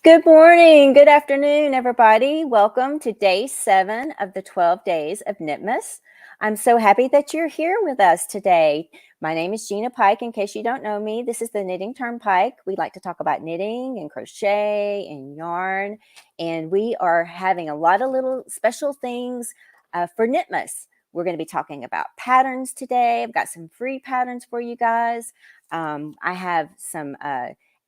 Good morning, good afternoon, everybody. Welcome to day 7 of the 12 Days of Knitmas. I'm so happy that you're here with us today. My name is Gina Pike. In case you don't know me, this is the Knitting Turnpike. We like to talk about knitting and crochet and yarn, and we are having a lot of little special things for Knitmas. We're going to be talking about patterns today. I've got some free patterns for you guys. I have some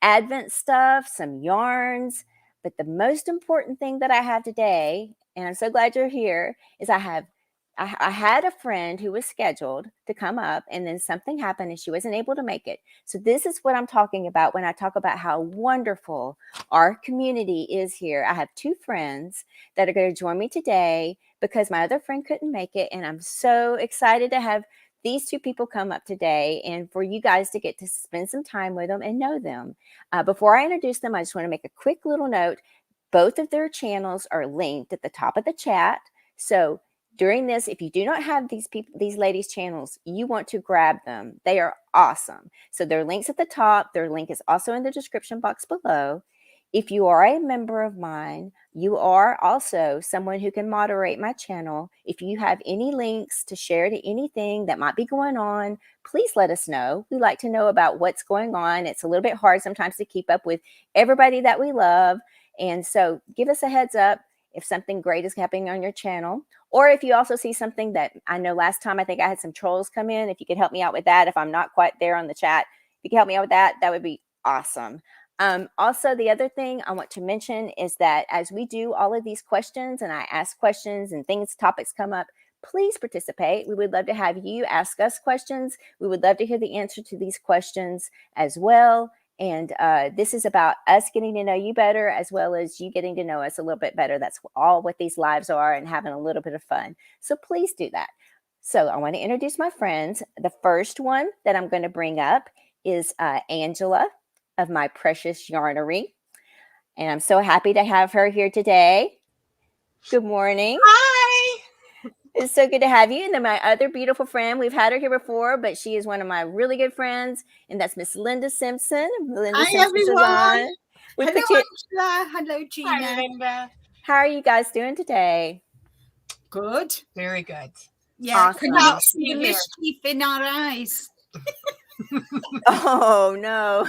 Advent stuff, some yarns, but the most important thing that I have today, and I'm so glad you're here, is I had a friend who was scheduled to come up, and then something happened and she wasn't able to make it. So this is what I'm talking about when I talk about how wonderful our community is here. I have 2 friends that are going to join me today because my other friend couldn't make it, and I'm so excited to have these 2 people come up today and for you guys to get to spend some time with them and know them. Before I introduce them, I just want to make a quick little note. Both of their channels are linked at the top of the chat. So during this, if you do not have these ladies' channels, you want to grab them. They are awesome. So their links at the top. Their link is also in the description box below. If you are a member of mine, you are also someone who can moderate my channel. If you have any links to share to anything that might be going on, please let us know. We like to know about what's going on. It's a little bit hard sometimes to keep up with everybody that we love. And so give us a heads up if something great is happening on your channel. Or if you also see something that I know last time I think I had some trolls come in. If you could help me out with that, if I'm not quite there on the chat, if you could help me out with that, that would be awesome. Also, the other thing I want to mention is that as we do all of these questions and I ask questions and topics come up, please participate. We would love to have you ask us questions. We would love to hear the answer to these questions as well. And this is about us getting to know you better as well as you getting to know us a little bit better. That's all what these lives are, and having a little bit of fun. So please do that. So I want to introduce my friends. The first one that I'm going to bring up is Angela of My Precious Yarnery. And I'm so happy to have her here today. Good morning. Hi. It's so good to have you. And then my other beautiful friend, we've had her here before, but she is one of my really good friends, and that's Miss Linda Simpson. Hi, everyone. Hello, Angela. Hello, Gina. Hi, Linda. How are you guys doing today? Good. Very good. Yeah, awesome. Can you see the mischief in our eyes? Oh no,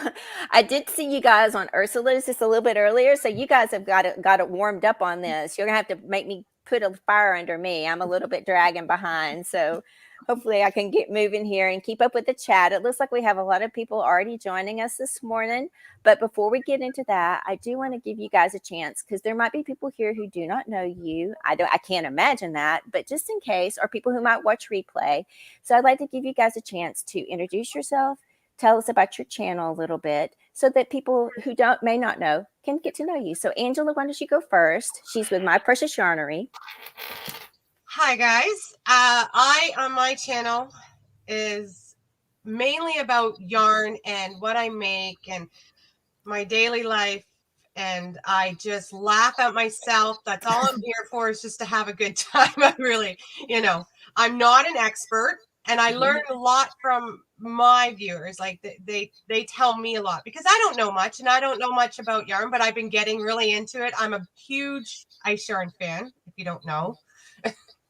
I did see you guys on Ursula's just a little bit earlier, so you guys have got it warmed up on this. You're gonna have to make me put a fire under me. I'm a little bit dragging behind, so hopefully I can get moving here and keep up with the chat. It looks like we have a lot of people already joining us this morning, but before we get into that, I do want to give you guys a chance because there might be people here who do not know you. I can't imagine that, but just in case, or people who might watch replay. So I'd like to give you guys a chance to introduce yourself, tell us about your channel a little bit so that people who may not know can get to know you. So Angela, why don't you go first? She's with My Precious Yarnery. Hi guys. I on my channel is mainly about yarn and what I make and my daily life, and I just laugh at myself. That's all I'm here for, is just to have a good time. I really, I'm not an expert, and I learn a lot from my viewers. Like they tell me a lot because I don't know much, and I don't know much about yarn, but I've been getting really into it. I'm a huge ice yarn fan, if you don't know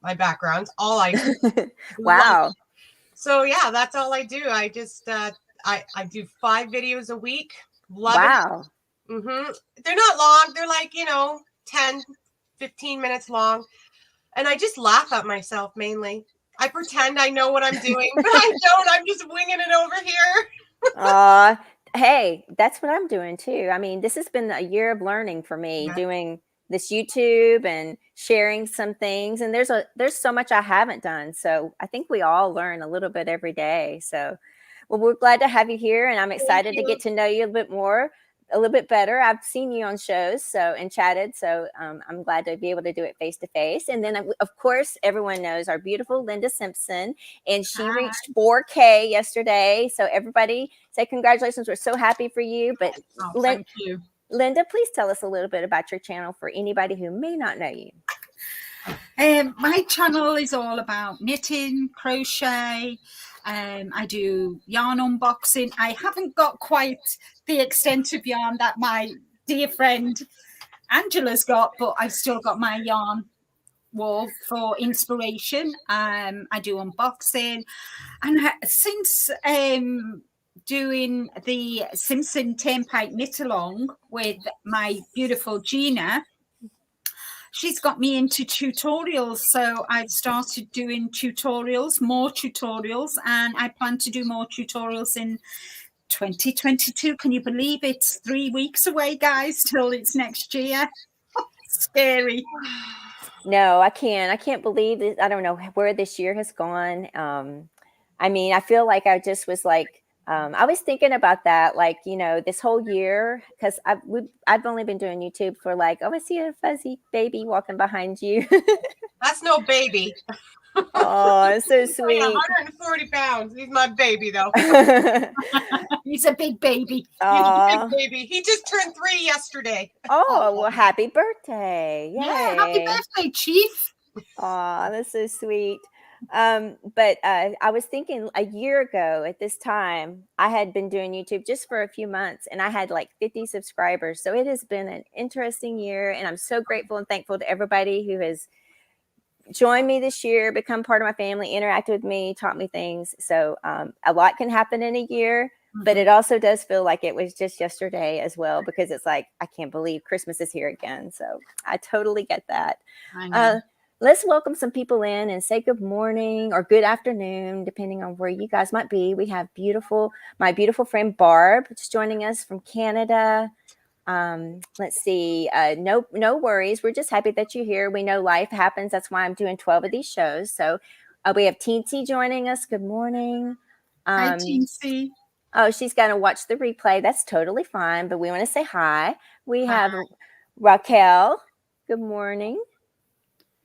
my background, all ice. Wow. So yeah, that's all I do. I just I do 5 videos a week. Love wow. it. They're not long. They're like, 10, 15 minutes long. And I just laugh at myself mainly. I pretend I know what I'm doing, but I don't. I'm just winging it over here. Hey, that's what I'm doing too. I mean, this has been a year of learning for me, doing this YouTube and sharing some things. And there's so much I haven't done. So I think we all learn a little bit every day. So, well, we're glad to have you here, and I'm excited to get to know you a little bit better. I've seen you on shows and chatted, so I'm glad to be able to do it face to face. And then, of course, everyone knows our beautiful Linda Simpson, and she reached 4K yesterday. So everybody say congratulations. We're so happy for you. But thank you. Linda, please tell us a little bit about your channel for anybody who may not know you. My channel is all about knitting, crochet. I do yarn unboxing. I haven't got quite the extent of yarn that my dear friend Angela's got, but I've still got my yarn wall for inspiration. I do unboxing, and since doing the Simpson Turnpike knit along with my beautiful Gina, she's got me into tutorials. So I've started doing more tutorials, and I plan to do more tutorials in 2022. Can you believe it's 3 weeks away, guys, till it's next year? Scary. No, I can't believe it. I don't know where this year has gone. I mean, I feel like I just was like, I was thinking about that, like, you know, this whole year, because I've only been doing YouTube for like, oh, I see a fuzzy baby walking behind you. That's no baby. Oh, it's so sweet. 140 pounds. He's my baby, though. He's a big baby. He's a big baby. He just turned 3 yesterday. Oh, well, happy birthday. Yay. Yeah, happy birthday, Chief. Oh, that's so sweet. But I was thinking a year ago at this time, I had been doing YouTube just for a few months, and I had like 50 subscribers. So it has been an interesting year, and I'm so grateful and thankful to everybody who has joined me this year, become part of my family, interacted with me, taught me things. So a lot can happen in a year, but it also does feel like it was just yesterday as well, because it's like, I can't believe Christmas is here again. So I totally get that. Let's welcome some people in and say good morning or good afternoon, depending on where you guys might be. We have my beautiful friend Barb, just joining us from Canada. Let's see. No worries. We're just happy that you're here. We know life happens. That's why I'm doing 12 of these shows. So we have Teensy joining us. Good morning. Hi, Teensy. Oh, she's going to watch the replay. That's totally fine. But we want to say hi. We have Raquel. Good morning.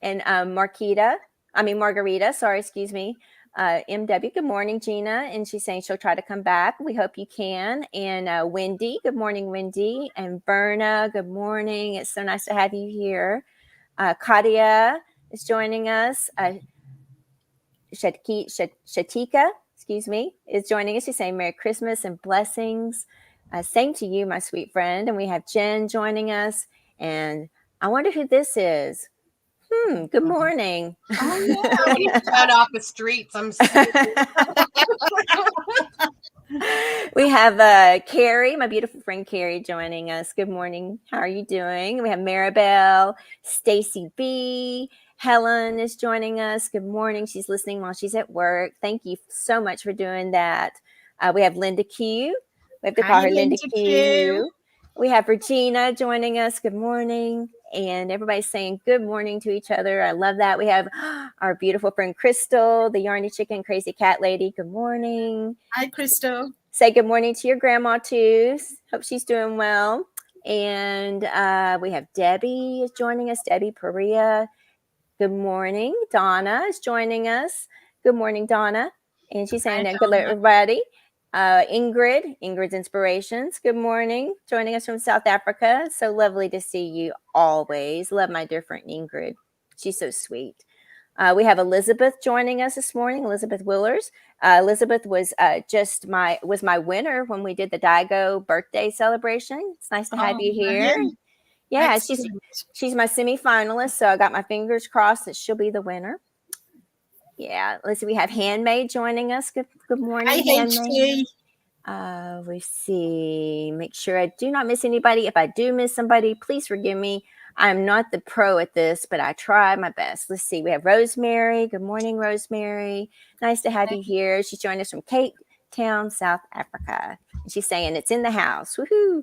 And Margarita. Sorry, excuse me. MW, good morning, Gina. And she's saying she'll try to come back. We hope you can. And Wendy, good morning, Wendy. And Berna, good morning. It's so nice to have you here. Katia is joining us. Shatika, excuse me, is joining us. She's saying Merry Christmas and blessings. Same to you, my sweet friend. And we have Jen joining us. And I wonder who this is. Good morning. Oh, yeah. Run off the streets. I'm We have Carrie, my beautiful friend Carrie, joining us. Good morning. How are you doing? We have Maribel, Stacy B. Helen is joining us. Good morning. She's listening while she's at work. Thank you so much for doing that. We have Linda Q. We have to call her Linda Q. We have Regina joining us. Good morning. And everybody's saying good morning to each other. I love that. We have our beautiful friend Crystal, the Yarny Chicken Crazy Cat Lady. Good morning. Hi, Crystal. Say good morning to your grandma too. Hope she's doing well. And we have Debbie is joining us. Debbie Perea. Good morning. Donna is joining us. Good morning, Donna. And she's saying that good everybody. Ingrid's Inspirations. Good morning. Joining us from South Africa. So lovely to see you always. Love my dear friend Ingrid. She's so sweet. We have Elizabeth joining us this morning. Elizabeth Willers. Elizabeth was my winner when we did the Daigo birthday celebration. It's nice to have you here. Yeah, she's my semifinalist. So I got my fingers crossed that she'll be the winner. Yeah, let's see. We have Handmaid joining us. Good morning, Handmaid. We see. Make sure I do not miss anybody. If I do miss somebody, please forgive me. I'm not the pro at this, but I try my best. Let's see. We have Rosemary. Good morning, Rosemary. Nice to have you here. She's joining us from Cape Town, South Africa. And she's saying it's in the house. Woohoo!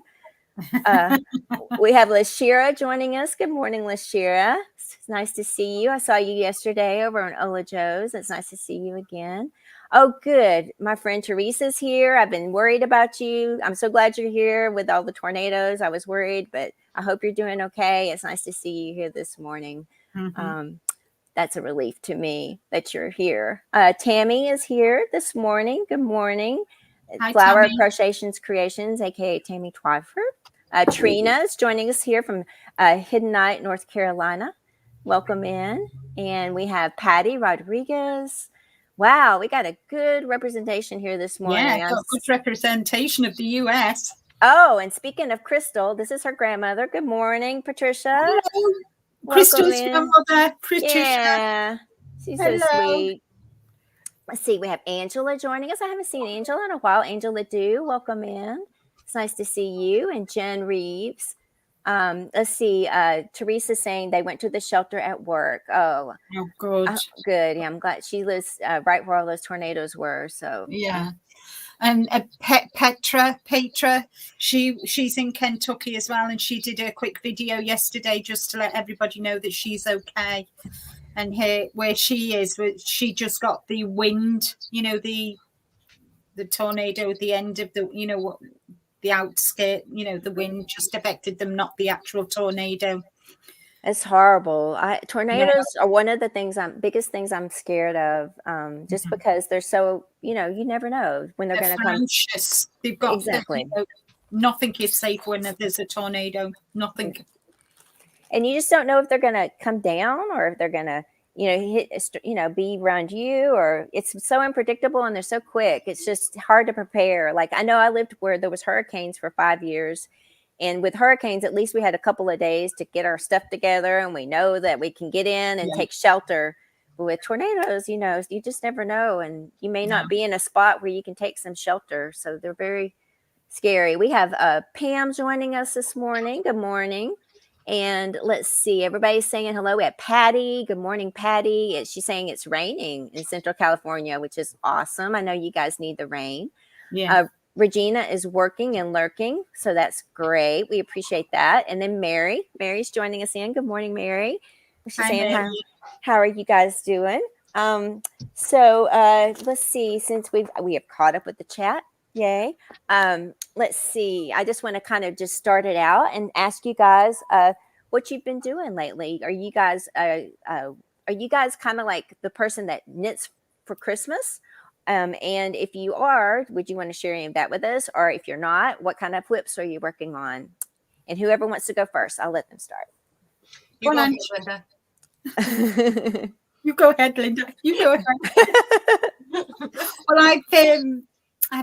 We have Lashira joining us. Good morning, Lashira. It's nice to see you. I saw you yesterday over on Ola Joe's. It's nice to see you again. Oh, good. My friend Teresa's here. I've been worried about you. I'm so glad you're here with all the tornadoes. I was worried, but I hope you're doing okay. It's nice to see you here this morning. That's a relief to me that you're here. Tammy is here this morning. Good morning. Hi, Flower Tammy. Crochetations Creations, aka Tammy Twyford. Trina is joining us here from Hidden Night, North Carolina. Welcome in. And we have Patty Rodriguez. Wow, we got a good representation here this morning. Yeah, got a good representation of the U.S. Oh, and speaking of Crystal, this is her grandmother. Good morning, Patricia. Hello. Welcome Crystal's in. grandmother, Patricia. Yeah, she's so Hello. sweet. Let's see, we have Angela joining us. I haven't seen Angela in a while. Angela Dew, welcome in. It's nice to see you. And Jen Reeves. Let's see, Teresa saying they went to the shelter at work. Oh, Good. good. Yeah, I'm glad she lives right where all those tornadoes were. So Yeah. And Petra, she's in Kentucky as well, and she did a quick video yesterday just to let everybody know that she's okay. And here, where she is, she just got the wind, the tornado at the end of the, the outskirt, the wind just affected them, not the actual tornado. it's horrible. Tornadoes are one of the biggest things I'm scared of, just because they're so, you never know when they're going to come. They've got exactly. Nothing is safe when there's a tornado. Nothing. And you just don't know if they're going to come down or if they're going to, hit, be around you, or it's so unpredictable and they're so quick. It's just hard to prepare. Like, I know I lived where there was hurricanes for 5 years. And with hurricanes, at least we had a couple of days to get our stuff together and we know that we can get in and take shelter. But with tornadoes, you just never know. And you may not be in a spot where you can take some shelter. So they're very scary. We have Pam joining us this morning. Good morning. And let's see, everybody's saying hello. We have Patty. Good morning, Patty. She's saying it's raining in Central California, which is awesome. I know you guys need the rain. Yeah. Regina is working and lurking, so that's great. We appreciate that. And then Mary's joining us in. Good morning, Mary. She's saying, how are you guys doing? So let's see, since we have caught up with the chat. Yay. Let's see. I just want to kind of just start it out and ask you guys what you've been doing lately. Are you guys kind of like the person that knits for Christmas? And if you are, would you want to share any of that with us? Or if you're not, what kind of whips are you working on? And whoever wants to go first, I'll let them start. You go ahead, Linda. You go ahead, Linda. You go ahead. Well, I've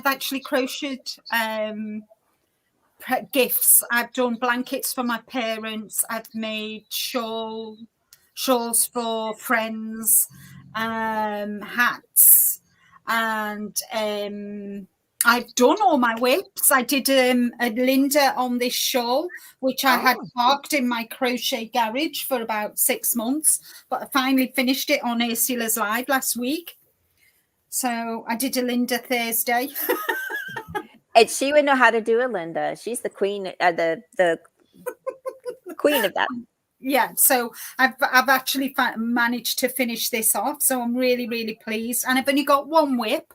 actually crocheted gifts. I've done blankets for my parents. I've made shawls for friends, hats, and I've done all my whips. I did a Linda on this shawl, which I had parked in my crochet garage for about 6 months, but I finally finished it on Ursula's Live last week. So I did a Linda Thursday. And she would know how to do a Linda. She's the queen, the queen of that. Yeah, so I've actually managed to finish this off. So I'm really, really pleased. And I've only got one whip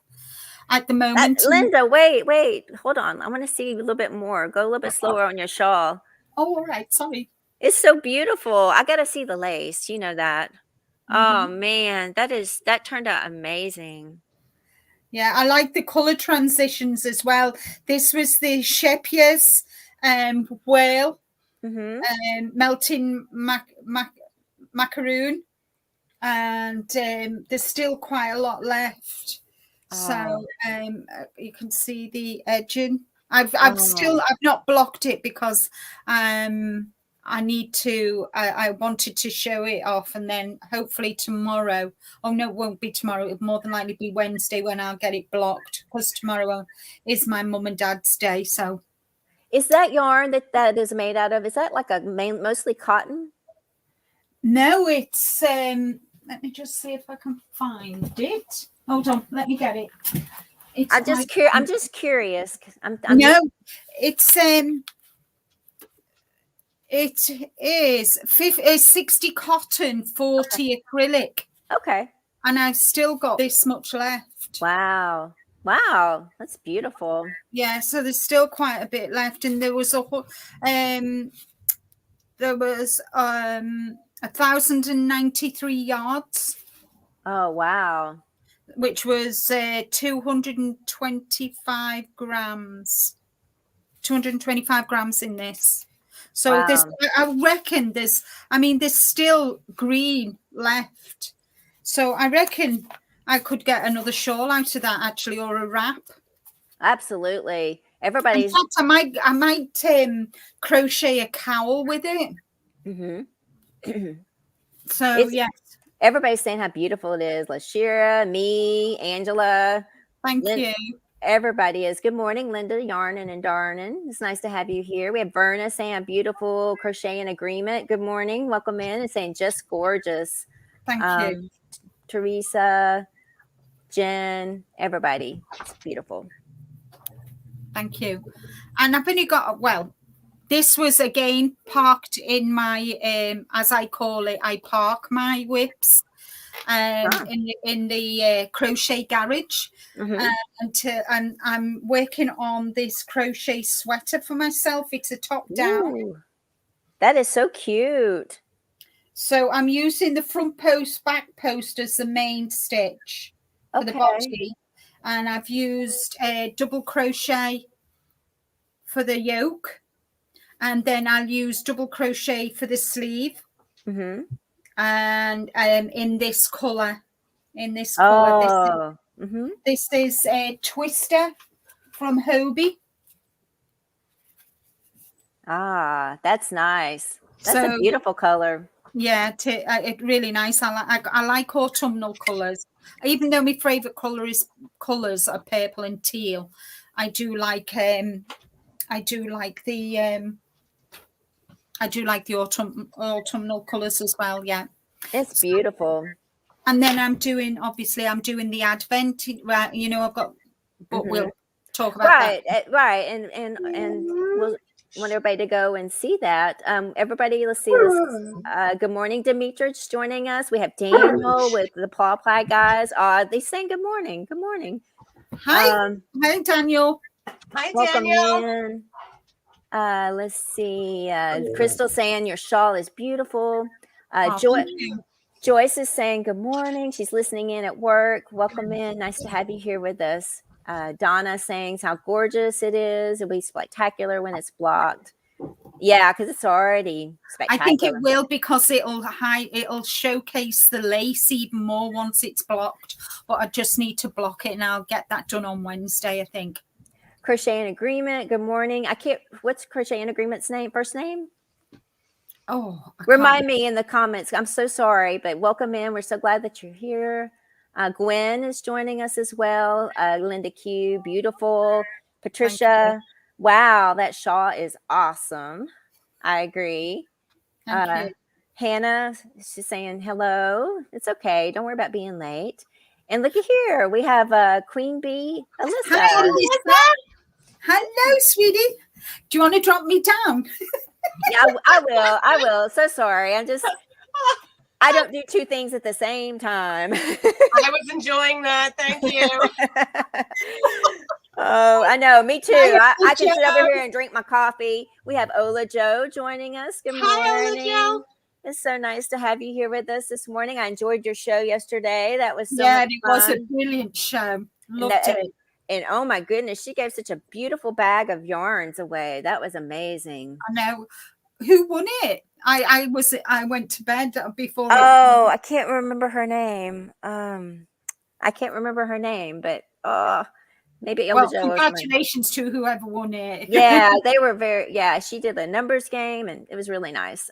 at the moment. Linda, wait, hold on. I want to see a little bit more. Go a little bit slower on your shawl. Oh, all right. Sorry. It's so beautiful. I got to see the lace. You know that. Oh man, that turned out amazing. Yeah, I like the color transitions as well. This was the Shepia's whale, melting macaroon, and there's still quite a lot left. So you can see the edging. I've not blocked it because I wanted to show it off, and then hopefully tomorrow. Oh no, it won't be tomorrow. It'll more than likely be Wednesday when I'll get it blocked, because tomorrow is my mum and dad's day. So, is that yarn that is made out of? Is that like mostly cotton? No, it's. Let me just see if I can find it. Hold on, let me get it. I'm just curious. It's It is 60 cotton, 40 acrylic. Okay. And I've still got this much left. Wow, that's beautiful. Yeah, so there's still quite a bit left, and there was 1,093 yards. Oh wow. Which was 225 grams. 225 grams in this. So I reckon there's still green left. So I reckon I could get another shawl out of that, actually, or a wrap. Absolutely. Everybody's. In fact, I might crochet a cowl with it. Mm-hmm. So yes. Everybody's saying how beautiful it is. Lashira, me, Angela. Thank you. Everybody is. Good morning, Linda, Yarnin and Darnin. It's nice to have you here. We have Verna saying a beautiful crochet in agreement. Good morning. Welcome in and saying just gorgeous. Thank you. Teresa, Jen, everybody. It's beautiful. Thank you. And I've only got, well, this was again parked in my, as I call it, I park my whips in the crochet garage. And I'm working on this crochet sweater for myself. It's a top down. Ooh, that is so cute. So I'm using the front post, back post as the main stitch for the body. And I've used a double crochet for the yoke. And then I'll use double crochet for the sleeve. And in this color, this is a Twister from Hobie. Ah, that's nice. That's a beautiful color. Yeah, it's really nice. I like autumnal colors, even though my favorite colors are purple and teal. I do like the autumnal colors as well. Yeah, it's beautiful. And then I'm doing the Advent. Right, you know, I've got, but we'll talk about that. Right, and we'll want everybody to go and see that. Everybody, let's see this. Good morning, Demetrius joining us. We have Daniel with the Paw Pie guys. They saying good morning. Good morning. Hi, hi Daniel. Hi, welcome Daniel. in. Let's see. Crystal saying your shawl is beautiful. Joyce is saying good morning. She's listening in at work. Welcome in. Nice to have you here with us. Donna saying how gorgeous it is. It'll be spectacular when it's blocked. Yeah, because it's already spectacular. I think it will, because it'll showcase the lace even more once it's blocked. But I just need to block it, and I'll get that done on Wednesday, I think. Crochet in Agreement. Good morning. What's Crochet in Agreement's first name? Oh, remind me in the comments. I'm so sorry, but welcome in. We're so glad that you're here. Gwen is joining us as well. Linda Q, beautiful. Patricia, wow, that shawl is awesome. I agree. Thank you. Hannah, she's saying hello. It's okay. Don't worry about being late. And look at here. We have Queen Bee, Alyssa. Hi, Alyssa. Hello, sweetie. Do you want to drop me down? Yeah, I will. So sorry. I don't do two things at the same time. I was enjoying that. Thank you. Oh, I know. Me too. I can sit over here and drink my coffee. We have Ola Joe joining us. Good morning. Hi, Ola Joe. It's so nice to have you here with us this morning. I enjoyed your show yesterday. That was so much fun. It was a brilliant show. Loved it. And oh my goodness, she gave such a beautiful bag of yarns away. That was amazing. I know. Who won it? I went to bed before. Oh, I can't remember her name. I can't remember her name, but maybe well, congratulations to whoever won it. Yeah, they were she did the numbers game, and it was really nice.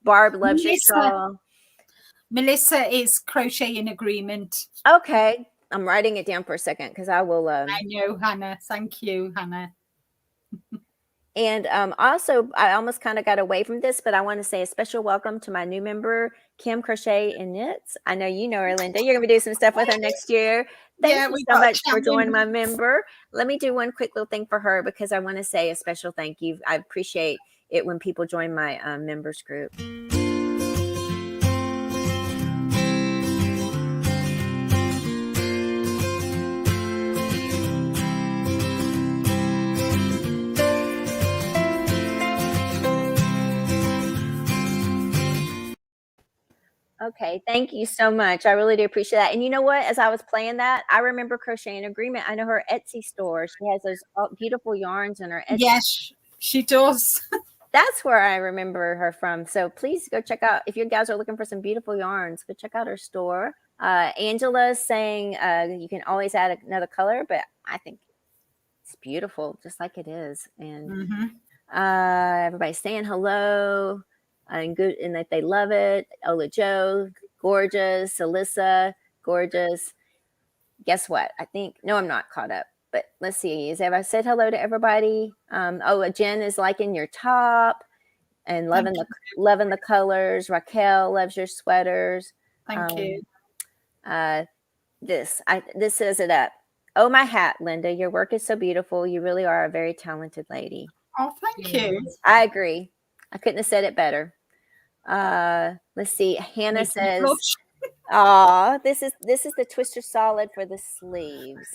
Barb loves your shawl. Melissa is Crochet in Agreement. Okay, I'm writing it down for a second because I will. I know, Hannah. Thank you, Hannah. And also, I almost kind of got away from this, but I want to say a special welcome to my new member, Kim Crochet and Knits. I know you know her, Linda. You're going to be doing some stuff with her next year. Thank you so much for joining my member. Let me do one quick little thing for her, because I want to say a special thank you. I appreciate it when people join my members group. Okay, thank you so much. I really do appreciate that. And you know what? As I was playing that, I remember Crochet in Agreement. I know her Etsy store. She has those beautiful yarns in her Etsy. Yes, she does. That's where I remember her from. So please go check out, if you guys are looking for some beautiful yarns, go check out her store. Angela is saying you can always add another color, but I think It's beautiful, just like it is. And Mm-hmm. everybody's saying hello and good, and that they love it. Ola Joe, gorgeous. Alyssa, gorgeous. Guess what? I think, no, I'm not caught up, but let's see. Have I said hello to everybody? Jen is liking your top and loving the colors. Raquel loves your sweaters. Thank you. This says it up. Oh, my hat, Linda. Your work is so beautiful. You really are a very talented lady. Oh, thank you. I agree. I couldn't have said it better. Let's see. Hannah says, "Aw, this is the Twister Solid for the sleeves."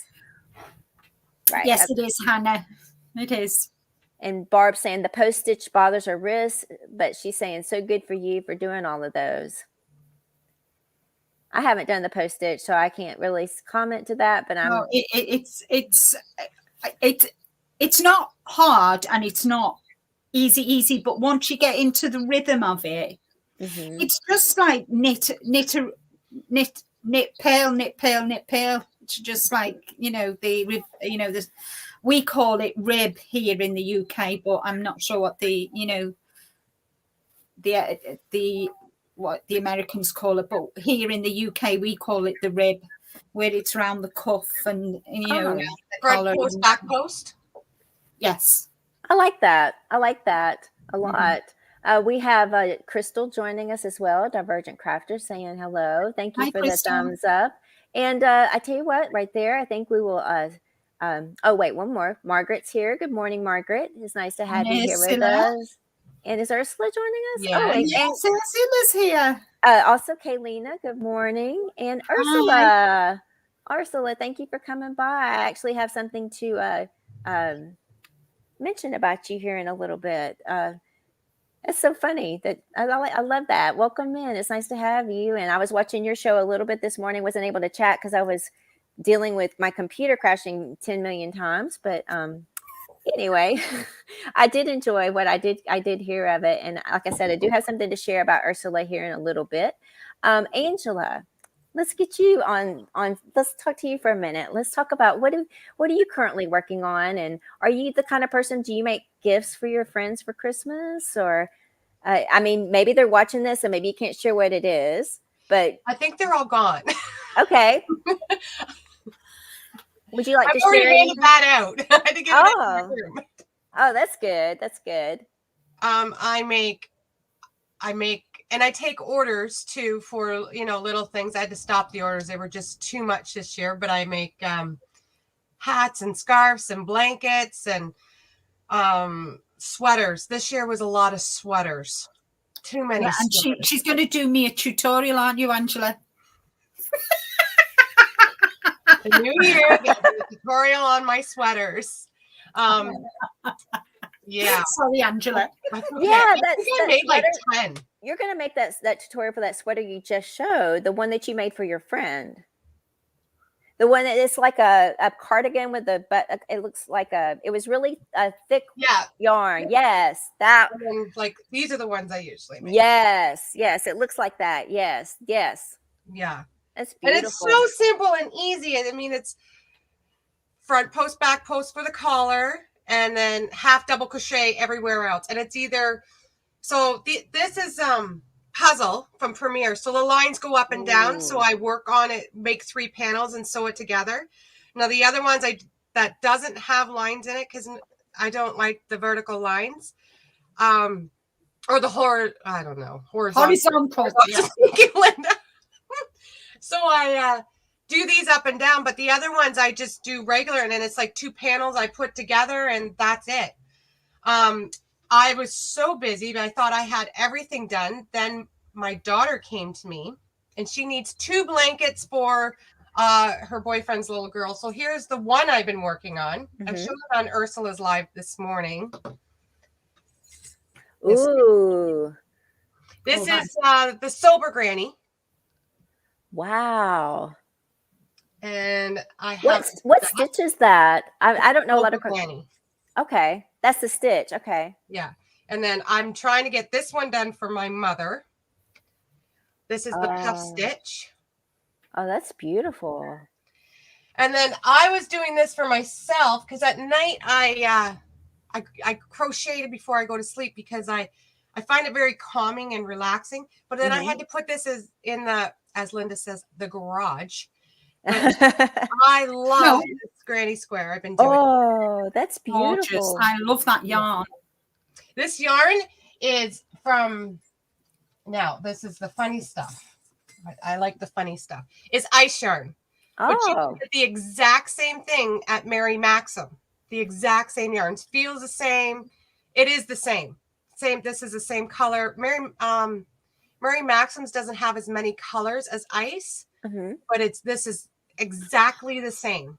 Right. Yes, it is, Hannah. It is. And Barb saying the post stitch bothers her wrists, but she's saying so good for you for doing all of those. I haven't done the post stitch, so I can't really comment to that. But I'm. It's not hard and it's not easy. But once you get into the rhythm of it, it's just like knit, pale. It's just like we call it rib here in the UK, but I'm not sure what the what the Americans call it, but here in the UK we call it the rib, where it's around the cuff and the collar. Post, back post. Yes, I like that a lot. We have Crystal joining us as well, Divergent Crafter, saying hello. Thank you for Crystal. The thumbs up. And I tell you what, right there, I think we will. Oh wait, one more. Margaret's here. Good morning, Margaret. It's nice to have you here with us. And is Ursula joining us? Yeah. Oh, yes, Ursula's here. Also, Kaylina, good morning. And Ursula. Hi. Ursula, thank you for coming by. I actually have something to mention about you here in a little bit. It's so funny that I love that. Welcome in. It's nice to have you. And I was watching your show a little bit this morning. Wasn't able to chat because I was dealing with my computer crashing 10 million times. But anyway, I did enjoy what I did hear of it. And like I said, I do have something to share about Ursula here in a little bit. Angela, let's get you on. Let's talk to you for a minute. Let's talk about what are you currently working on? And are you the kind of person, do you make gifts for your friends for Christmas? Or, I mean, maybe they're watching this and maybe you can't share what it is, but. I think they're all gone. Okay. Would you like to share? I've already handed that out. I had to give it into the room. Oh, that's good. That's good. I make, and I take orders too for, little things. I had to stop the orders. They were just too much this year, but I make hats and scarves and blankets and sweaters. This year was a lot of sweaters. Too many. Yeah, and she's going to do me a tutorial, aren't you, Angela? The new year, there's a tutorial on my sweaters. Yeah. Sorry, Angela. Okay. Yeah, I made like 10. You're going to make that tutorial for that sweater you just showed, the one that you made for your friend. The one that is like a cardigan with it looks like it was really a thick yarn. Yes, that. Like these are the ones I usually make. Yes, it looks like that. Yes. Yeah. That's beautiful. And it's so simple and easy. I mean, it's front post, back post for the collar, and then half double crochet everywhere else. And it's either, so this is puzzle from Premiere. So the lines go up and down. So I work on it, make 3 panels and sew it together. Now the other ones that doesn't have lines in it because I don't like the vertical lines. Or the I don't know. Horizontal. Linda. So I do these up and down, but the other ones I just do regular, and then it's like 2 panels I put together, and that's it. I was so busy, but I thought I had everything done. Then my daughter came to me, and she needs 2 blankets for her boyfriend's little girl. So here's the one I've been working on. I'm showing it on Ursula's live this morning. Ooh. This is the Sober Granny. Wow. And I have what stitch is that? I don't know a lot of Granny. Okay, that's the stitch. Okay. Yeah, and then I'm trying to get this one done for my mother. This is the puff stitch. Oh, that's beautiful. And then I was doing this for myself because at night I crocheted before I go to sleep because I find it very calming and relaxing. But then I had to put this as Linda says, the garage. But I love this granny square. I've been doing. Oh, that's Gorgeous. beautiful. I love that yarn. This yarn is from, now this is the funny stuff. I like the funny stuff. It's ice yarn. But you can get the exact same thing at Mary Maxim. The exact same yarns. Feels the same. It is the same. This is the same color. Mary Maxim's doesn't have as many colors as ice, but this is exactly the same.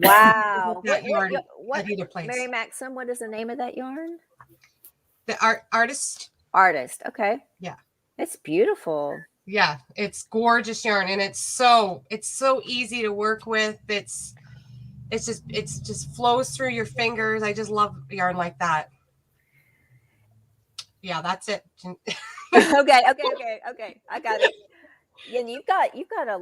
Wow. That yarn what at either place. Mary Maxim, what is the name of that yarn? The artist. Artist. Okay. Yeah. It's beautiful. Yeah, it's gorgeous yarn, and it's so easy to work with. It just flows through your fingers. I just love yarn like that. Yeah, that's it. Okay. I got it. And you've got a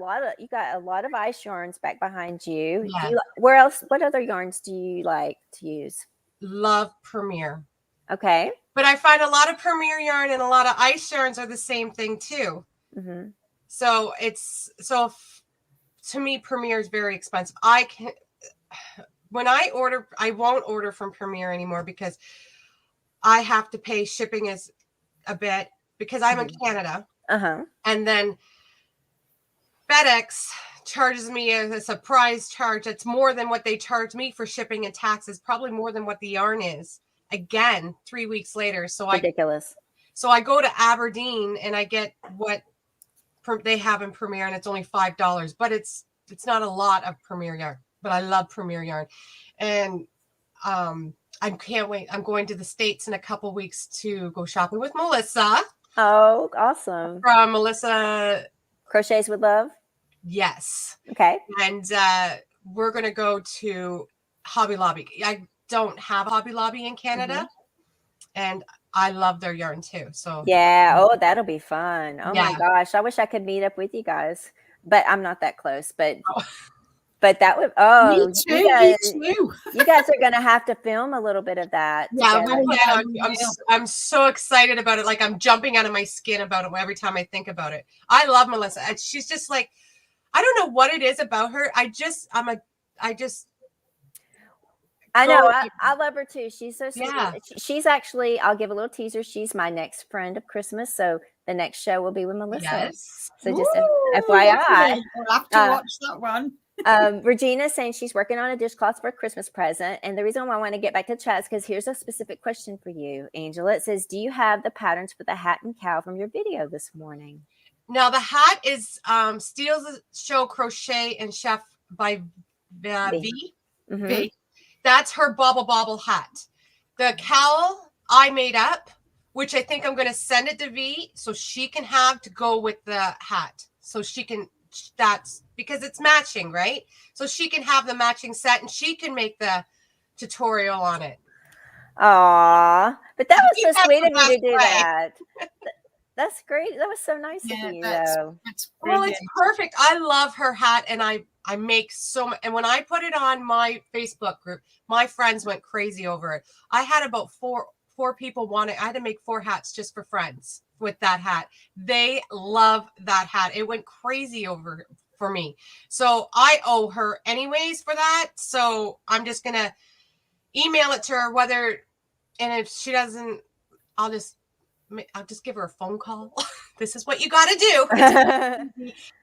lot of ice yarns back behind you. Yeah. Where else? What other yarns do you like to use? Love Premier. Okay. But I find a lot of Premier yarn and a lot of ice yarns are the same thing too. So to me, Premier is very expensive. When I order, I won't order from Premier anymore because I have to pay shipping as a bit because I'm in Canada. And then FedEx charges me a surprise charge. That's more than what they charge me for shipping and taxes, probably more than what the yarn is. Again, 3 weeks later. So ridiculous. So I go to Aberdeen and I get what they have in Premier, and it's only $5, but it's not a lot of Premier yarn, but I love Premier yarn. And I can't wait. I'm going to the States in a couple weeks to go shopping with Melissa. Oh, awesome. From Melissa Crochets with Love. Yes. Okay. And we're going to go to Hobby Lobby. I don't have Hobby Lobby in Canada, and I love their yarn too. So yeah. Oh, that'll be fun. Oh my gosh. I wish I could meet up with you guys, but I'm not that close, but that would, me too. You guys are going to have to film a little bit of that. Yeah. I'm so excited about it. Like I'm jumping out of my skin about it every time I think about it. I love Melissa. She's just like, I don't know what it is about her. I know. I love her too. She's so sweet. Yeah. She's actually, I'll give a little teaser. She's my next friend of Christmas. So the next show will be with Melissa. Yes. So just FYI. We'll have to watch that one. Regina's saying she's working on a dishcloth for a Christmas present. And the reason why I want to get back to chat is because here's a specific question for you, Angela. It says, do you have the patterns for the hat and cow from your video this morning? Now the hat is Steele's Show Crochet and Chef by V. V. That's her bobble hat. The cowl I made up, which I think I'm going to send it to V so she can have to go with the hat. So she can, that's because it's matching, right? So she can have the matching set and she can make the tutorial on it. Aw, but that was so sweet of you to do that. That's great. That was so nice of you, though. Well, it's perfect. I love her hat, and I make so much. And when I put it on my Facebook group, my friends went crazy over it. I had about four people want it. I had to make 4 hats just for friends with that hat. They love that hat. It went crazy over for me. So I owe her anyways for that. So I'm just gonna email it to her. And if she doesn't, I'll just give her a phone call. This is what you got to do.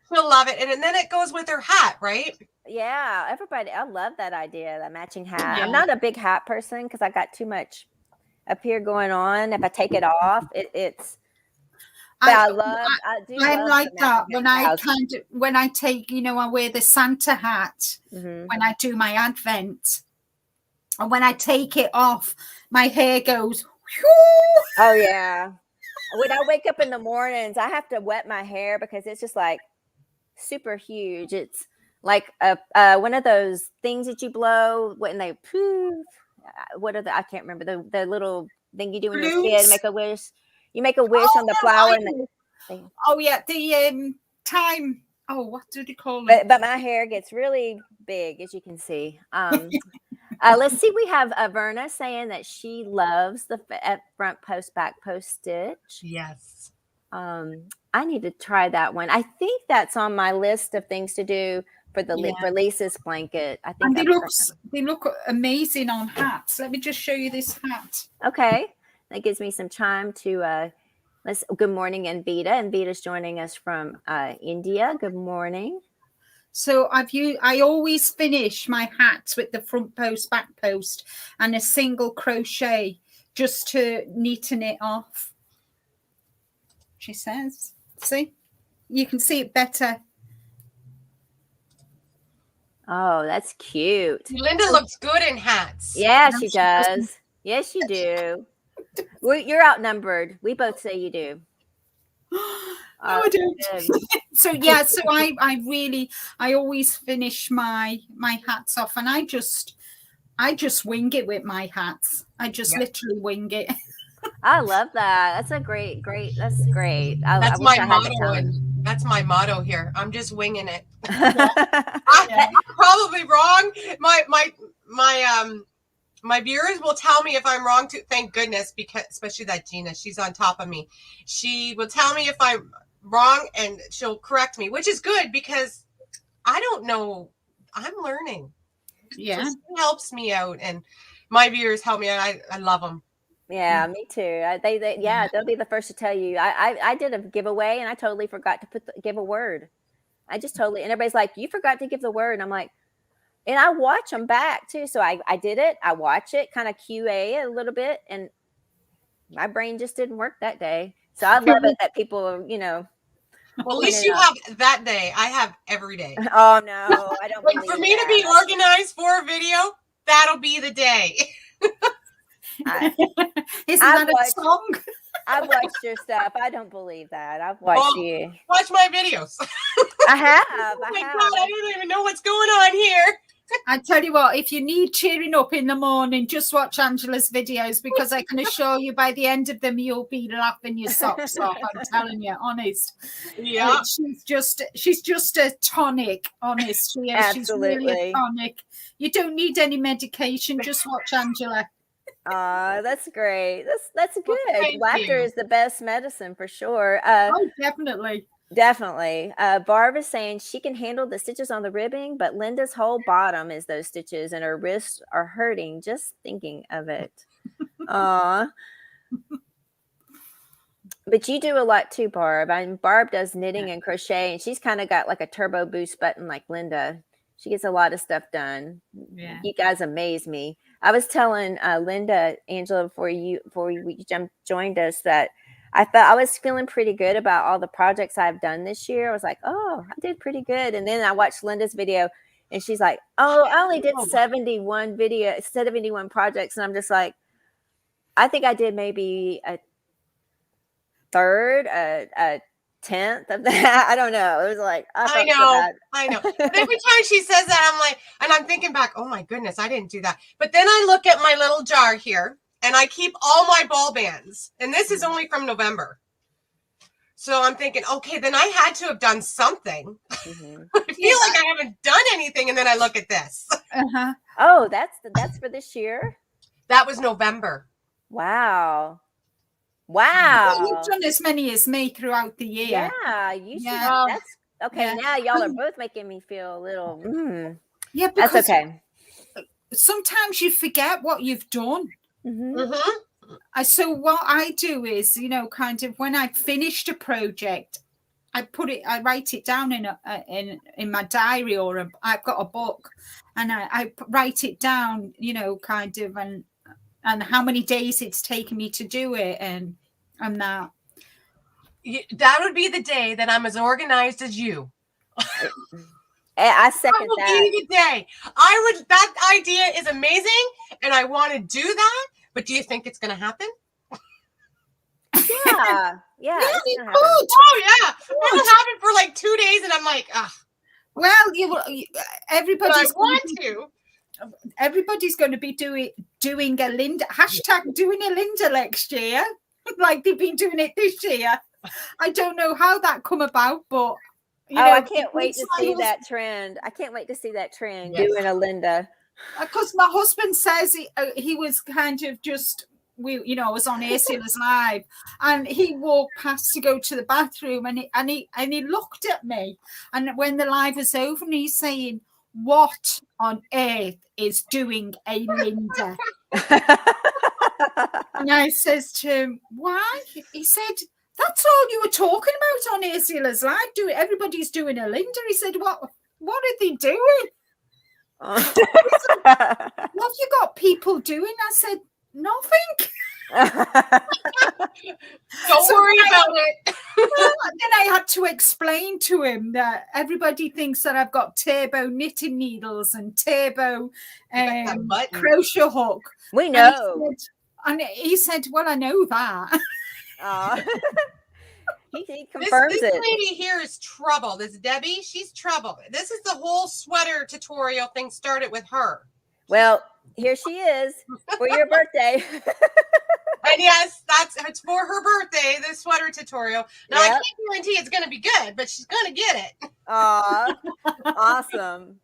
She'll love it. And then it goes with her hat, right? Yeah, everybody. I love that idea, that matching hat. Yeah. I'm not a big hat person because I got too much up here going on. If I take it off, it's. I like that when I take, I wear the Santa hat when I do my Advent. And when I take it off, my hair goes. Oh yeah. When I wake up in the mornings, I have to wet my hair because it's just like super huge. It's like one of those things that you blow when they poof. I can't remember the little thing you do when you're a kid. Make a wish. You make a wish on the flower. The time. oh, what do they call it? But my hair gets really big, as you can see. Let's see. We have Verna saying that she loves the front post, back post stitch. Yes. I need to try that one. I think that's on my list of things to do for the for Lisa's blanket. I think and they look amazing on hats. Let me just show you this hat. Okay, that gives me some time to good morning, Anvita. Anvita's joining us from India. Good morning. So I always finish my hats with the front post, back post, and a single crochet just to neaten it off. She says, see, you can see it better. Oh, that's cute. Linda looks good in hats. Yeah, she does. Yes, you do. You're outnumbered. We both say you do. No, I don't. So yeah, so I always finish my hats off, and I just wing it with my hats. I just literally wing it. I love that. That's a great. That's great. That's my motto. That's my motto here. I'm just winging it. I'm probably wrong. My viewers will tell me if I'm wrong too. Thank goodness, because especially that Gina, she's on top of me. She will tell me if I'm wrong and she'll correct me, which is good because I don't know. I'm learning. Yeah, so she helps me out, and my viewers help me out. I love them. Yeah, me too. They'll be the first to tell you. I did a giveaway and I totally forgot to give a word. And everybody's like, you forgot to give the word. And I'm like, and I watch them back too. So I did it. I watch it, kind of QA a little bit, and my brain just didn't work that day. So I love it that people, Well, at least you have that day. I have every day. Oh no, I don't. For me to be organized for a video, that'll be the day. Isn't that a song? I've watched your stuff. I don't believe that. I've watched you. Watch my videos. I have. Oh my God, I don't even know what's going on here. I tell you what, if you need cheering up in the morning, just watch Angela's videos, because I can assure you by the end of them, you'll be laughing your socks off. I'm telling you, honest. Yeah. She's just a tonic, honest. She is. Absolutely. She's really a tonic. You don't need any medication. Just watch Angela. That's great. That's good. Laughter is the best medicine for sure. Oh, definitely. Definitely. Barb is saying she can handle the stitches on the ribbing, but Linda's whole bottom is those stitches and her wrists are hurting just thinking of it. Aw. But you do a lot too, Barb. Barb does knitting and crochet, and she's kind of got like a turbo boost button like Linda. She gets a lot of stuff done. Yeah. You guys amaze me. I was telling Linda, Angela, before you joined us, that I felt I was feeling pretty good about all the projects I've done this year. I was like, oh, I did pretty good. And then I watched Linda's video and she's like, oh, I only did 71 projects. And I'm just like, I think I did maybe a third, a 10th of that. I don't know. It was like, I know. But every time she says that, I'm like, and I'm thinking back, oh my goodness, I didn't do that. But then I look at my little jar here, and I keep all my ball bands. And this is only from November. So I'm thinking, okay, then I had to have done something. Mm-hmm. I feel like I haven't done anything. And then I look at this. Uh-huh. Oh, that's for this year? That was November. Wow. Well, you've done as many as me throughout the year. Yeah, you should. That's okay. Yeah. Now y'all are both making me feel a little. Yeah, that's okay. Sometimes you forget what you've done. Mm-hmm. Mm-hmm. So what I do is, kind of when I've finished a project, I write it down in my diary, or I've got a book, and I write it down, kind of, and how many days it's taken me to do it, and that. That would be the day that I'm as organized as you. I second that. That would be the day. That idea is amazing, and I want to do that. But do you think it's going to happen? Yeah. Really good. Oh yeah, it'll happen for like 2 days, and I'm like, ah. Well, everybody's Everybody's going to be doing a Linda # doing a Linda next year, like they've been doing it this year. I don't know how that come about, but I can't wait to see husband, that trend. I can't wait to see that trend Yes. doing a Linda. because my husband says he was kind of just I was on Ursula's live, and he walked past to go to the bathroom, and he looked at me, and when the live was over, and he's saying, "What on earth is doing a Linda?" And I says to him, "Why?" He said, "That's all you were talking about on Ursula's live. Everybody's doing a Linda." He said, "What are they doing? What have you got people doing?" I said, "Nothing." Don't worry about it. Then I had to explain to him that everybody thinks that I've got turbo knitting needles and turbo crochet hook. We know. And he said, "Well, I know that." He confirms this it. lady here is trouble. This Debbie, she's trouble. This is the whole sweater tutorial thing started with her. Well, here she is for your birthday. And yes, it's for her birthday, the sweater tutorial. Now, I can't guarantee it's going to be good, but she's going to get it. Aw, awesome.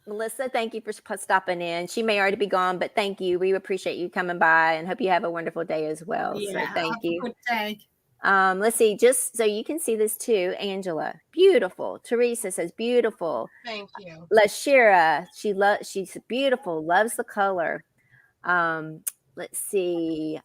Melissa, thank you for stopping in. She may already be gone, but thank you. We appreciate you coming by and hope you have a wonderful day as well. Yeah, so thank you. Good day. Let's see, just so you can see this too. Angela, beautiful. Teresa says beautiful. Thank you. Lashira, she's beautiful, loves the color. Let's see.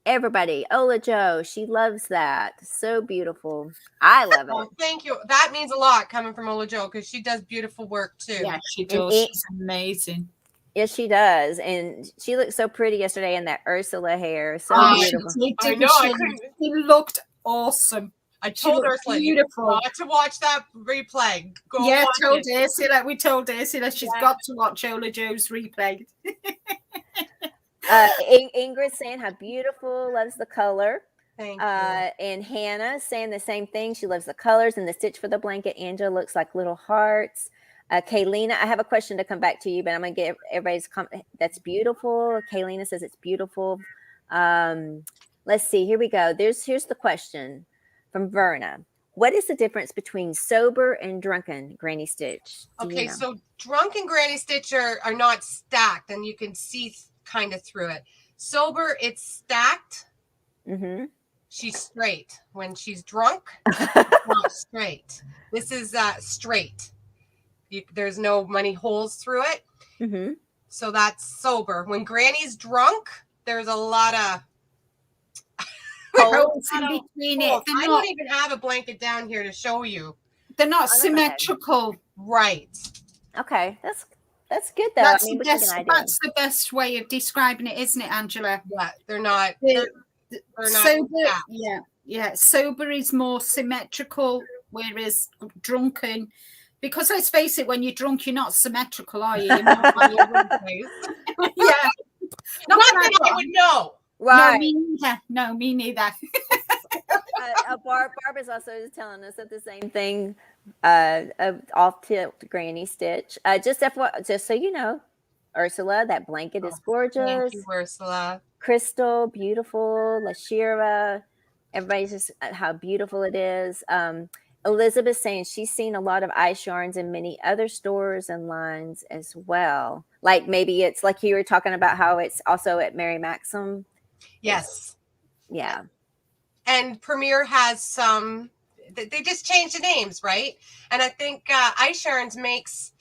Everybody, Ola Joe, she loves that. So beautiful. I love it. Oh, thank you. That means a lot coming from Ola Joe because she does beautiful work too. Yeah, she does. She's amazing. Yes, she does. And she looked so pretty yesterday in that Ursula hair. So beautiful. I know. She looked awesome. I told Ursula you got to watch that replay. Ursula. We told Ursula she's got to watch Ola Joe's replay. Ingrid saying how beautiful, loves the color. Thank you. And Hannah saying the same thing. She loves the colors and the stitch for the blanket. Angela looks like little hearts. Kaylina, I have a question to come back to you, but I'm going to get everybody's comment. That's beautiful. Kaylina says it's beautiful. Let's see. Here we go. Here's the question from Verna. What is the difference between sober and drunken granny stitch? Okay, so drunken granny stitch are not stacked, and you can see kind of through it. Sober, it's stacked. Mm-hmm. She's straight. When she's drunk, it's not straight. This is straight. There's no many holes through it. Mm-hmm. So that's sober. When granny's drunk, there's a lot of holes in between it. I don't even have a blanket down here to show you. They're not symmetrical. Right. Okay. That's good though. That's the best way of describing it, isn't it, Angela? Yeah, they're not. They're not sober. Yeah. Sober is more symmetrical, whereas drunken. Because let's face it, when you're drunk, you're not symmetrical, are you? Not that I would know. Right. No, me neither. Barbara's also telling us that the same thing. Off tilt granny stitch. Just so you know, Ursula, that blanket is gorgeous. Thank you, Ursula. Crystal, beautiful. Lashira, everybody's just how beautiful it is. Elizabeth saying she's seen a lot of ice yarns in many other stores and lines as well. Like maybe it's like you were talking about how it's also at Mary Maxim. Yes. Yeah. And Premier has some. They just changed the names, right? And I think Ice Yarns makes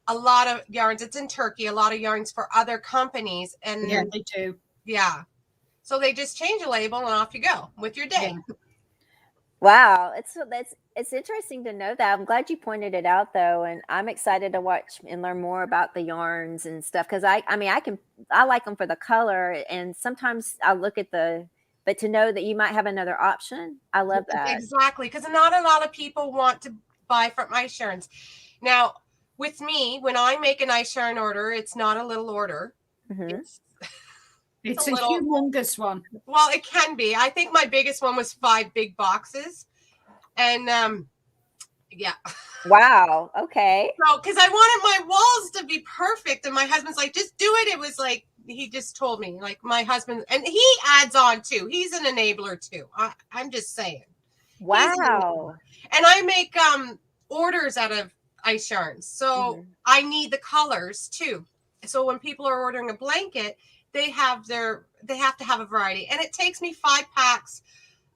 a lot of yarns. It's in Turkey. A lot of yarns for other companies, and yeah, they do. Yeah. So they just change a label and off you go with your day. Yeah. Wow, it's interesting to know that. I'm glad you pointed it out though, and I'm excited to watch and learn more about the yarns and stuff because I like them for the color, and sometimes I look at but to know that you might have another option, I love that. Exactly, because not a lot of people want to buy from Ice Yarns. Now, with me, when I make an Ice Yarn order, it's not a little order. Mm-hmm. It's a humongous one. Well, it can be. I think my biggest one was 5 big boxes. And yeah. Wow. Okay. So, because I wanted my walls to be perfect. And my husband's like, just do it. It was like, he just told me, like my husband, and he adds on too. He's an enabler too. I'm just saying. Wow. And I make orders out of ice yarns. So I need the colors too. So when people are ordering a blanket, they have to have a variety. And it takes me 5 packs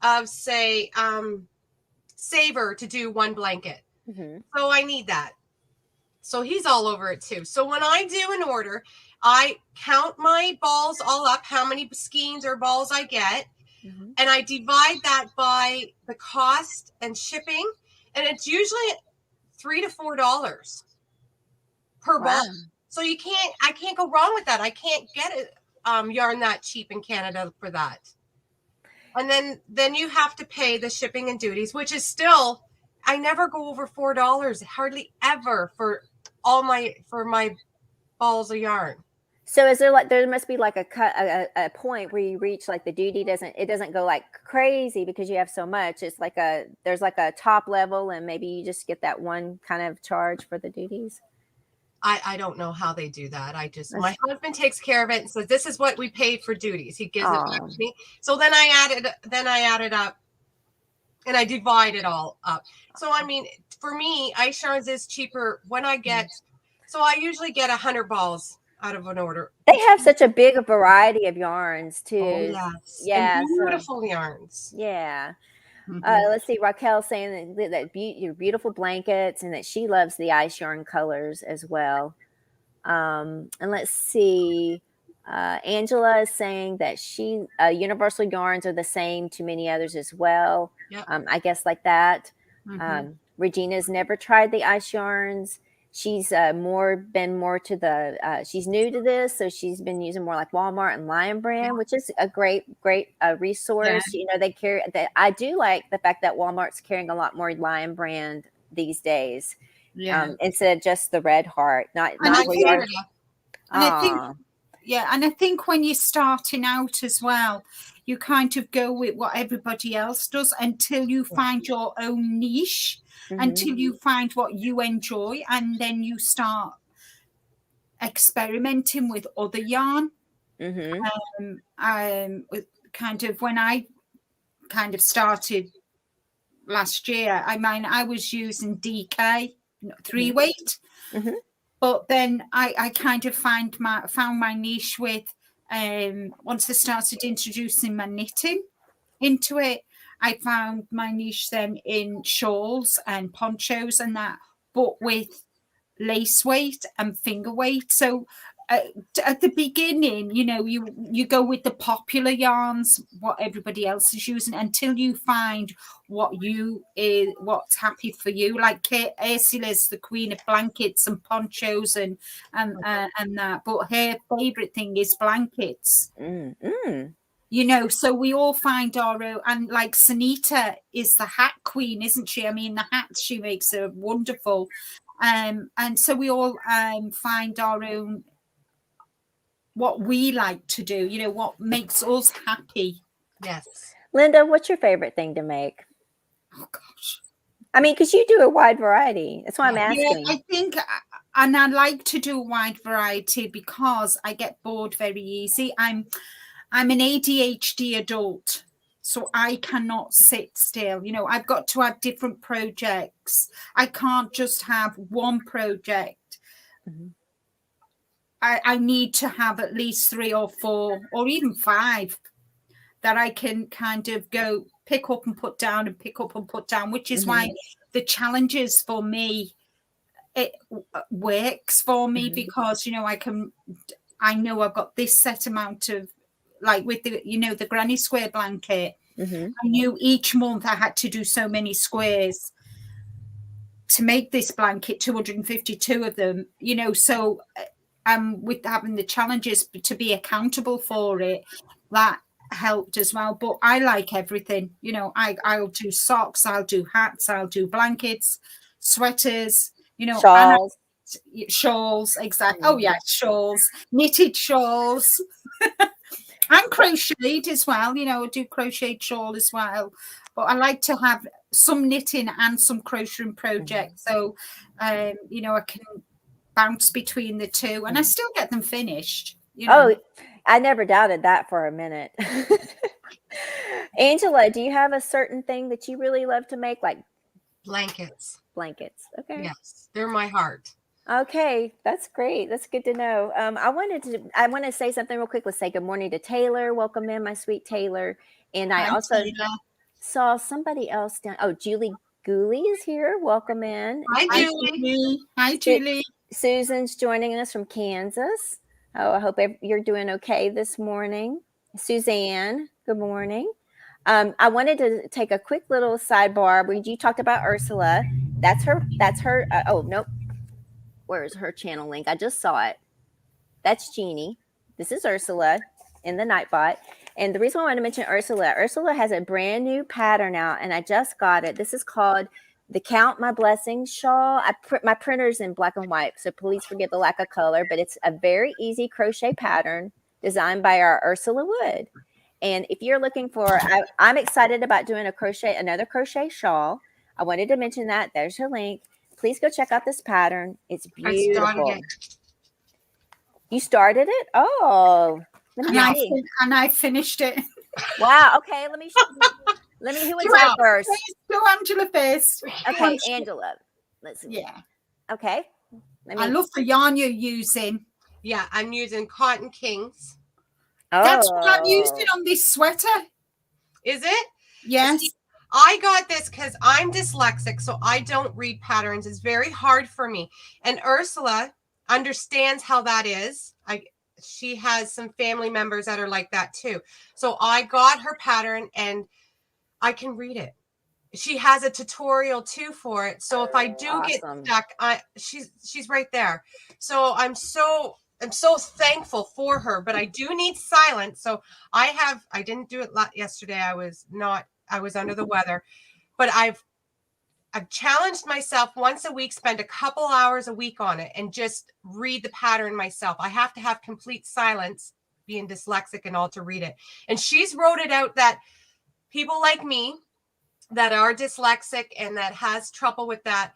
of, say, Savor to do one blanket. So I need that. So he's all over it too. So when I do an order, I count my balls all up, how many skeins or balls I get, and I divide that by the cost and shipping, and it's usually $3 to $4 per ball. So I can't go wrong with that. I can't get it yarn that cheap in Canada for that. And then you have to pay the shipping and duties, which is still, I never go over $4, hardly ever for my balls of yarn. So is there like, there must be like a point where you reach like the duty doesn't go like crazy because you have so much. It's like there's like a top level and maybe you just get that one kind of charge for the duties. I don't know how they do that. My husband takes care of it and says, this is what we paid for duties. He gives it back to me. So then I add it up and I divide it all up. So, I mean, for me, ice yarns is cheaper when I get, so I usually get 100 balls out of an order. They have such a big variety of yarns too. Oh, yes. Yeah. And beautiful yarns. Yeah. Let's see. Raquel saying that your beautiful blankets and that she loves the ice yarn colors as well. And let's see. Angela is saying that universal yarns are the same to many others as well. Yep. I guess like that. Regina's never tried the ice yarns. She's been more to the, she's new to this. So she's been using more like Walmart and Lion Brand, which is a great resource. Yeah. You know, they carry that. I do like the fact that Walmart's carrying a lot more Lion Brand these days. Yeah. Instead of just the Red Heart, not and I think when you're starting out as well, you kind of go with what everybody else does until you find your own niche. Until you find what you enjoy, and then you start experimenting with other yarn. When I kind of started last year, I was using DK 3-weight, but then I kind of found my niche with once I started introducing my knitting into it. I found my niche then in shawls and ponchos and that, but with lace weight and finger weight. So at the beginning, you know, you go with the popular yarns, what everybody else is using, until you find what's happy for you. Like Ursula's the queen of blankets and ponchos and that, but her favorite thing is blankets. You know, so we all find our own, and like Sunita is the hat queen, isn't she? I mean, the hats she makes are wonderful. And so we all find our own, what we like to do, you know, what makes us happy. Yes. Linda, what's your favorite thing to make? Oh, gosh. I mean, because you do a wide variety. That's why I'm asking. Yeah, I think, and I like to do a wide variety because I get bored very easy. I'm an ADHD adult, so I cannot sit still. You know, I've got to have different projects. I can't just have one project. I need to have at least 3 or 4 or even 5 that I can kind of go pick up and put down and pick up and put down, which is why the challenges for me, it works for me because, you know, I know I've got this set amount of, like with the, you know, the granny square blanket, I knew each month I had to do so many squares to make this blanket, 252 of them, you know, so with having the challenges to be accountable for it, that helped as well. But I like everything, you know, I'll do socks, I'll do hats, I'll do blankets, sweaters, you know, shawls, exactly. Oh yeah, shawls, knitted shawls. And crocheted as well, you know, I do crocheted shawl as well. But I like to have some knitting and some crocheting projects. So, you know, I can bounce between the two and I still get them finished. You know? Oh, I never doubted that for a minute. Angela, do you have a certain thing that you really love to make, like Blankets. blankets? Okay. Yes, they're my heart. Okay, that's great. That's good to know. I want to say something real quick. Let's say good morning to Taylor. Welcome in, my sweet Taylor. And I Hi, also Tina. saw somebody else down. Oh, Julie Gooley is here. Welcome in. Hi, Hi, Julie. Julie. Hi, Su- Julie. Susan's joining us from Kansas. Oh, I hope you're doing okay this morning. Suzanne, good morning. I wanted to take a quick little sidebar when you talked about Ursula. That's her. That's her. Oh, nope. Where's her channel link? I just saw it. That's Jeannie. This is Ursula in the Nightbot. And the reason I want to mention Ursula has a brand new pattern out, and I just got it. This is called the Count My Blessings shawl. My printer's in black and white, so please forgive the lack of color, but it's a very easy crochet pattern designed by our Ursula Wood. And if you're looking for, I'm excited about doing another crochet shawl. I wanted to mention that. There's her link. Please go check out this pattern. It's I started beautiful. it. You started it? Oh, let me see. And I finished it. Wow. Okay. Let me. Who wants to go first? Go Angela first. Okay, Angela. Let's see. Yeah. Okay. I love the yarn you're using. Yeah, I'm using Cotton Kings. That's what I'm using on this sweater. Is it? Yes. See, I got this because I'm dyslexic, so I don't read patterns. It's very hard for me. And Ursula understands how that is. She has some family members that are like that too. So I got her pattern and I can read it. She has a tutorial too for it. So if I do get stuck, she's right there. So I'm so thankful for her, but I do need silence. So I didn't do it yesterday. I was under the weather, but I've challenged myself once a week, spend a couple hours a week on it and just read the pattern myself. I have to have complete silence, being dyslexic and all, to read it. And she's wrote it out that people like me that are dyslexic and that has trouble with that,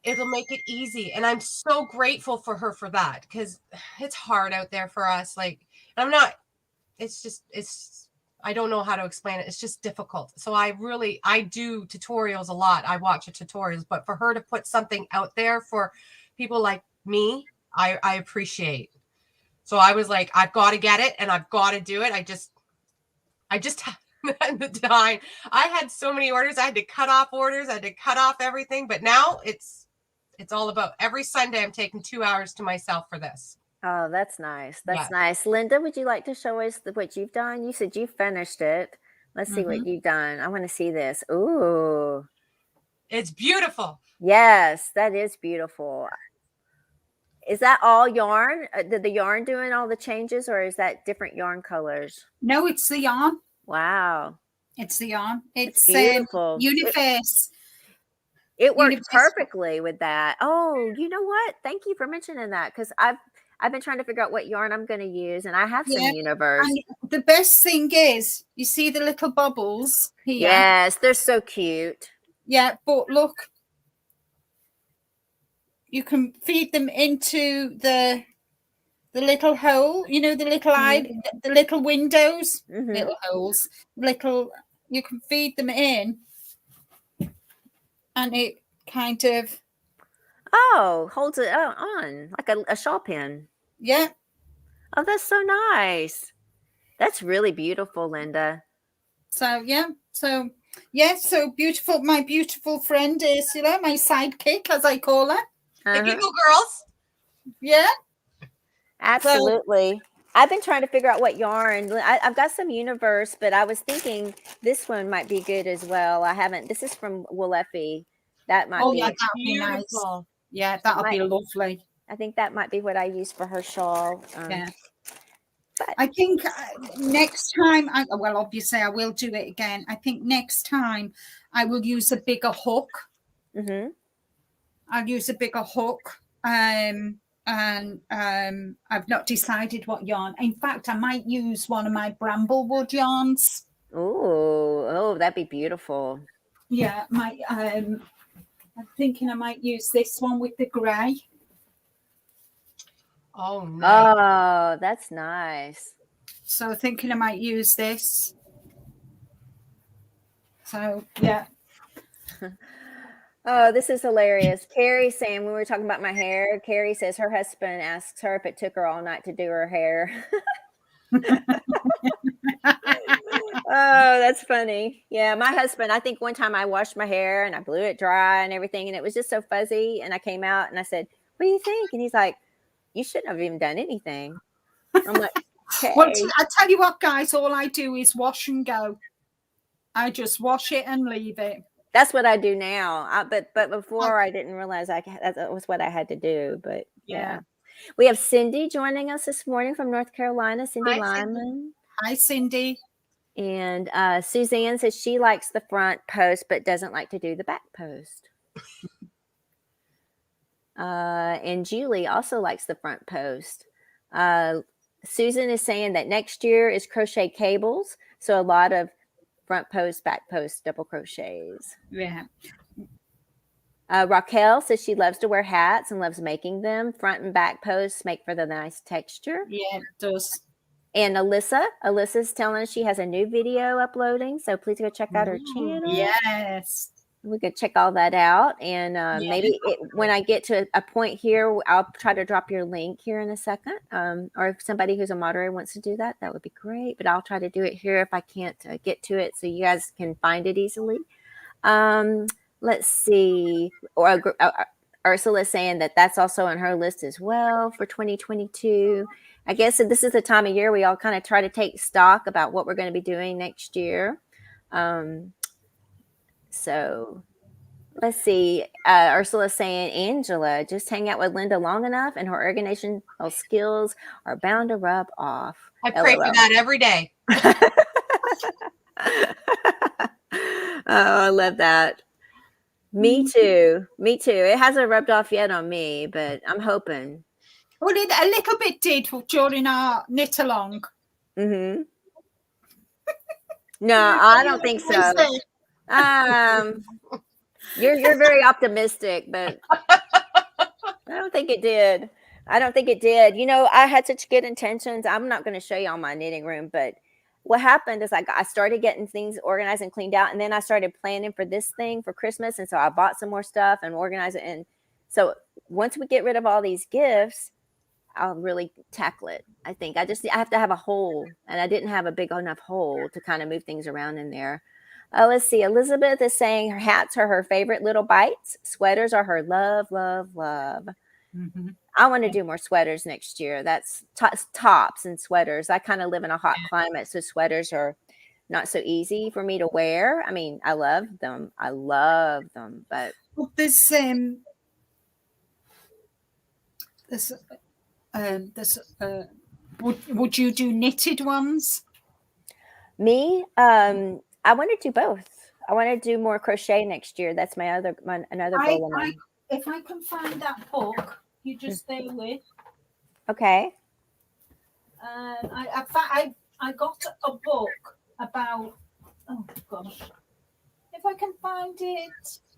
it'll make it easy. And I'm so grateful for her for that, because it's hard out there for us. Like, I don't know how to explain it. It's just difficult. So I do tutorials a lot. I watch tutorials, but for her to put something out there for people like me, I appreciate. So I was like, I've got to get it and I've got to do it. I just the time. I had so many orders. I had to cut off orders. I had to cut off everything. But now it's all about every Sunday I'm taking 2 hours to myself for this. Oh, that's nice. That's nice. Linda, would you like to show us what you've done? You said you finished it. Let's see what you've done. I want to see this. Ooh. It's beautiful. Yes, that is beautiful. Is that all yarn? Did the yarn doing all the changes, or is that different yarn colors? No, it's the yarn. Wow. It's the yarn. It's beautiful. Universe. It worked perfectly with that. Oh, you know what? Thank you for mentioning that, because I've been trying to figure out what yarn I'm going to use, and I have some Universe. And the best thing is, you see the little bubbles here? Yes, they're so cute. Yeah, but look, you can feed them into the little hole, the little eye, the little windows, little holes, you can feed them in, and it kind of holds it on like a shawl pin. Yeah. Oh, that's so nice. That's really beautiful, Linda. So beautiful. My beautiful friend Ursula, my sidekick, as I call her. The Giggle Girls. Yeah. Absolutely. I've been trying to figure out what yarn. I've got some Universe, but I was thinking this one might be good as well. I haven't. This is from Wooleffy. That might be. Yeah, that'll be nice. Yeah, that'll be lovely. I think that might be what I use for her shawl. Yeah. But I think next time, obviously I will do it again. I think next time I will use a bigger hook. I'll use a bigger hook. And I've not decided what yarn. In fact, I might use one of my Bramblewood yarns. Oh, that'd be beautiful. Yeah, I'm thinking I might use this one with the grey. Oh, nice. Oh, that's nice. So thinking I might use this. So, yeah. Oh, this is hilarious. Carrie saying, when we were talking about my hair, Carrie says her husband asks her if it took her all night to do her hair. Oh, that's funny. Yeah, my husband, I think one time I washed my hair and I blew it dry and everything, and it was just so fuzzy. And I came out and I said, "What do you think?" And he's like, "You shouldn't have even done anything." I'm like, Well, "Okay." I tell you what, guys, all I do is wash and go. I just wash it and leave it. That's what I do now. But before I didn't realize that was what I had to do. But yeah. We have Cindy joining us this morning from North Carolina, Cindy Lyman. Hi, Cindy. And Suzanne says she likes the front post but doesn't like to do the back post. And Julie also likes the front post. Susan is saying that next year is crochet cables. So a lot of front post, back post, double crochets. Yeah. Raquel says she loves to wear hats and loves making them. Front and back posts make for the nice texture. Yeah, it does. And Alyssa's telling us she has a new video uploading. So please go check out her channel. Yes. We could check all that out. And maybe when I get to a point here, I'll try to drop your link here in a second. Or if somebody who's a moderator wants to do that, that would be great. But I'll try to do it here if I can't get to it so you guys can find it easily. Let's see. Ursula's saying that that's also on her list as well for 2022. I guess this is the time of year we all kind of try to take stock about what we're going to be doing next year. So let's see. Ursula's saying, Angela, just hang out with Linda long enough and her organizational skills are bound to rub off. I pray for that every day. Oh, I love that. Me too. It hasn't rubbed off yet on me, but I'm hoping. Well, a little bit did during our knit along. Mm-hmm. No, I don't think so. You're very optimistic, but I don't think it did. You know, I had such good intentions. I'm not going to show you all my knitting room, but what happened is I started getting things organized and cleaned out, and then I started planning for this thing for Christmas, and so I bought some more stuff and organized it. And so once we get rid of all these gifts, I'll really tackle it. I think I have to have a hole, and I didn't have a big enough hole to kind of move things around in there. Let's see. Elizabeth is saying her hats are her favorite little bites. Sweaters are her love, love, love. Mm-hmm. I want to do more sweaters next year. That's tops and sweaters. I kind of live in a hot climate, so sweaters are not so easy for me to wear. I mean, I love them, but would you do knitted ones? Me, I want to do both. I want to do more crochet next year. That's another goal of mine. If I can find that book, you just stay with. Okay. I got a book about. Oh gosh, if I can find it.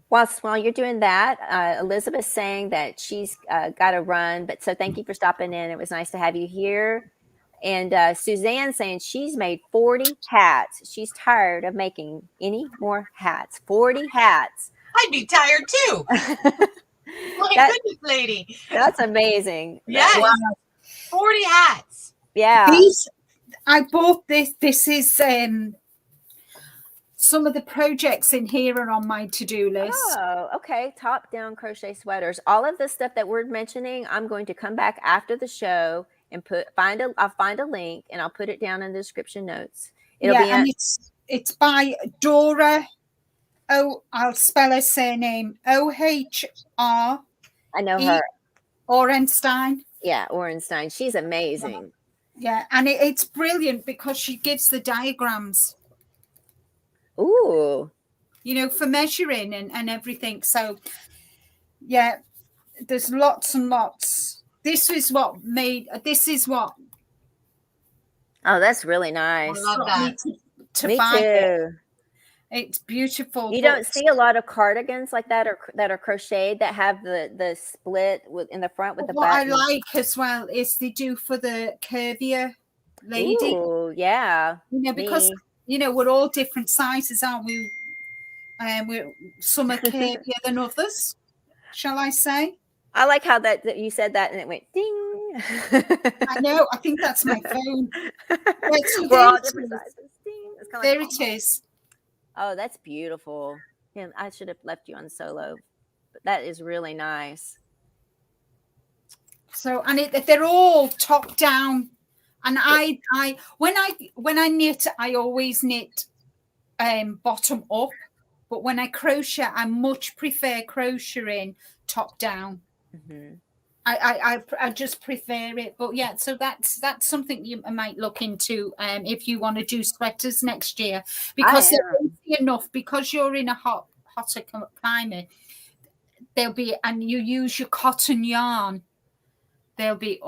While you're doing that, Elizabeth's saying that she's got to run, but so thank you for stopping in. It was nice to have you here. And Suzanne saying she's made 40 hats. She's tired of making any more hats. 40 hats. I'd be tired too. My goodness, lady. That's amazing. Yes. Wow. 40 hats. Yeah. I bought this. This is some of the projects in here are on my to-do list. Oh, okay. Top-down crochet sweaters. All of the stuff that we're mentioning, I'm going to come back after the show and I'll find a link and I'll put it down in the description notes. And it's by Dora. Oh, I'll spell her surname. O-H-R. I know her. Orenstein. Yeah, Orenstein. She's amazing. Yeah, and it's brilliant because she gives the diagrams. Ooh. You know, for measuring and everything. So, yeah, there's lots and lots. This is what. Oh, that's really nice. I love that. Me too. It's beautiful. You don't see a lot of cardigans like that or that are crocheted that have the split in the front with the back. What I like as well is they do for the curvier lady. Ooh, yeah. You know, because you know we're all different sizes, aren't we? Some are curvier than others, shall I say? I like how that you said that and it went ding. I know. I think that's my phone. Right, so We're all there it different is. sizes. Ding. It's kind of There like, it is. oh, that's beautiful. Yeah, I should have left you on solo, but that is really nice. So, and they're all top down. And I when I knit, I always knit bottom up. But when I crochet, I much prefer crocheting top down. Mm-hmm. I just prefer it. But yeah, so that's something you might look into if you want to do sweaters next year, because they're easy enough, because you're in a hotter climate. They'll be, and you use your cotton yarn. They'll be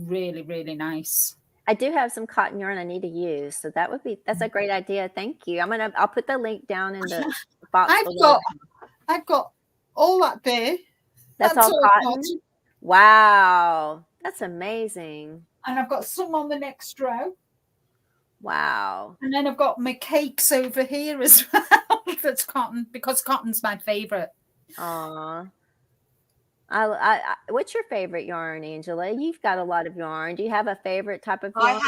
really, really nice. I do have some cotton yarn I need to use, so that's a great idea. Thank you. I'll put the link down in the box. I've got all that there. That's all cotton. Wow, that's amazing. And I've got some on the next row. Wow. And then I've got my cakes over here as well. That's cotton, because cotton's my favorite. Aw. What's your favorite yarn, Angela? You've got a lot of yarn. Do you have a favorite type of yarn?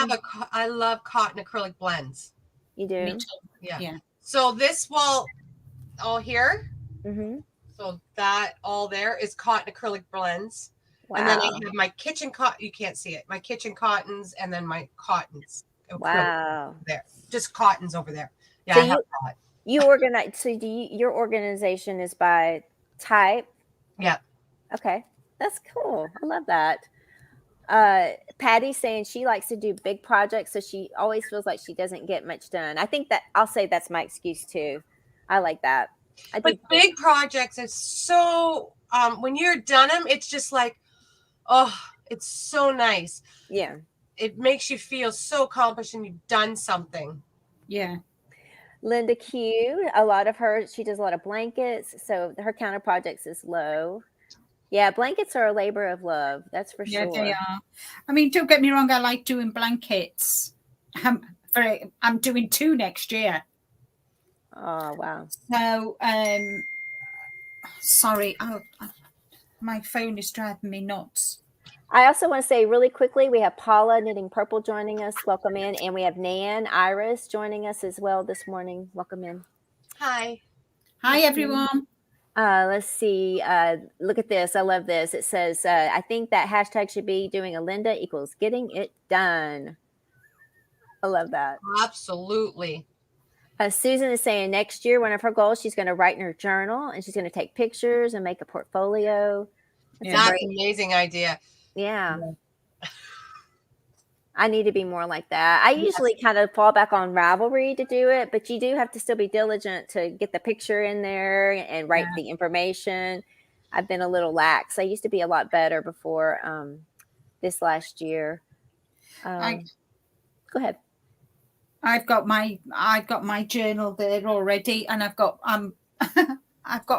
I love cotton acrylic blends. You do? Me too. Yeah. So this wall all here, mm-hmm. So that all there is cotton acrylic blends. Wow. And then I have my kitchen cotton. You can't see it. My kitchen cottons, and then my cottons. Wow. There, just cottons over there. Yeah, so I have that. You organize. So your organization is by type? Yeah. Okay, that's cool. I love that. Patty's saying she likes to do big projects, so she always feels like she doesn't get much done. I think that I'll say that's my excuse too. I like that. But big projects is so when you're done them, it's just like, oh, it's so nice. Yeah. It makes you feel so accomplished and you've done something. Yeah. Linda Q, she does a lot of blankets, so her counter projects is low. Yeah, blankets are a labor of love. That's for sure. Yeah, they are. I mean, don't get me wrong. I like doing blankets. I'm doing 2 next year. Oh, wow. So, sorry. My phone is driving me nuts. I also want to say really quickly, we have Paula Knitting Purple joining us. Welcome in. And we have Nan Iris joining us as well this morning. Welcome in. Hi. Hi, everyone. Let's see. Look at this. I love this. It says, I think that hashtag should be doing a Linda equals getting it done. I love that. Absolutely. Susan is saying next year, one of her goals, she's going to write in her journal and she's going to take pictures and make a portfolio. That's an amazing idea. Yeah. I need to be more like that. I usually kind of fall back on Ravelry to do it, but you do have to still be diligent to get the picture in there and write the information. I've been a little lax. I used to be a lot better before this last year. Go ahead. I've got my journal there already, and I've got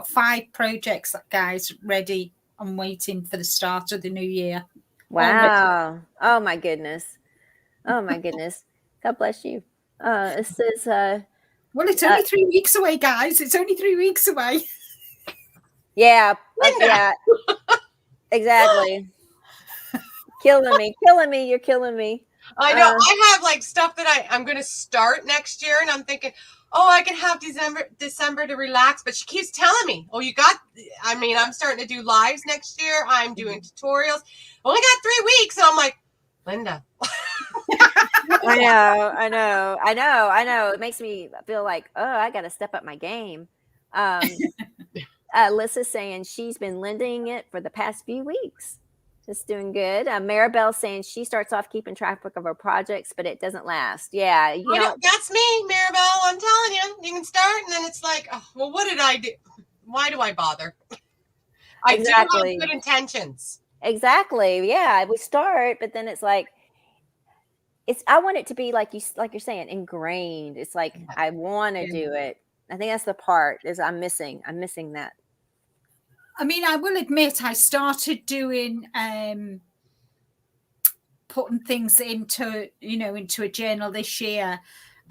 5 projects, guys, ready. I'm waiting for the start of the new year. Wow. Already. Oh my goodness. Oh my goodness. God bless you. It says well, it's only 3 weeks away, guys. It's only 3 weeks away. Yeah. Yeah. Exactly. Killing me. You're killing me. I know. I have like stuff that I'm going to start next year, and I'm thinking, oh, I can have December to relax. But she keeps telling me, oh, I'm starting to do lives next year. I'm doing tutorials. Only got 3 weeks. And I'm like, Linda. I know. It makes me feel like, oh, I got to step up my game. Lissa's saying she's been lending it for the past few weeks. Just doing good. Maribel's saying she starts off keeping track of her projects, but it doesn't last. Yeah. That's me, Maribel. I'm telling you, you can start, and then it's like, oh, well, what did I do? Why do I bother? I do have good intentions. Exactly. Yeah. We start, but then it's like, I want it to be like you're saying, ingrained. It's like, I want to do it. I think that's the part is I'm missing that. I mean, I will admit I started doing putting things into a journal this year,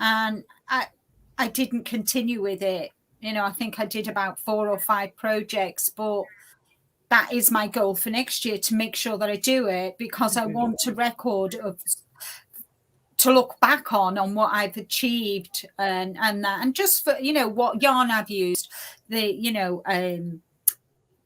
and I didn't continue with it. You know, I think I did about 4 or 5 projects, but that is my goal for next year, to make sure that I do it, because I want a record of to look back on what I've achieved, and that, and just for, you know, what yarn I've used, the, you know,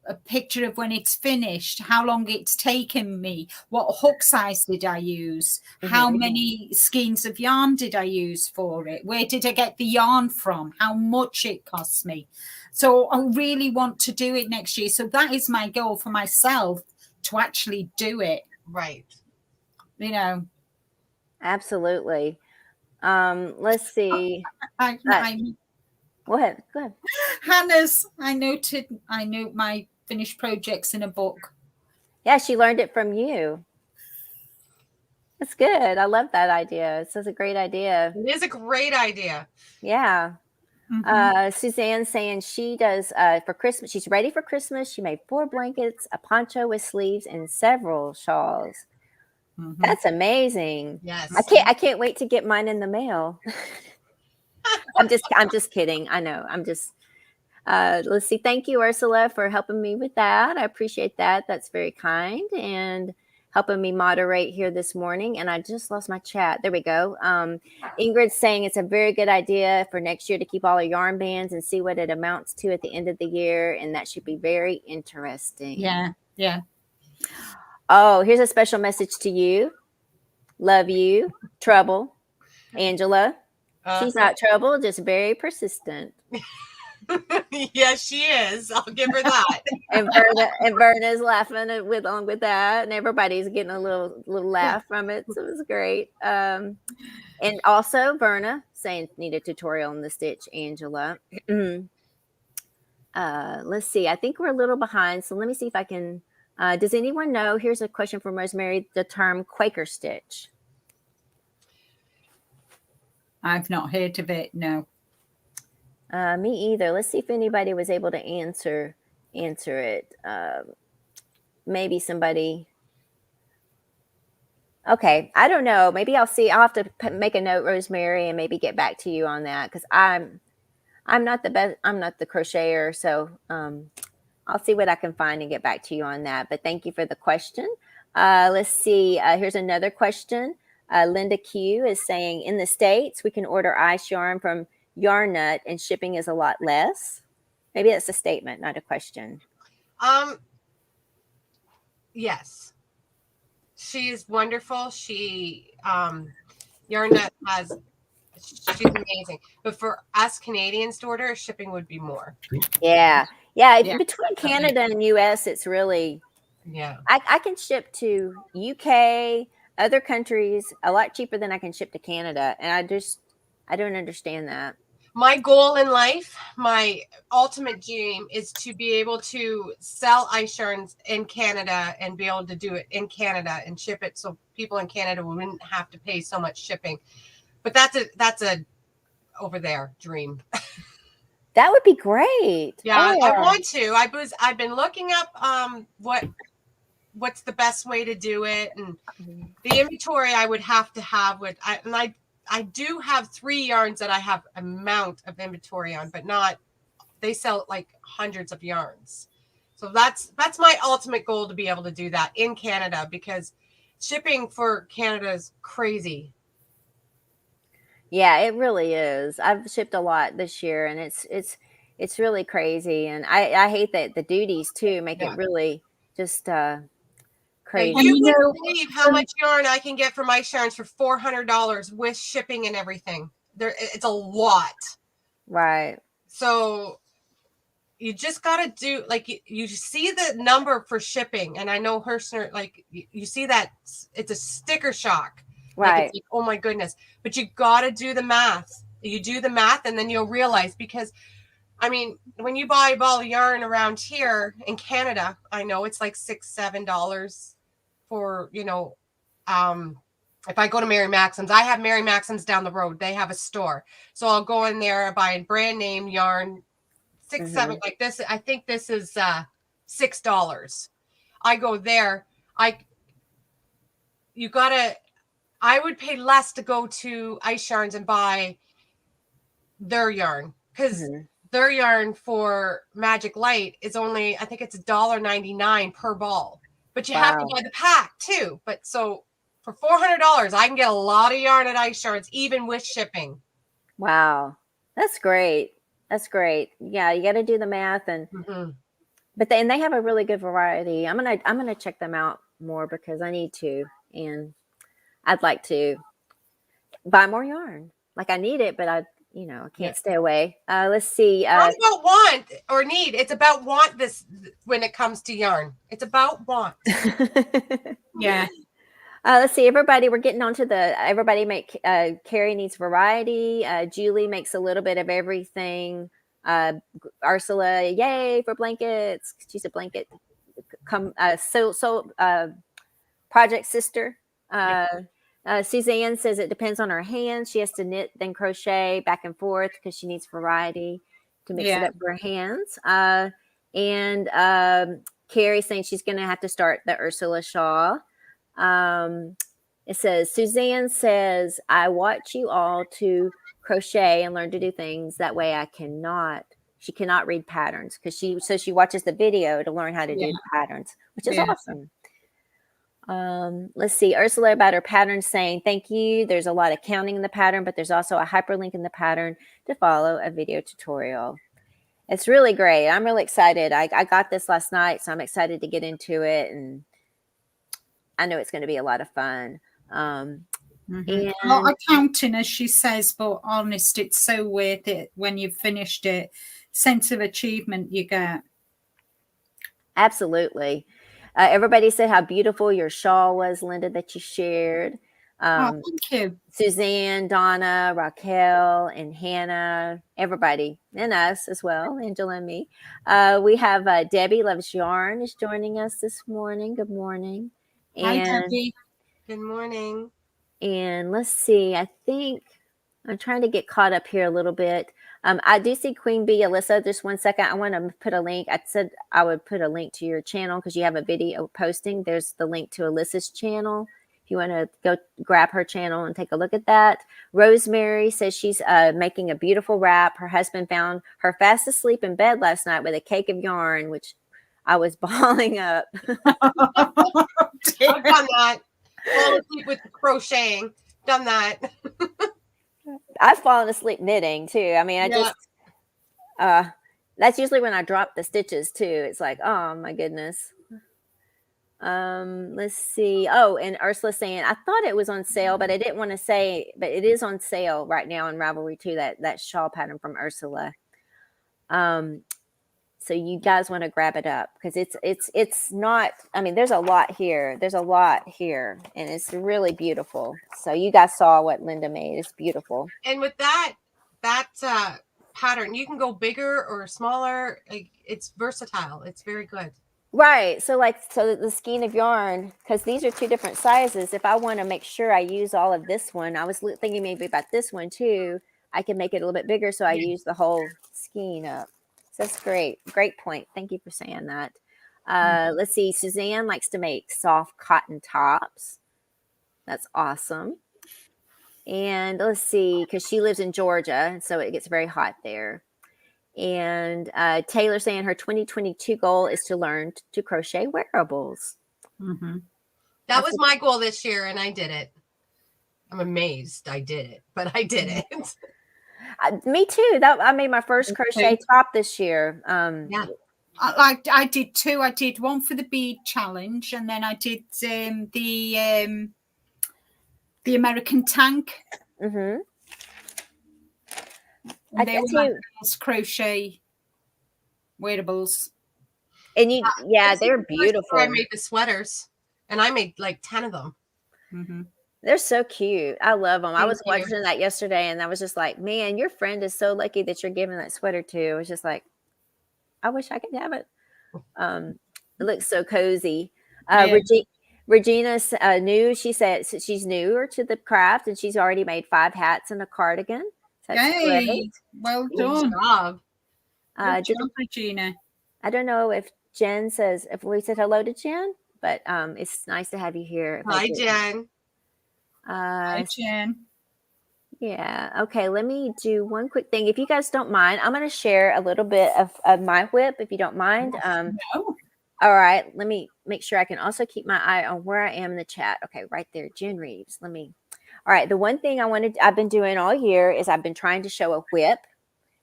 a picture of when it's finished, how long it's taken me, what hook size did I use, how many skeins of yarn did I use for it, where did I get the yarn from, how much it cost me. So I really want to do it next year. So that is my goal for myself, to actually do it. Right. You know. Absolutely. Let's see. I Go ahead. Go ahead. Hannah's, I note my finished projects in a book. Yeah, she learned it from you. That's good. I love that idea. It's such a great idea. It is a great idea. Yeah. Suzanne's saying she does for Christmas. She's ready for Christmas. She made 4 blankets, a poncho with sleeves, and several shawls. That's amazing. Yes. I can't wait to get mine in the mail. I'm just kidding. I know. Let's see. Thank you, Ursula, for helping me with that. I appreciate that. That's very kind, and helping me moderate here this morning. And I just lost my chat. There we go. Ingrid's saying it's a very good idea for next year to keep all our yarn bands and see what it amounts to at the end of the year. And that should be very interesting. Yeah. Yeah. Oh, here's a special message to you. Love you, Trouble. Angela. She's not trouble, just very persistent. Yes, she is. I'll give her that. and Verna's laughing along with that, and everybody's getting a little laugh from it. So it was great. And also Verna saying need a tutorial on the stitch, Angela. Let's see. I think we're a little behind, so let me see if I can. Does anyone know? Here's a question from Rosemary. The term Quaker stitch. I've not heard of it. No. Me either. Let's see if anybody was able to answer it. Maybe somebody. Okay, I don't know. Maybe I'll see. I'll have to make a note, Rosemary, and maybe get back to you on that, because I'm not the best. I'm not the crocheter, so I'll see what I can find and get back to you on that. But thank you for the question. Let's see. Here's another question. Linda Q is saying, in the States, we can order ice yarn from Yarn Nut and shipping is a lot less. Maybe that's a statement, not a question. Yes. She is wonderful. She Yarn Nut she's amazing. But for us Canadians to order, shipping would be more. Yeah. Between Canada and US, it's really I can ship to UK, other countries a lot cheaper than I can ship to Canada, and I don't understand that. My goal in life, my ultimate dream, is to be able to sell ice yarns in Canada and be able to do it in Canada and ship it so people in Canada wouldn't have to pay so much shipping. But that's a over there dream. That would be great. Yeah, I want to. I've been looking up what's the best way to do it, and the inventory I would have to have I do have 3 yarns that I have amount of inventory on, but not, they sell like hundreds of yarns. So that's my ultimate goal, to be able to do that in Canada, because shipping for Canada is crazy. Yeah, it really is. I've shipped a lot this year, and it's really crazy. And I hate that the duties too make it really just crazy. You wouldn't believe how much yarn I can get for my yarns for $400 with shipping and everything. It's a lot. Right. So you just got to do, like, you see the number for shipping, and I know Hershner, like, you see that it's a sticker shock. Right. Like, it's like, oh my goodness. But you got to do the math. You do the math, and then you'll realize, because I mean, when you buy a ball of yarn around here in Canada, I know it's like $6-7 for, if I go to Mary Maxim's. I have Mary Maxim's down the road. They have a store. So I'll go in there and buy a brand name yarn, $6-7, like this. I think this is $6. I go there. I would pay less to go to Ice Yarns and buy their yarn, because their yarn for Magic Light is only, I think it's $1.99 per ball, but you have to buy the pack too. But so for $400, I can get a lot of yarn at Ice Yarns, even with shipping. Wow. That's great. That's great. Yeah, you got to do the math, and but they have a really good variety. I'm gonna check them out more because I need to, and I'd like to buy more yarn. Like I need it, but I can't stay away. Let's see. It's not about want or need. It's about want this when it comes to yarn. It's about want. Yeah. Let's see. Everybody, we're getting onto everybody make, Carrie needs variety. Julie makes a little bit of everything. Ursula, yay for blankets. She's a blanket. Project sister. Suzanne says it depends on her hands. She has to knit, then crochet back and forth because she needs variety to mix it up for her hands. And Carrie saying she's going to have to start the Ursula shawl. It says, Suzanne says, I watch you all to crochet and learn to do things. That way she cannot read patterns because she watches the video to learn how to do the patterns, which is awesome. Let's see. Ursula about her pattern saying, thank you. There's a lot of counting in the pattern, but there's also a hyperlink in the pattern to follow a video tutorial. It's really great. I'm really excited. I got this last night, so I'm excited to get into it, and I know it's going to be a lot of fun. And a lot of counting, as she says, but honest, it's so worth it when you've finished it. Sense of achievement you get. Absolutely. Everybody said how beautiful your shawl was, Linda, that you shared. Thank you. Suzanne, Donna, Raquel, and Hannah, everybody, and us as well, Angela and me. We have Debbie Loves Yarn is joining us this morning. Good morning. Hi, Debbie. Good morning. And let's see, I think I'm trying to get caught up here a little bit. I do see Queen Bee, Alyssa. Just 1 second. I want to put a link. I said I would put a link to your channel because you have a video posting. There's the link to Alyssa's channel. If you want to go grab her channel and take a look at that. Rosemary says she's making a beautiful wrap. Her husband found her fast asleep in bed last night with a cake of yarn, which I was balling up. I've done that. Fall asleep with crocheting. Done that. I've fallen asleep knitting too. I mean, that's usually when I drop the stitches too. It's like, oh my goodness. Let's see. Oh, and Ursula saying, I thought it was on sale, but I didn't want to say, but it is on sale right now in Ravelry too, that shawl pattern from Ursula. So you guys want to grab it up because it's not, I mean, there's a lot here. There's a lot here and it's really beautiful. So you guys saw what Linda made. It's beautiful. And with that pattern, you can go bigger or smaller. It's versatile. It's very good. Right. So the skein of yarn, because these are two different sizes. If I want to make sure I use all of this one, I was thinking maybe about this one too. I can make it a little bit bigger. So I use the whole skein up. So that's great. Great point. Thank you for saying that. Let's see. Suzanne likes to make soft cotton tops. That's awesome. And let's see, because she lives in Georgia, so it gets very hot there. And Taylor saying her 2022 goal is to learn to crochet wearables. That was my goal this year, and I did it. I'm amazed I did it, but I did it. Me too. I made my first crochet top this year. Yeah, I did two. I did one for the bead challenge, and then I did the American tank. Mm-hmm. They were my first crochet wearables. And they're beautiful. I made the sweaters, and I made like 10 of them. Mm-hmm. They're so cute. I love them. I was watching that yesterday, and I was just like, man, your friend is so lucky that you're giving that sweater to. It was just like, I wish I could have it. It looks so cozy. Regina's new. She said she's newer to the craft, and she's already made 5 hats and a cardigan. So that's great. Well done. Good job. Good job, Regina. I don't know if Jen says, if we said hello to Jen, but it's nice to have you here. Hi, Jen. Hi, Jen. Yeah. Okay. Let me do one quick thing. If you guys don't mind, I'm going to share a little bit of my whip, if you don't mind. No. All right. Let me make sure I can also keep my eye on where I am in the chat. Okay. Right there. Jen Reeves. All right. The one thing I've been doing all year is I've been trying to show a whip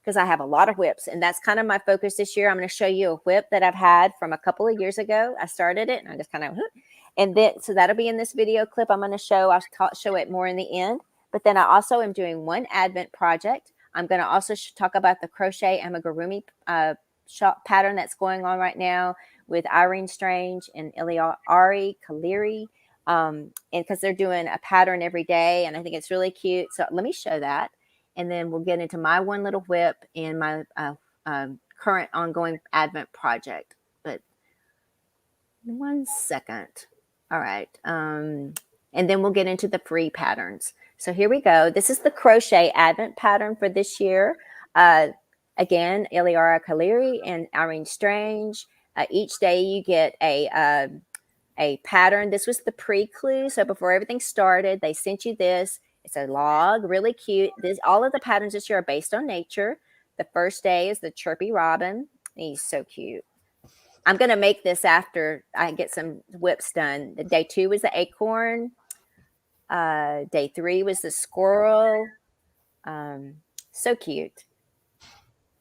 because I have a lot of whips. And that's kind of my focus this year. I'm going to show you a whip that I've had from a couple of years ago. I started it and I just kind of, and then, so that'll be in this video clip. I'm going to show, show it more in the end. But then I also am doing one Advent project. I'm going to also talk about the crochet amigurumi shop pattern that's going on right now with Irene Strange and Iliari Kaliri. And because they're doing a pattern every day. And I think it's really cute. So let me show that. And then we'll get into my one little whip and my current ongoing Advent project. But 1 second. All right. And then we'll get into the free patterns. So here we go. This is the crochet Advent pattern for this year. Again, Iliara Kaliri and Irene Strange. Each day you get a pattern. This was the pre-clue. So before everything started, they sent you this. It's a log, really cute. All of the patterns this year are based on nature. The first day is the chirpy robin. He's so cute. I'm going to make this after I get some whips done. Day 2 was the acorn. Day 3 was the squirrel. So cute.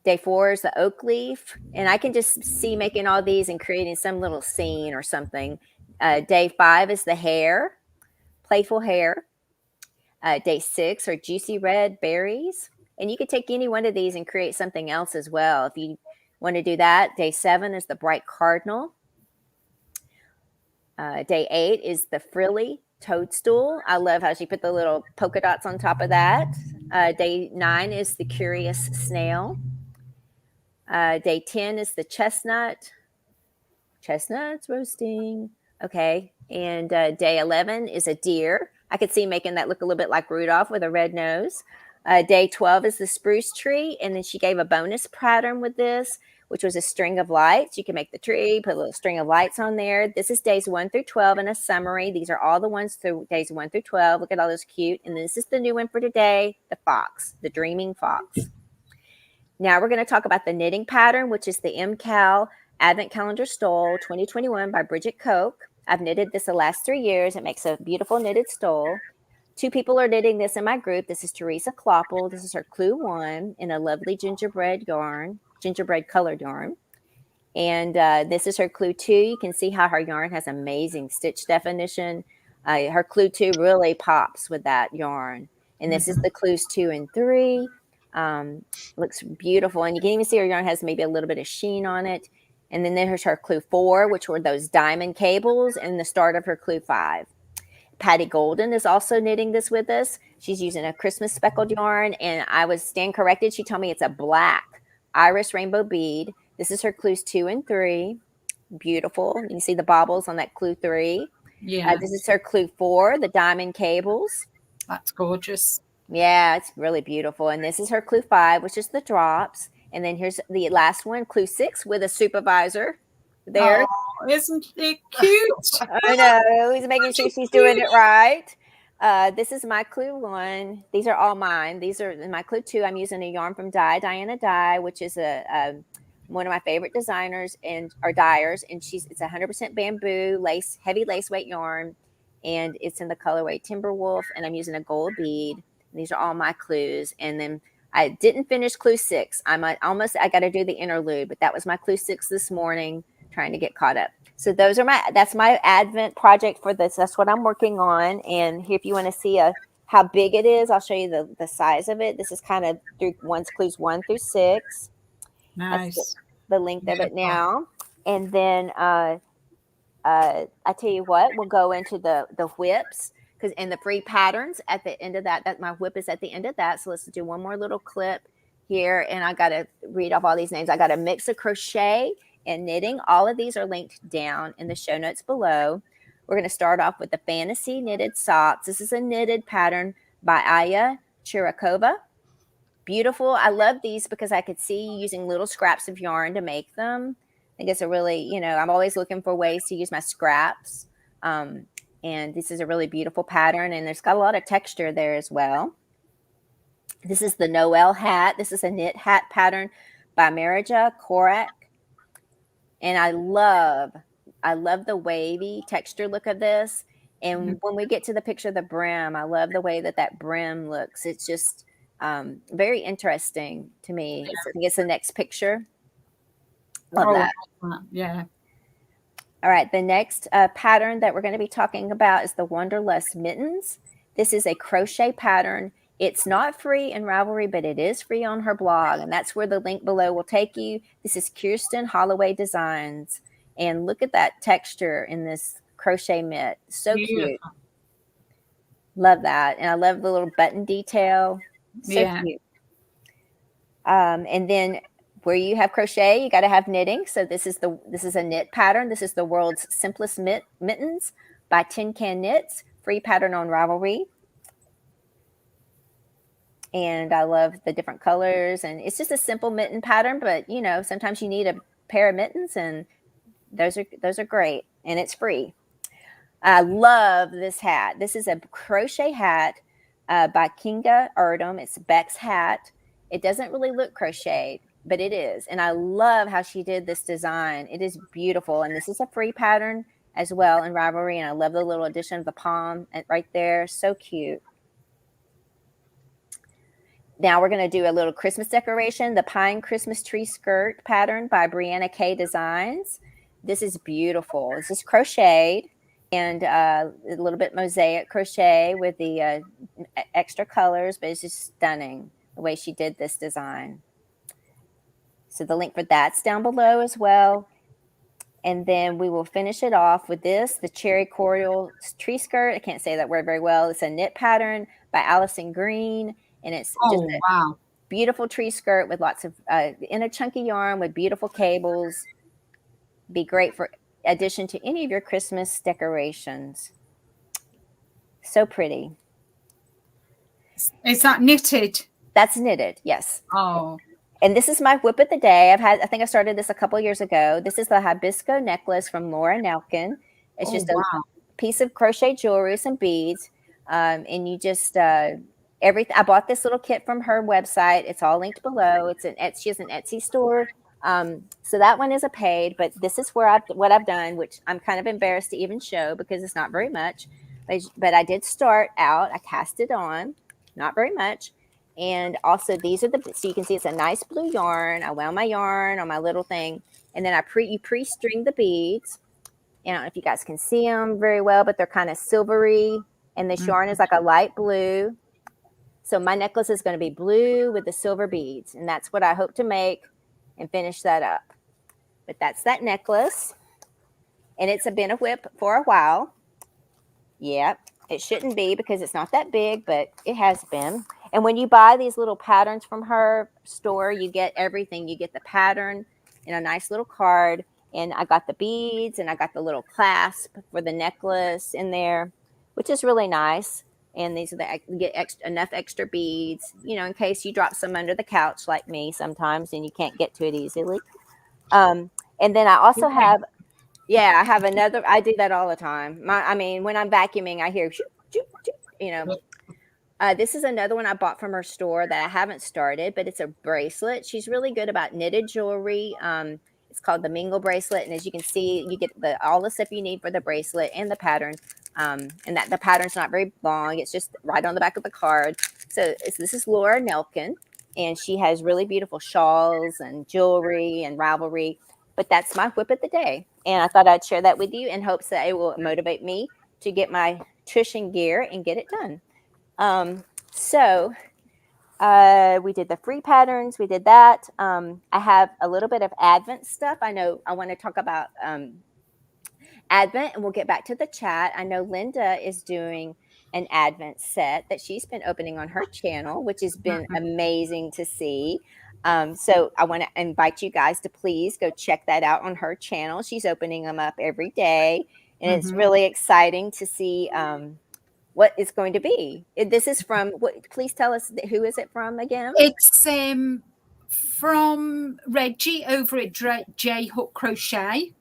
Day 4 is the oak leaf. And I can just see making all these and creating some little scene or something. Day 5 is the hare, playful hare. Day 6 are juicy red berries. And you could take any one of these and create something else as well. If you want to do that. Day 7 is the bright cardinal. Day 8 is the frilly toadstool. I love how she put the little polka dots on top of that. Day 9 is the curious snail. Day 10 is the chestnut. Chestnuts roasting. Okay. And day 11 is a deer. I could see making that look a little bit like Rudolph with a red nose. Day 12 is the spruce tree. And then she gave a bonus pattern with this, which was a string of lights. You can make the tree, put a little string of lights on there. This is days 1 through 12 in a summary. These are all the ones through days 1 through 12. Look at all those cute. And this is the new one for today, the fox, the dreaming fox. Now we're going to talk about the knitting pattern, which is the MCAL Advent Calendar Stole 2021 by Bridget Koch. I've knitted this the last 3 years. It makes a beautiful knitted stole. 2 people are knitting this in my group. This is Teresa Kloeppel. This is her clue 1 in a lovely gingerbread colored yarn. And this is her clue 2. You can see how her yarn has amazing stitch definition. Her clue 2 really pops with that yarn. And this is the clues 2 and 3. Looks beautiful. And you can even see her yarn has maybe a little bit of sheen on it. And then there's her clue 4, which were those diamond cables, and the start of her clue 5. Patty Golden is also knitting this with us. She's using a Christmas speckled yarn, and I was stand corrected. She told me it's a black iris rainbow bead. This is her clues 2 and 3. Beautiful. You can see the baubles on that clue 3. Yeah. This is her clue 4, the diamond cables. That's gorgeous. Yeah, it's really beautiful. And this is her clue 5, which is the drops. And then here's the last one, clue 6, with a supervisor there. Oh, isn't it cute? I know. He's making sure she's doing it right. This is my clue 1. These are all mine. These are my clue 2. I'm using a yarn from Diana Dye, which is one of my favorite designers or dyers. And it's 100% bamboo, heavy lace weight yarn. And it's in the colorway Timberwolf. And I'm using a gold bead. These are all my clues. And then I didn't finish clue 6. I got to do the interlude, but that was my clue 6 this morning, trying to get caught up. So that's my Advent project for this. That's what I'm working on. And here, if you want to see how big it is, I'll show you the size of it. This is kind of through clues 1 through 6. Nice. The length of it now. And then I tell you what, we'll go into the whips. And the free patterns at the end of that my whip is at the end of that. So let's do one more little clip here. And I got to read off all these names. I got a mix of crochet and knitting. All of these are linked down in the show notes below. We're going to start off with the fantasy knitted socks. This is a knitted pattern by Aya Chirakova. Beautiful. I love these because I could see using little scraps of yarn to make them. I think it's a really, I'm always looking for ways to use my scraps. And this is a really beautiful pattern, and it's got a lot of texture there as well. This is the Noel hat. This is a knit hat pattern by Moreira Korak. And I love the wavy texture look of this. And when we get to the picture of the brim, I love the way that brim looks. It's just very interesting to me. I think it's the next picture. Love that. Yeah. All right. The next pattern that we're going to be talking about is the Wanderlust Mittens. This is a crochet pattern. It's not free in Ravelry, but it is free on her blog, and that's where the link below will take you. This is Kirsten Holloway Designs, and look at that texture in this crochet mitt. So cute. Love that, and I love the little button detail. So cute. And then where you have crochet, you got to have knitting. So this is a knit pattern. This is the World's Simplest Mittens by Tin Can Knits. Free pattern on Ravelry. And I love the different colors, and it's just a simple mitten pattern, but you know, sometimes you need a pair of mittens, and those are great, and it's free. I love this hat. This is a crochet hat by Kinga Erdem. It's Beck's hat. It doesn't really look crocheted, but it is, and I love how she did this design. It is beautiful, and this is a free pattern as well in Ravelry, and I love the little addition of the palm right there. So cute. Now we're going to do a little Christmas decoration, the Pine Christmas Tree Skirt pattern by Brianna K Designs. This is beautiful. This is crocheted and a little bit mosaic crochet with the extra colors, but it's just stunning the way she did this design. So the link for that's down below as well. And then we will finish it off with this, the Cherry Coral Tree Skirt. I can't say that word very well. It's a knit pattern by Allison Green. And it's just a beautiful tree skirt with lots of in a chunky yarn with beautiful cables. Be great for addition to any of your Christmas decorations. So pretty. Is that knitted? That's knitted, yes. Oh. And this is my whip of the day. I think I started this a couple years ago. This is the Hibisco necklace from Laura Nelkin. It's just a piece of crochet jewelry, some beads, and you just I bought this little kit from her website. It's all linked below. She has an Etsy store. So that one is a paid, but this is what I've done, which I'm kind of embarrassed to even show because it's not very much. But I did start out. I cast it on, not very much. And also these are so you can see it's a nice blue yarn. I wound my yarn on my little thing, and then you pre-string the beads. I don't know if you guys can see them very well, but they're kind of silvery, and this yarn is like a light blue. So my necklace is going to be blue with the silver beads, and that's what I hope to make and finish that up. But that's that necklace, and it's been a whip for a while. Yep, it shouldn't be because it's not that big, but it has been. And when you buy these little patterns from her store, you get everything. You get the pattern in a nice little card, and I got the beads, and I got the little clasp for the necklace in there, which is really nice. And these are you get enough extra beads, you know, in case you drop some under the couch like me sometimes and you can't get to it easily. And then I also have, I have another, I do that all the time. When I'm vacuuming, I hear, you know. This is another one I bought from her store that I haven't started, but it's a bracelet. She's really good about knitted jewelry. It's called the Mingle bracelet. And as you can see, you get all the stuff you need for the bracelet and the pattern. And that the pattern's not very long. It's just right on the back of the card. So this is Laura Nelkin, and she has really beautiful shawls and jewelry and Ravelry. But that's my whip of the day. And I thought I'd share that with you in hopes that it will motivate me to get my tush and gear and get it done. We did the free patterns. We did that. I have a little bit of Advent stuff. I know I want to talk about Advent, and we'll get back to the chat. I know Linda is doing an Advent set that she's been opening on her channel, which has been amazing to see. So I want to invite you guys to please go check that out on her channel. She's opening them up every day, and it's really exciting to see what it's going to be. This is from please tell us who is it from again? It's from Reggie over at J Hook Crochet.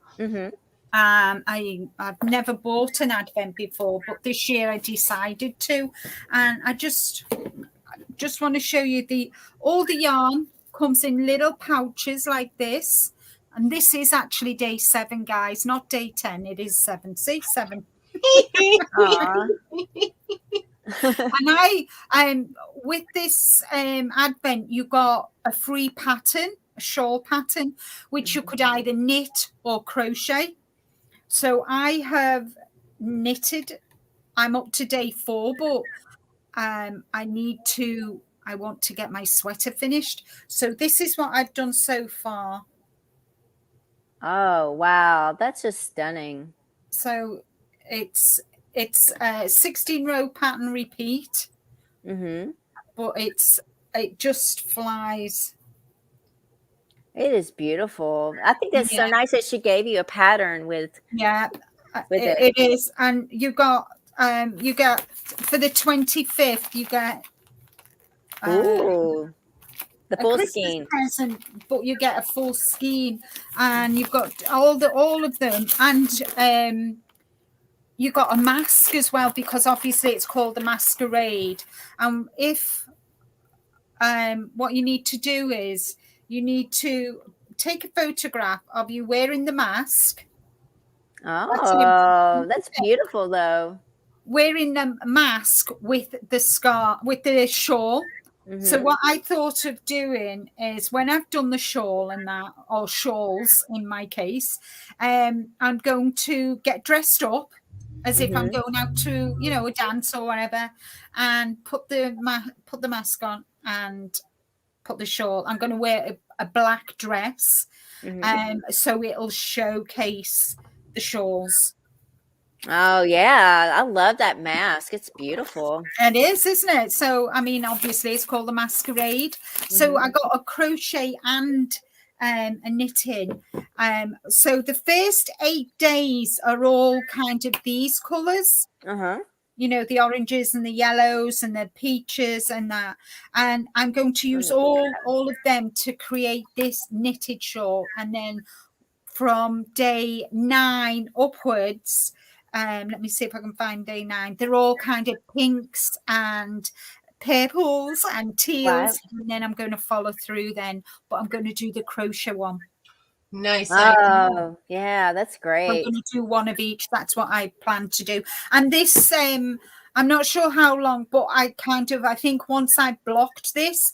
I've never bought an Advent before, but this year I decided to, and I just just want to show you all the yarn comes in little pouches like this. And this is actually day 7, guys, not day 10. It is 7. See, 7. Aw. And I with this advent, you got a free pattern, a shawl pattern, which you could either knit or crochet. So I have knitted. I'm up to day 4, but I want to get my sweater finished. So this is what I've done so far. Oh, wow. That's just stunning. So it's 16 row pattern repeat. Mm-hmm. But it just flies. It is beautiful. I think that's so nice that she gave you a pattern with it is. And you get for the 25th, you get ooh, the full Christmas skein present, but you get a full skein, and you've got all of them, and you got a mask as well, because obviously it's called the masquerade. And if what you need to do is you need to take a photograph of you wearing the mask. Oh, that's beautiful though. Wearing the mask with the scarf, with the shawl. Mm-hmm. So what I thought of doing is, when I've done the shawl and that, or shawls in my case, I'm going to get dressed up as if I'm going out to, a dance or whatever, and put the mask on and put the shawl. I'm going to wear a black dress, so it'll showcase the shawls. Oh yeah, I love that mask. It's beautiful. It is, isn't it? So I mean, obviously it's called the masquerade. So I got a crochet and a knitting. So the first 8 days are all kind of these colors. The oranges and the yellows and the peaches and that. And I'm going to use all of them to create this knitted shawl. And then from day 9 upwards, let me see if I can find day 9. They're all kind of pinks and purples and teals. Wow. And then I'm going to follow through then, but I'm going to do the crochet one. Nice. Oh, yeah, that's great. I'm going to do one of each. That's what I plan to do. And this, I'm not sure how long, but I think once I blocked this,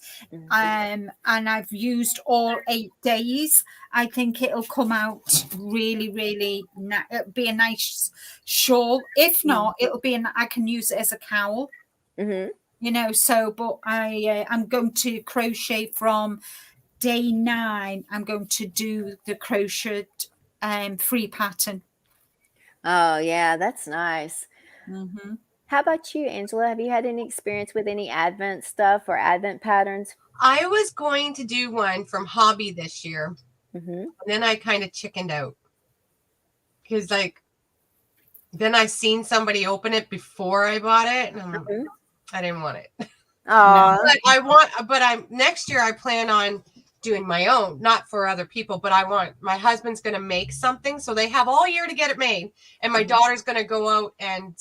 and I've used all 8 days, I think it'll come out really, really, it'll be a nice shawl. If not, it'll be, I can use it as a cowl, but I'm going to crochet from day 9. I'm going to do the crocheted free pattern. Oh yeah, that's nice. How about you, Angela? Have you had any experience with any Advent stuff or Advent patterns? I was going to do one from Hobby this year. And then I kind of chickened out, because then I seen somebody open it before I bought it, and I didn't want it. Oh, but next year I plan on doing my own, not for other people, but my husband's going to make something, so they have all year to get it made, and my daughter's going to go out and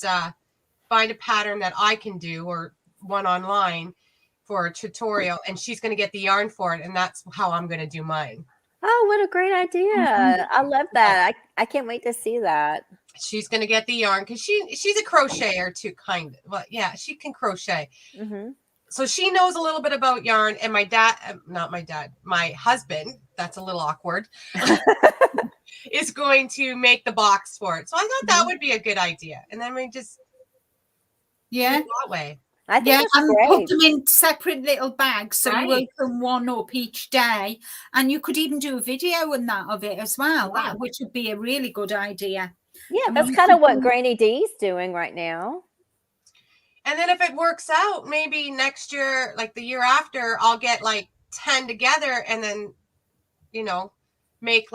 find a pattern that I can do, or one online for a tutorial, and she's going to get the yarn for it, and that's how I'm going to do mine. Oh, what a great idea. I love that. I can't wait to see that. She's going to get the yarn, because she's a crocheter too, kind of. Well, yeah, she can crochet. So she knows a little bit about yarn, and my husband, that's a little awkward, is going to make the box for it. So I thought that would be a good idea. And then we just do it that way. I think that's great. Put them in separate little bags, so you open one up each day, and you could even do a video and that of it as well, which would be a really good idea. Yeah, that's kind of what Granny D's doing right now. And then if it works out, maybe next year, like the year after, I'll get 10 together, and then, make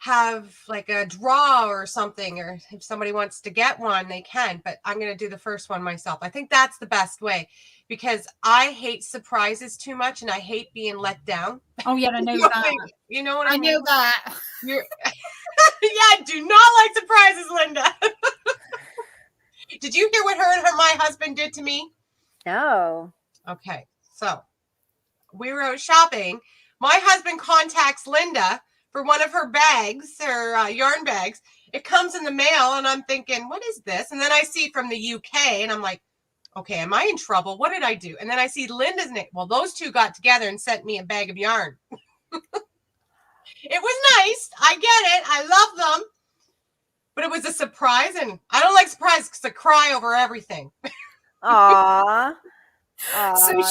have a draw or something, or if somebody wants to get one, they can, but I'm going to do the first one myself. I think that's the best way, because I hate surprises too much, and I hate being let down. Oh yeah, I know that. You know what I mean? I know that. Yeah, I do not like surprises, Linda. Did you hear what my husband did to me? No. Okay, so we were out shopping. My husband contacts Linda for one of her bags, her yarn bags. It comes in the mail, and I'm thinking, what is this? And then I see from the UK, and I'm like, okay, am I in trouble? What did I do? And then I see Linda's name. Well, those two got together and sent me a bag of yarn. It was nice. I get it. I love them. But it was a surprise, and I don't like surprises because I cry over everything. Aw. So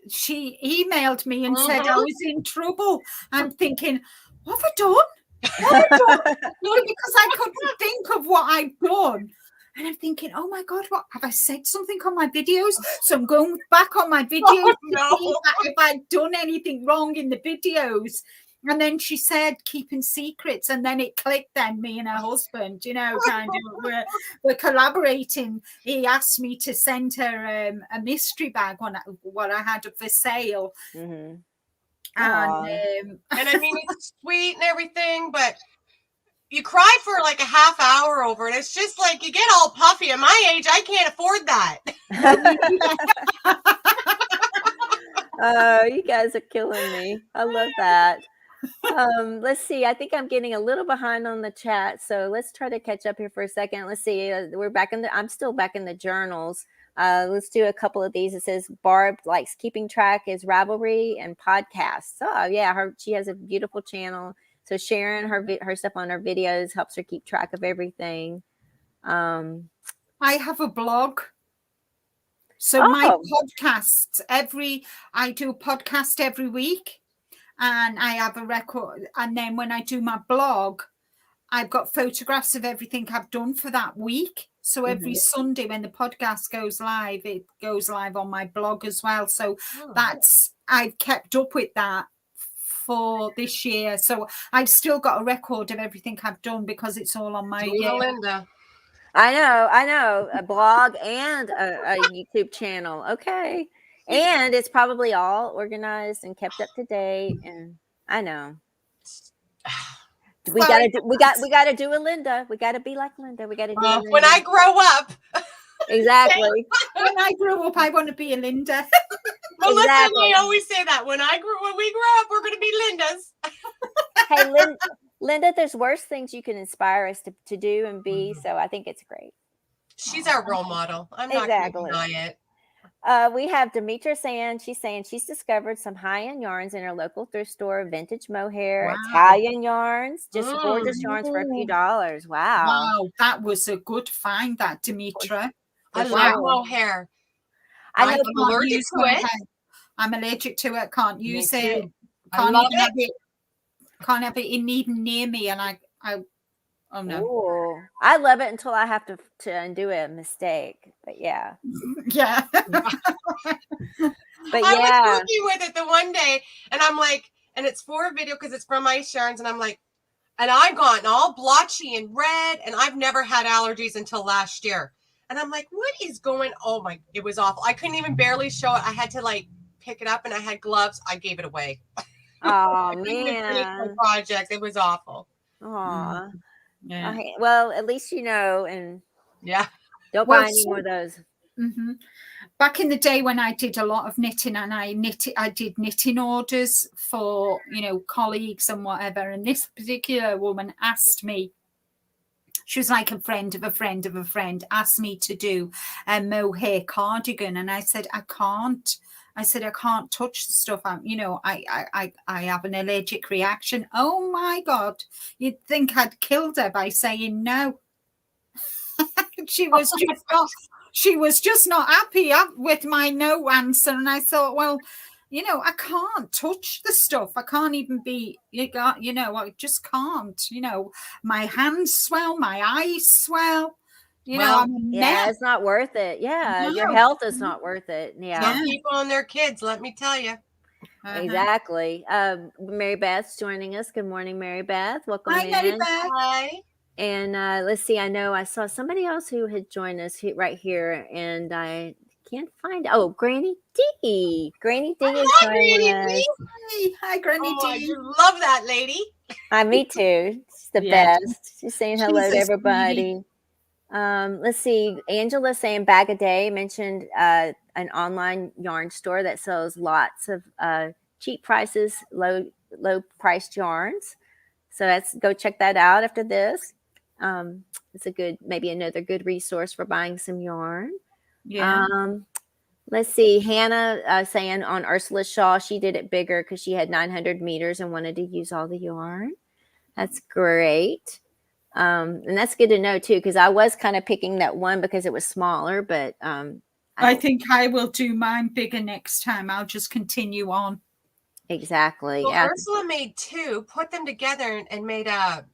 she emailed me and said I was in trouble. I'm thinking, what have I done? What have I done? Because I couldn't think of what I'd done. And I'm thinking, oh my God, what have I said something on my videos? So I'm going back on my videos to see if I'd done anything wrong in the videos. And then she said keeping secrets, and then it clicked. Then me and her husband, you know, kind of we're collaborating. He asked me to send her a mystery bag what I had for sale, Mm-hmm. And I mean it's sweet and everything, but you cry for like a half hour over it. It's just like you get all puffy. At my age, I can't afford that. Oh, you guys are killing me. I love that. Let's see. I think I'm getting a little behind on the chat, so let's try to catch up here for a second. Let's see. We're back in the. I'm still back in the journals. Let's do a couple of these. It says Barb likes keeping track is Ravelry and podcasts. Oh yeah, she has a beautiful channel. So sharing her stuff on her videos helps her keep track of everything. I have a blog. So my podcast I do a podcast every week, and I have a record. And then when I do my blog, I've got photographs of everything I've done for that week. So every Sunday when the podcast goes live, it goes live on my blog as well. So I've kept up with that for this year. So I've still got a record of everything I've done because it's all on my Linda. I know a blog and a YouTube channel. Okay. And it's probably all organized and kept up to date. And I know we gotta do a Linda. We gotta be like Linda. We gotta do a Linda. When I grow up. Exactly. When I grow up, I want to be a Linda. Well, exactly. Listen, I always say that when we grow up, we're going to be Lindas. Hey, Linda, there's worse things you can inspire us to do and be. So I think it's great. She's our role model. I'm not going to deny it. We have Demetra saying she's discovered some high-end yarns in her local thrift store, vintage mohair, Italian yarns, just gorgeous yarns for a few dollars. Wow, that was a good find, that Demetra. I love mohair. I know I'm allergic to it. I'm allergic to it. Can't use it. Can't have it even near me, and I oh no. Ooh, I love it until I have to undo a mistake. But yeah. Yeah. But I was working with it the one day, and I'm like, and it's for a video because it's from Ice Yarns, and I'm like, and I've gotten all blotchy and red, and I've never had allergies until last year. And I'm like, what is going? Oh my, it was awful. I couldn't even barely show it. I had to like pick it up, and I had gloves. I gave it away. Oh man. Project. It was awful. Aw. Yeah. Okay. Well, at least you know, and don't buy any more of those. Mm-hmm. Back in the day when I did a lot of knitting, and I did knitting orders for, colleagues and whatever. And this particular woman asked me, she was like a friend of a friend of a friend, asked me to do a mohair cardigan. And I said, I can't touch the stuff. I have an allergic reaction. Oh my God. You'd think I'd killed her by saying no. She was just not happy with my no answer. And I thought, well, I can't touch the stuff. I can't even I just can't, my hands swell, my eyes swell. It's not worth it. Yeah, no. Your health is not worth it. Yeah. Some people and their kids, let me tell you. Exactly. Mary Beth's joining us. Good morning, Mary Beth. Welcome in. Mary Beth. Hi. And let's see. I know I saw somebody else who had joined us right here, and I can't find. Oh, Granny D. Granny D is joining us. Hi, Granny D. I love that lady. Me too. She's the best. She's saying hello to everybody. Let's see. Angela saying Bag a Day mentioned an online yarn store that sells lots of cheap prices, low priced yarns. So let's go check that out after this. It's a good, maybe another good resource for buying some yarn. Yeah. Let's see. Hannah saying on Ursula's shawl, she did it bigger because she had 900 meters and wanted to use all the yarn. That's great. And that's good to know too, because I was kind of picking that one because it was smaller, but I think I will do mine bigger next time. I'll just continue on. Exactly. Well, Yeah. Ursula made 2, put them together and made a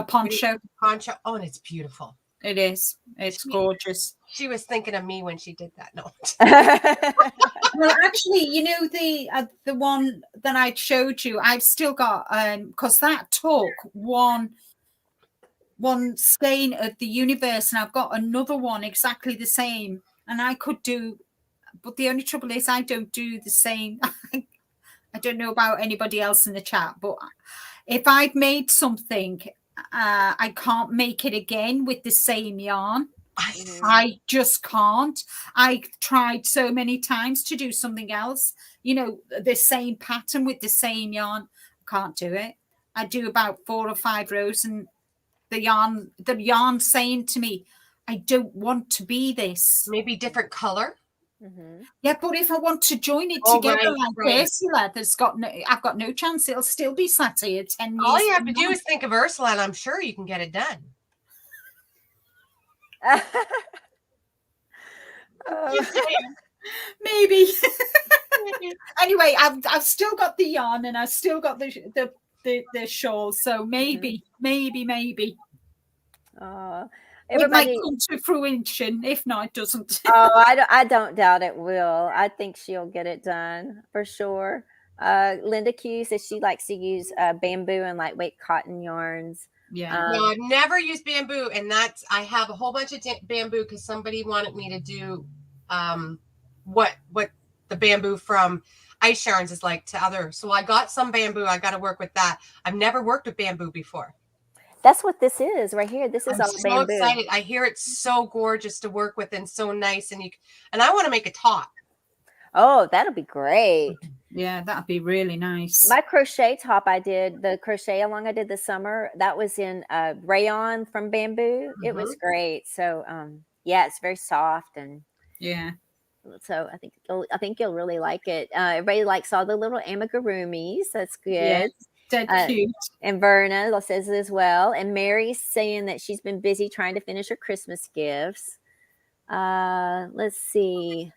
poncho. Poncho. Oh, and it's beautiful. It is. It's gorgeous. She was thinking of me when she did that. No. Well, actually, you know, the one that I showed you, I've still got because that took one skein of the universe, and I've got another one exactly the same, and I could do, but the only trouble is I don't do the same. I don't know about anybody else in the chat, but if I've made something, I can't make it again with the same yarn. I just can't. I tried so many times to do something else, you know, the same pattern with the same yarn. Can't do it. I do about 4 or 5 rows, and the yarn saying to me, I don't want to be this. Maybe different color. Mm-hmm. Yeah, but if I want to join it together Ursula, I've got no chance. It'll still be sat here 10 years. All you have to do is think of Ursula, and I'm sure you can get it done. Maybe. Anyway, I've still got the yarn, and I've still got the shawl. So maybe. It might come to fruition. If not, it doesn't. I don't doubt it will. I think she'll get it done for sure. Linda Q says she likes to use bamboo and lightweight cotton yarns. Yeah. No, I've never used bamboo, and I have a whole bunch of bamboo because somebody wanted me to do what the bamboo from Ice Yarns is like to others. So I got some bamboo. I got to work with that. I've never worked with bamboo before. That's what this is right here. This is all so bamboo. Excited. I hear it's so gorgeous to work with and so nice, and I want to make a top. Oh, that'll be great. Yeah, that'd be really nice. My crochet top I did, the crochet along I did this summer, that was in rayon from bamboo. It was great. So yeah, it's very soft, and yeah. So I think you'll really like it. Everybody likes all the little amigurumis. That's good. Yeah, that's cute. And Verna says as well. And Mary's saying that she's been busy trying to finish her Christmas gifts. Let's see.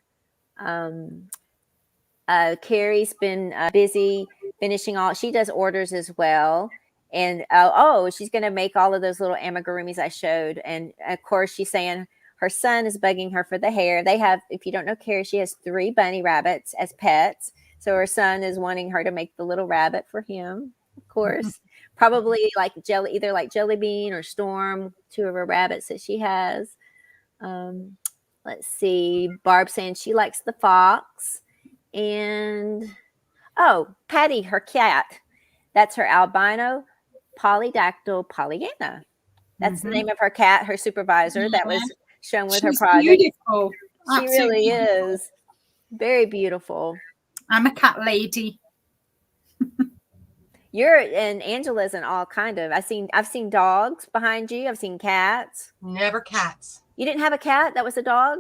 Carrie's been busy finishing all. She does orders as well. And she's going to make all of those little amigurumis I showed. And of course, she's saying her son is bugging her for the hair. They have, if you don't know Carrie, she has 3 bunny rabbits as pets. So her son is wanting her to make the little rabbit for him, of course. Probably like either like Jelly Bean or Storm, 2 of her rabbits that she has. Let's see. Barb saying she likes the fox. And, Patty, her cat. That's her albino polydactyl Pollyanna. That's the name of her cat, her supervisor. That was shown with her project. Beautiful. She really is. Very beautiful. I'm a cat lady. And Angela's an all kind of. I've seen dogs behind you. I've seen cats. Never cats. You didn't have a cat that was a dog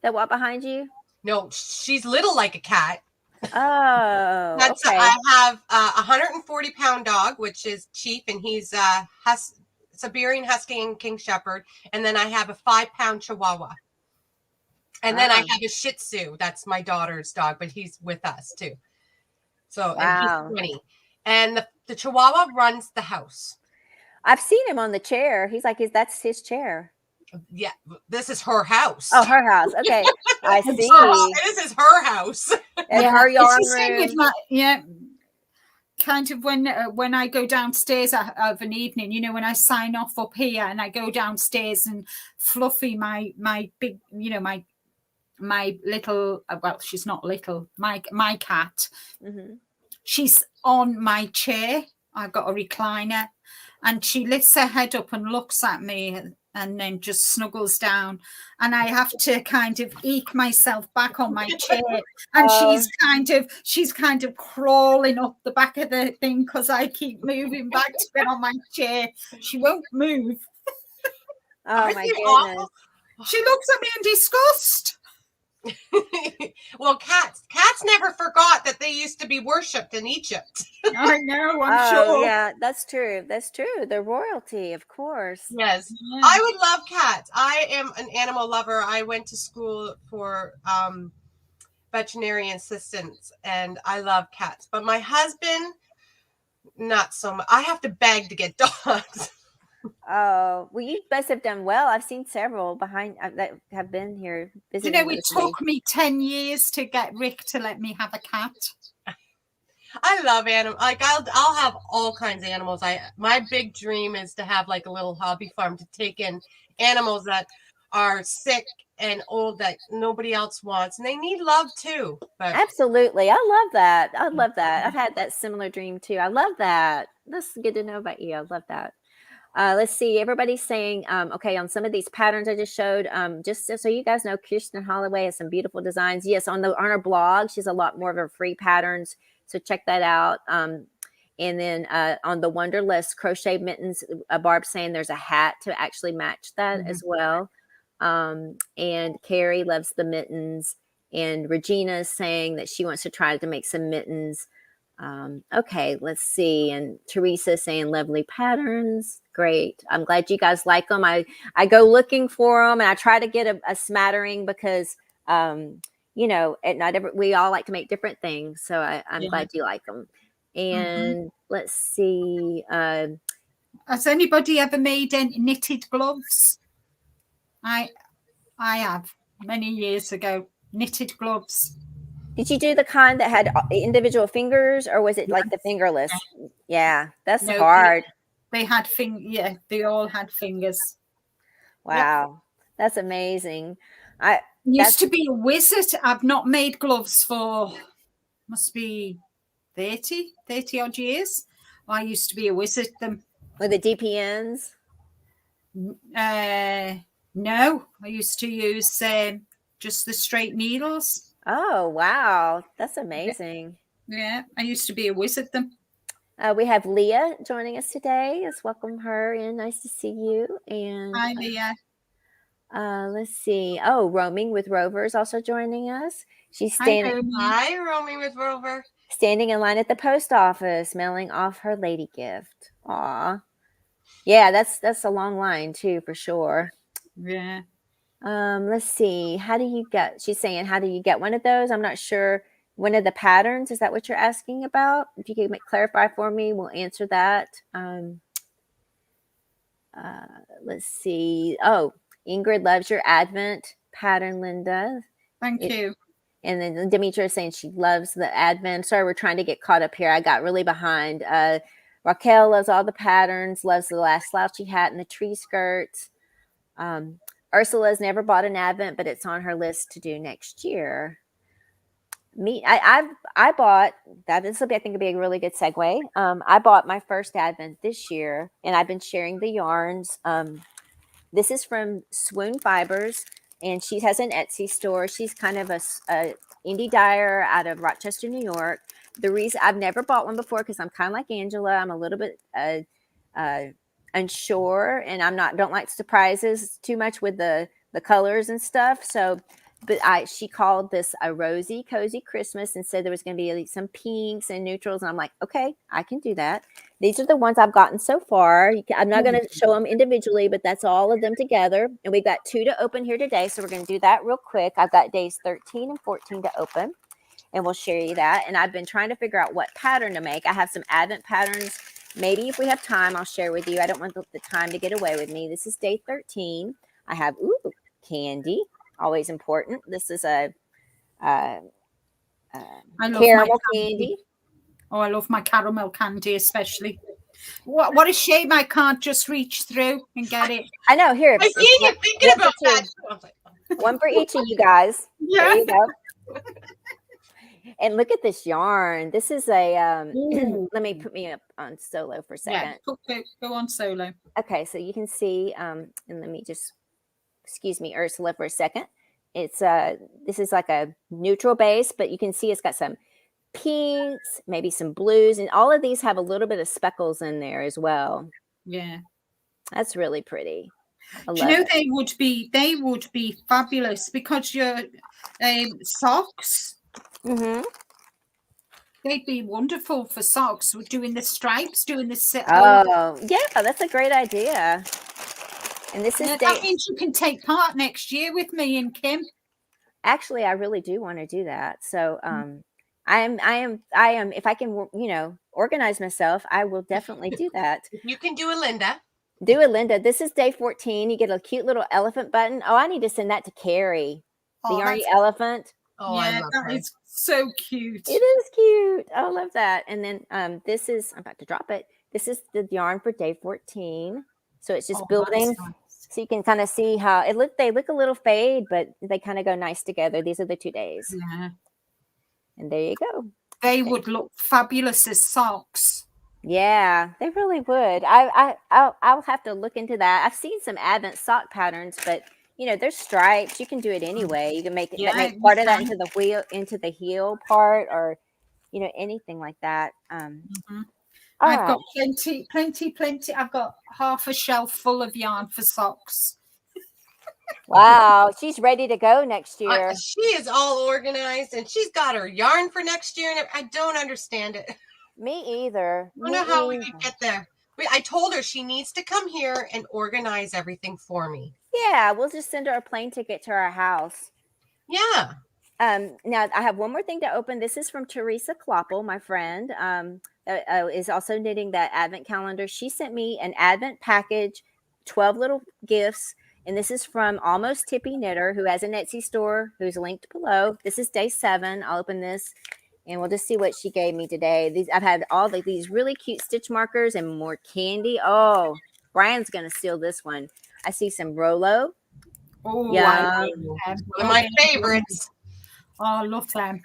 that walked behind you? No, she's little like a cat. Oh, okay. I have a 140-pound dog, which is Chief, and he's Siberian Husky and King Shepherd. And then I have a 5-pound Chihuahua. And then I have a Shih Tzu. That's my daughter's dog, but he's with us too. So and he's 20. And the Chihuahua runs the house. I've seen him on the chair. He's like, that's his chair. Yeah, this is her house. Oh, her house. Okay, I see. This is her house. And her yarn room. Kind of when I go downstairs of an evening, you know, when I sign off up here and I go downstairs, and Fluffy, my big, you know, my little, well, she's not little, my cat, she's on my chair. I've got a recliner, and she lifts her head up and looks at me, and then just snuggles down, and I have to kind of eke myself back on my chair, and she's kind of crawling up the back of the thing because I keep moving back to get on my chair. She won't move. Oh my goodness. She looks at me in disgust. Well, cats never forgot that they used to be worshipped in Egypt. I know, I'm sure. Yeah, that's true. That's true. They're royalty, of course. Yes. Yeah. I would love cats. I am an animal lover. I went to school for veterinary assistants, and I love cats. But my husband, not so much. I have to beg to get dogs. Oh, well, you must have done well. I've seen several behind that have been here visiting. It took me 10 years to get Rick to let me have a cat. I love animals. Like I'll have all kinds of animals. My big dream is to have like a little hobby farm to take in animals that are sick and old that nobody else wants, and they need love too. But absolutely, I love that. I love that. I've had that similar dream too. I love that. That's good to know about you. I love that. Let's see. Everybody's saying, okay, on some of these patterns I just showed, just so you guys know, Kirsten Holloway has some beautiful designs. Yes, on her blog, she's a lot more of her free patterns. So check that out. And then on the Wonderlist crochet mittens, Barb's saying there's a hat to actually match that as well. And Carrie loves the mittens. And Regina is saying that she wants to try to make some mittens. Okay, let's see. And Teresa saying lovely patterns. Great. I'm glad you guys like them. I go looking for them, and I try to get a smattering because, we all like to make different things. So I'm glad you like them. And let's see. Has anybody ever made any knitted gloves? I have many years ago, knitted gloves. Did you do the kind that had individual fingers, or was it like the fingerless? Yeah, that's hard. They had they all had fingers. Wow, that's amazing. I used to be a wizard. I've not made gloves for must be 30 odd years. I used to be a wizard them. With the DPNs? No, I used to use just the straight needles. Oh, wow. That's amazing. Yeah, I used to be a wizard them. We have Leah joining us today. Let's welcome her in. Nice to see you. And hi, Leah. Let's see. Oh, Roaming with Rover is also joining us. She's standing. Hi, Roaming with Rover. Standing in line at the post office, mailing off her lady gift. Aw. Yeah, that's a long line too, for sure. Yeah. Let's see. She's saying, how do you get one of those? I'm not sure. One of the patterns, is that what you're asking about? If you could clarify for me, we'll answer that. Let's see. Oh, Ingrid loves your Advent pattern, Linda. Thank you. And then Demetra is saying she loves the Advent. Sorry, we're trying to get caught up here. I got really behind. Raquel loves all the patterns, loves the last slouchy hat and the tree skirts. Ursula's never bought an Advent, but it's on her list to do next year. I bought that. This will be, I think, will be a really good segue. I bought my first Advent this year, and I've been sharing the yarns. This is from Swoon Fibers, and she has an Etsy store. She's kind of a indie dyer out of Rochester, New York. The reason I've never bought one before, because I'm kind of like Angela. I'm a little bit unsure, and don't like surprises too much with the colors and stuff. So, but she called this a rosy cozy Christmas and said there was going to be some pinks and neutrals, and I'm like, okay, I can do that. These are the ones I've gotten so far. I'm not going to show them individually, but that's all of them together, and we've got 2 to open here today, so we're going to do that real quick. I've got days 13 and 14 to open, and we'll share you that. And I've been trying to figure out what pattern to make. I have some Advent patterns. Maybe if we have time, I'll share with you. I don't want the time to get away with me. This is day 13. I have candy, always important. This is a caramel candy. Oh, I love my caramel candy, especially. What a shame I can't just reach through and get it. I know. Here, I see you thinking about that. One for each of you guys. Yeah. There you go. And look at this yarn. This is a, Ooh. let me put me up on solo for a Yeah, second. go on solo. Okay, so you can see, and let me just, excuse me, Ursula, for a second. It's this is like a neutral base, but you can see it's got some pinks, maybe some blues, and all of these have a little bit of speckles in there as well. Yeah. That's really pretty. I Do you love know it. they would be fabulous because your socks, Mm-hmm. they'd be wonderful for socks. We're doing the stripes, doing the Oh, yeah, that's a great idea. And this is that means you can take part next year with me and Kim. Actually, I really do want to do that. So, I am. If I can, organize myself, I will definitely do that. You can do a Linda. Do it, Linda. This is day 14. You get a cute little elephant button. Oh, I need to send that to Carrie. The yarny elephant. Oh, yeah, I love that her. is so cute. It is cute. I love that. And then this is, I'm about to drop it. This is the yarn for day 14. So it's just building. Nice. So you can kind of see how they look a little fade, but they kind of go nice together. These are the 2 days. Yeah. And there you go. They would look fabulous as socks. Yeah, they really would. I'll have to look into that. I've seen some Advent sock patterns, but there's stripes. You can do it anyway. You can make it make part of that into the heel part, or anything like that. I've got plenty. I've got half a shelf full of yarn for socks. Wow, she's ready to go next year. She is all organized, and she's got her yarn for next year, and I don't understand it. Me either. I don't know how we could get there. I told her she needs to come here and organize everything for me. Yeah, we'll just send her a plane ticket to our house. Yeah. Now I have one more thing to open. This is from Teresa Kloeppel, my friend, is also knitting that Advent calendar. She sent me an Advent package, 12 little gifts. And this is from Almost Hippi Knitter, who has an Etsy store, who's linked below. This is day 7. I'll open this, and we'll just see what she gave me today. I've had all these really cute stitch markers and more candy. Oh, Brian's going to steal this one. I see some Rolo. Oh, yeah. One of my favorites. Oh, I love them.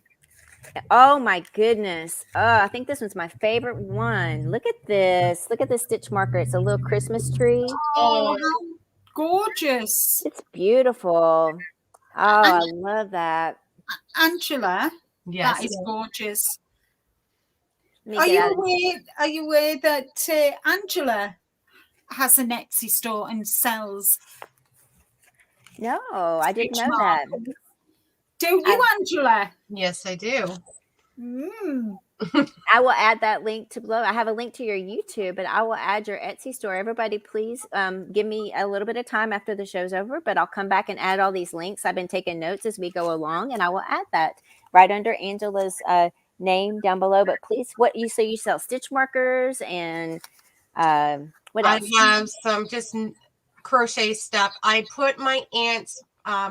Oh, my goodness. Oh, I think this one's my favorite one. Look at this. Look at this stitch marker. It's a little Christmas tree. Oh, gorgeous. It's beautiful. Oh, I love that. Angela, yes, that is gorgeous. Are you aware that Angela has an Etsy store and sells? No, I didn't know that. Do you, Angela? Yes, I do. I will add that link to below. I have a link to your YouTube, but I will add your Etsy store. Everybody, please give me a little bit of time after the show's over, but I'll come back and add all these links. I've been taking notes as we go along, and I will add that right under Angela's name down below. But please, you sell stitch markers and what else? I have some just crochet stuff. I put my aunt's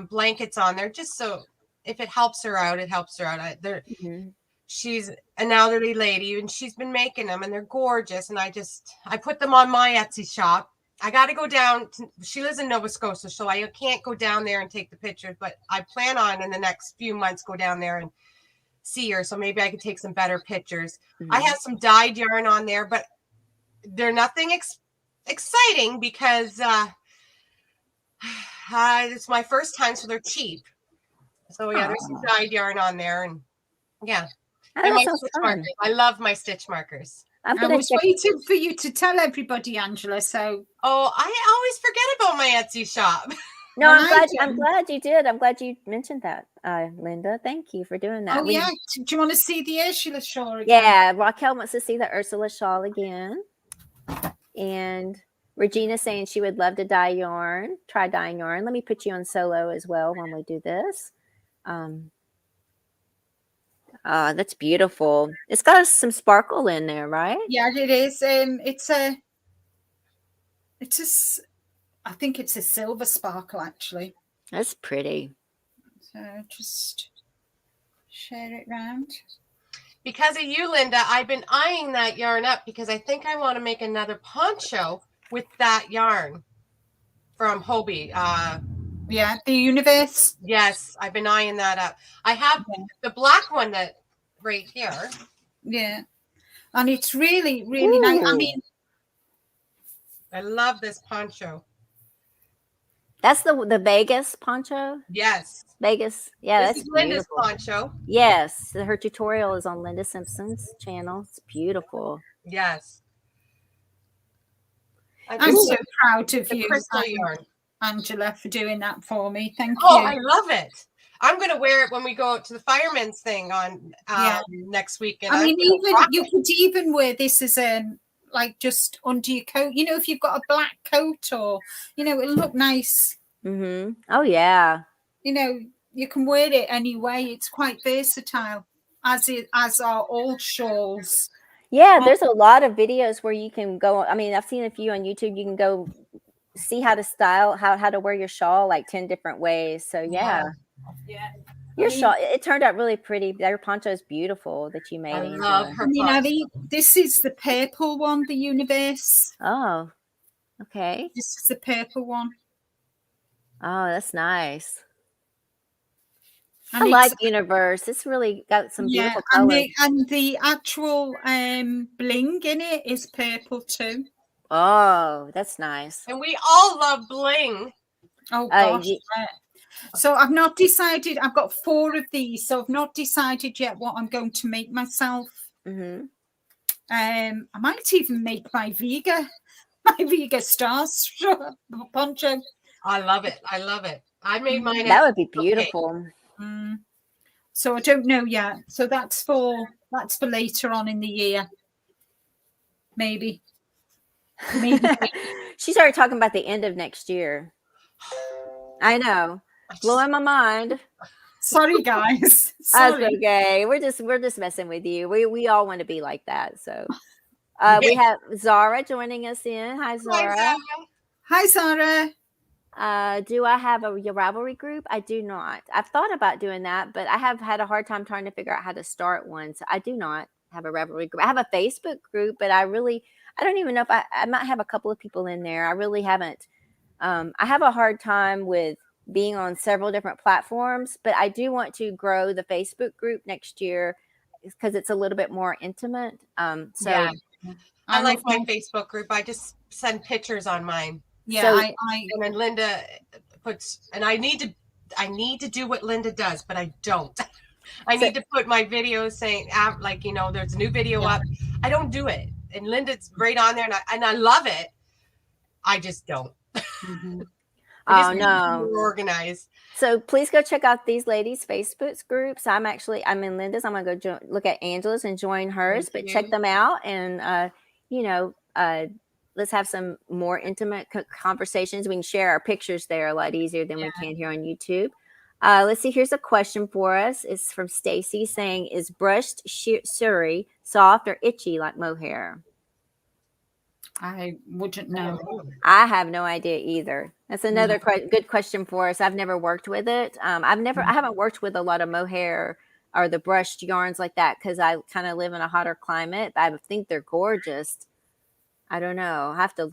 blankets on there just so if it helps her out, it helps her out. She's an elderly lady, and she's been making them, and they're gorgeous. And I put them on my Etsy shop. I got to go down. She lives in Nova Scotia, so I can't go down there and take the pictures. But I plan on in the next few months go down there and see her, so maybe I could take some better pictures. I have some dyed yarn on there, but they're nothing exciting because it's my first time, so they're cheap. So yeah, there's some dyed yarn on there, and yeah. And my stitch markers. I love my stitch markers. I was waiting for you to tell everybody, Angela. So I always forget about my Etsy shop. No, I'm glad you did. I'm glad you mentioned that, Linda. Thank you for doing that. Oh, yeah. Do you want to see the Ursula shawl again? Yeah, Raquel wants to see the Ursula shawl again. And Regina's saying she would love to dye yarn. Try dyeing yarn. Let me put you on solo as well when we do this. That's beautiful. It's got some sparkle in there, right? Yeah, it is. I think it's a silver sparkle, actually. That's pretty. So just share it around. Because of you, Linda, I've been eyeing that yarn up because I think I want to make another poncho with that yarn from Hobie. Yeah, the Universe. Yes, I've been eyeing that up. I have the black one that right here. Yeah. And it's really, really nice. I Ooh. mean, I love this poncho. That's the Vegas poncho? Yes. Vegas. Yeah, This that's is Linda's beautiful. poncho. Yes, her tutorial is on Linda Simpson's channel. It's beautiful. Yes. I'm so proud of the you, crystal yarn. Angela, for doing that for me. Thank Oh, you. I love it. I'm going to wear it when we go to the firemen's thing on next week. And I mean, even you could even wear this as like just under your coat. You know, if you've got a black coat, or you know, it'll look nice. Mm-hmm. Oh yeah. You know, you can wear it anyway. It's quite versatile, as are all shawls. Yeah, there's a lot of videos where you can go. I mean, I've seen a few on YouTube. You can go see how to style, how to wear your shawl like 10 different ways. So yeah. Your shawl, it turned out really pretty. Your poncho is beautiful that you made. I love her poncho. This is the purple one, the Universe. Oh, okay. This is the purple one. Oh, that's nice. And I like Universe. It's really got some beautiful colors. And the actual bling in it is purple too. Oh, that's nice. And we all love bling. Oh gosh. So I've not decided. I've got 4 of these, so I've not decided yet what I'm going to make myself. Mm-hmm. I might even make my Vega stars poncho. I love it. I love it. I made mine. That would be beautiful. So I don't know yet. So that's for later on in the year. Maybe. She started talking about the end of next year. I know. Blowing my mind. Sorry, guys. Sorry. That's okay. We're just messing with you. We all want to be like that. So we have Zara joining us in. Hi, Zara. Hi, Zara. Do I have a Ravelry group? I do not. I've thought about doing that, but I have had a hard time trying to figure out how to start one. So I do not have a Ravelry group. I have a Facebook group, but I don't even know if I might have a couple of people in there. I really haven't. I have a hard time with being on several different platforms, but I do want to grow the Facebook group next year because it's a little bit more intimate. I like my Facebook group. I just send pictures on mine. Yeah, so, and then Linda puts, and I need to do what Linda does, but I don't. I need to put my videos saying, like, you know, there's a new video up. I don't do it, and Linda's right on there, and I love it. I just don't. Mm-hmm. Oh no, organized. So please go check out these ladies' Facebook groups. I'm in Linda's. I'm gonna go look at Angela's and join hers. But check them out, and let's have some more intimate conversations. We can share our pictures there a lot easier than we can here on YouTube. Let's see. Here's a question for us. It's from Stacy saying, "Is brushed suri soft or itchy like mohair?" I wouldn't know. I have no idea either. That's another good question for us. I've never worked with it. I haven't worked with a lot of mohair or the brushed yarns like that because I kind of live in a hotter climate. But I think they're gorgeous. I don't know. I have to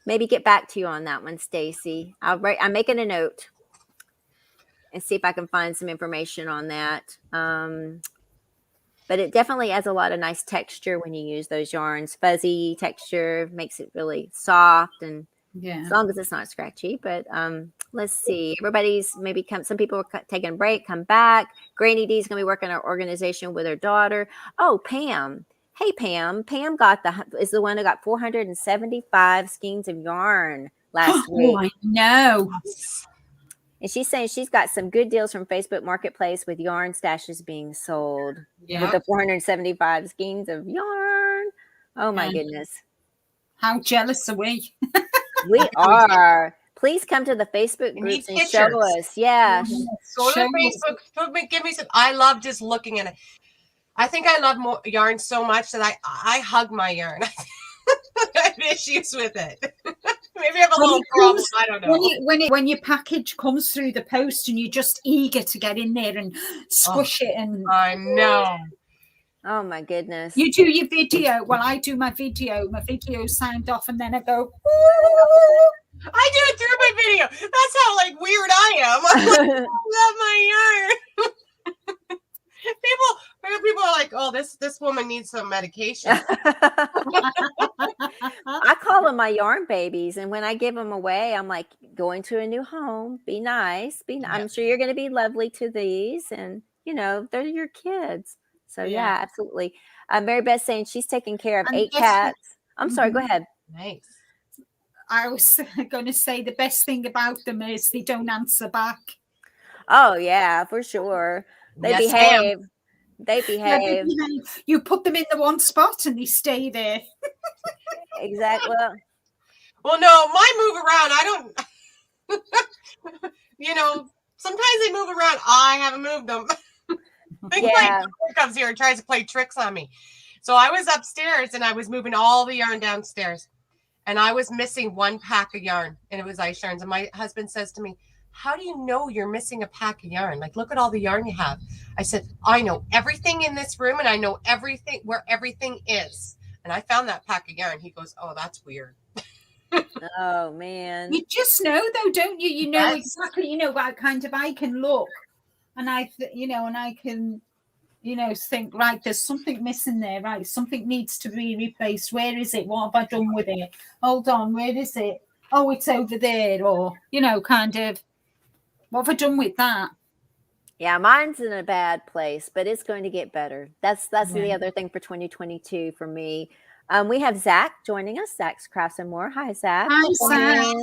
maybe get back to you on that one, Stacy. I'm making a note and see if I can find some information on that. But it definitely has a lot of nice texture when you use those yarns. Fuzzy texture makes it really soft, and as long as it's not scratchy. But let's see. Everybody's some people are taking a break, come back. Granny D's going to be working our organization with her daughter. Oh, Pam. Hey, Pam. Pam is the one who got 475 skeins of yarn last week. Oh, I know. And she's saying she's got some good deals from Facebook Marketplace with yarn stashes being sold with the 475 skeins of yarn. Oh, my goodness. How jealous are we? We are. Please come to the Facebook groups and show us. Yeah. Go to Facebook. Give me some. I love just looking at it. I think I love yarn so much that I hug my yarn. I have issues with it. Maybe I have a little problem. I don't know. When your package comes through the post and you're just eager to get in there and squish it. And I know. Oh my goodness. You do your video. Well, I do my video. My video signed off, and then I go. I do it through my video. That's how weird I am. I'm like, I love my yarn. people are like, oh, this woman needs some medication. I call them my yarn babies, and when I give them away, I'm like, going to a new home, be nice. I'm sure you're going to be lovely to these, and they're your kids. So yeah, absolutely. Mary Beth saying she's taking care of And 8 cats. I'm sorry, go ahead. Nice. I was going to say the best thing about them is they don't answer back. Oh yeah, for sure. They Yes, behave. ma'am. They behave. You put them in the one spot and they stay there. Exactly. Well, no, mine move around. I don't, sometimes they move around. I haven't moved them. My daughter comes here and tries to play tricks on me. So I was upstairs and I was moving all the yarn downstairs. And I was missing one pack of yarn, and it was ice yarns. And my husband says to me, how do you know you're missing a pack of yarn? Like, look at all the yarn you have. I said, I know everything in this room, and I know everything where everything is. And I found that pack of yarn. He goes, oh, that's weird. Oh, man. You just know, though, don't you? You know exactly, what kind of I can look. And I can, think, right, there's something missing there, right? Something needs to be replaced. Where is it? What have I done with it? Hold on, where is it? Oh, it's over there. Or, kind of, what have I done with that? Yeah, mine's in a bad place, but it's going to get better. That's the other thing for 2022 for me. We have Zach joining us. Zach's Crafts and More. Hi, Zach. Hi, Zach.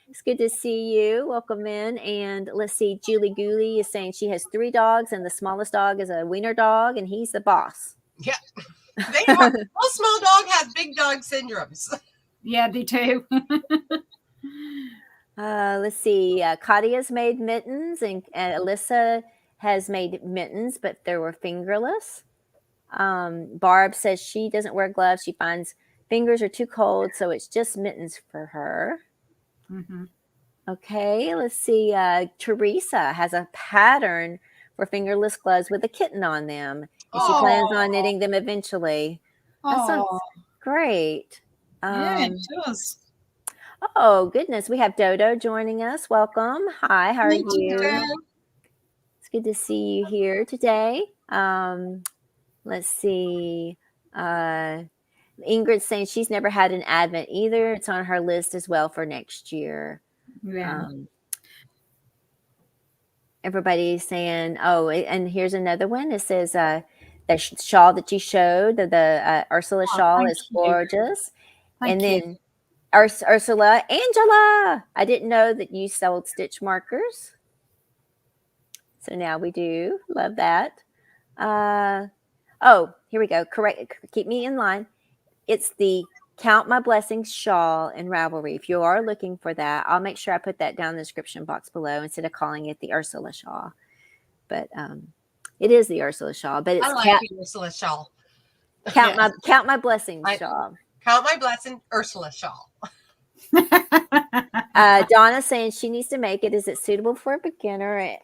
It's good to see you. Welcome in. And let's see, Julie Gooley is saying she has 3 dogs, and the smallest dog is a wiener dog, and he's the boss. Yeah. All small dog has big dog syndromes. Yeah, they do. Let's see. Kadia's made mittens, and Alyssa has made mittens, but they were fingerless. Barb says she doesn't wear gloves. She finds fingers are too cold, so it's just mittens for her. Mm-hmm. Okay, let's see. Teresa has a pattern for fingerless gloves with a kitten on them, and she plans on knitting them eventually. That sounds great. Yeah, it does. Oh, goodness. We have Dodo joining us. Welcome. Hi, how are you? It's good to see you here today. Let's see. Ingrid's saying she's never had an Advent either. It's on her list as well for next year. Yeah. Everybody's saying, oh, and here's another one. It says the shawl that you showed, the Ursula shawl is gorgeous. Thank you. Then Ursula, Angela, I didn't know that you sold stitch markers. So now we do. Love that. Oh, here we go. Correct. Keep me in line. It's the Count My Blessings shawl in Ravelry. If you are looking for that, I'll make sure I put that down in the description box below instead of calling it the Ursula shawl. But it is the Ursula shawl. But it's I like the Ursula shawl. Count my blessings shawl. Count my blessing, Ursula shawl. Donna saying she needs to make it. Is it suitable for a beginner?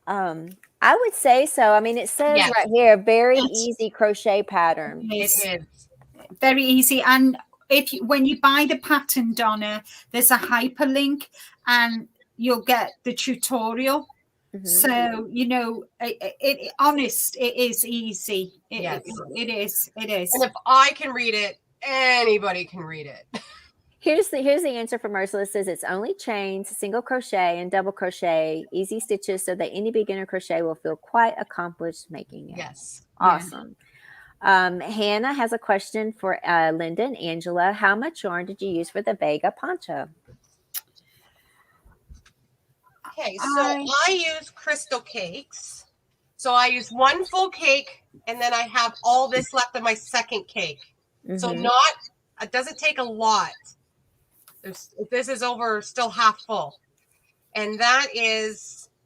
I would say so. I mean, it says right here, very easy crochet pattern. It is very easy. And when you buy the pattern, Donna, there's a hyperlink, and you'll get the tutorial. Mm-hmm. So it is easy. It is. And if I can read it, anybody can read it. Here's the answer from Ursula. It says it's only chains, single crochet, and double crochet, easy stitches, so that any beginner crochet will feel quite accomplished making it. Yes. Awesome. Hannah has a question for Linda and Angela. How much yarn did you use for the Vega poncho? Okay, so I use crystal cakes. So I use 1 full cake, and then I have all this left of my second cake. Mm-hmm. So it doesn't take a lot. This is over still half full. And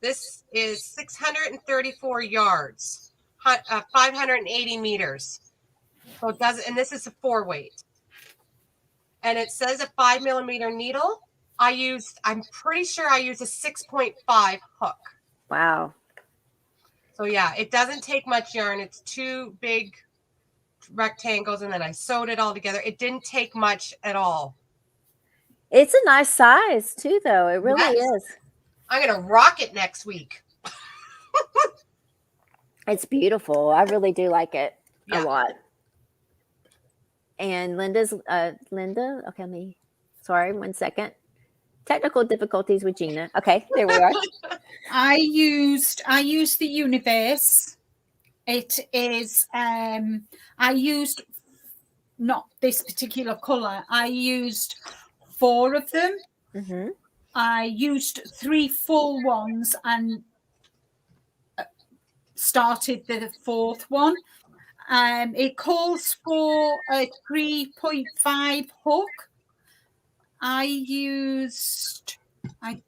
this is 634 yards, 580 meters. So it does, and this is a 4-weight. And it says a 5mm needle. I'm pretty sure I used a 6.5 hook. Wow. So yeah, it doesn't take much yarn. It's 2 big rectangles, and then I sewed it all together. It didn't take much at all. It's a nice size too, though. It really is. I'm gonna rock it next week. It's beautiful. I really do like it a Yeah. lot. And Linda. Okay, sorry, 1 second. Technical difficulties with Gina. Okay, there we are. I used the universe. It is I used not this particular color. I used 4 of them. Mm-hmm. I used 3 full ones and started the 4th one. It calls for a 3.5 hook. I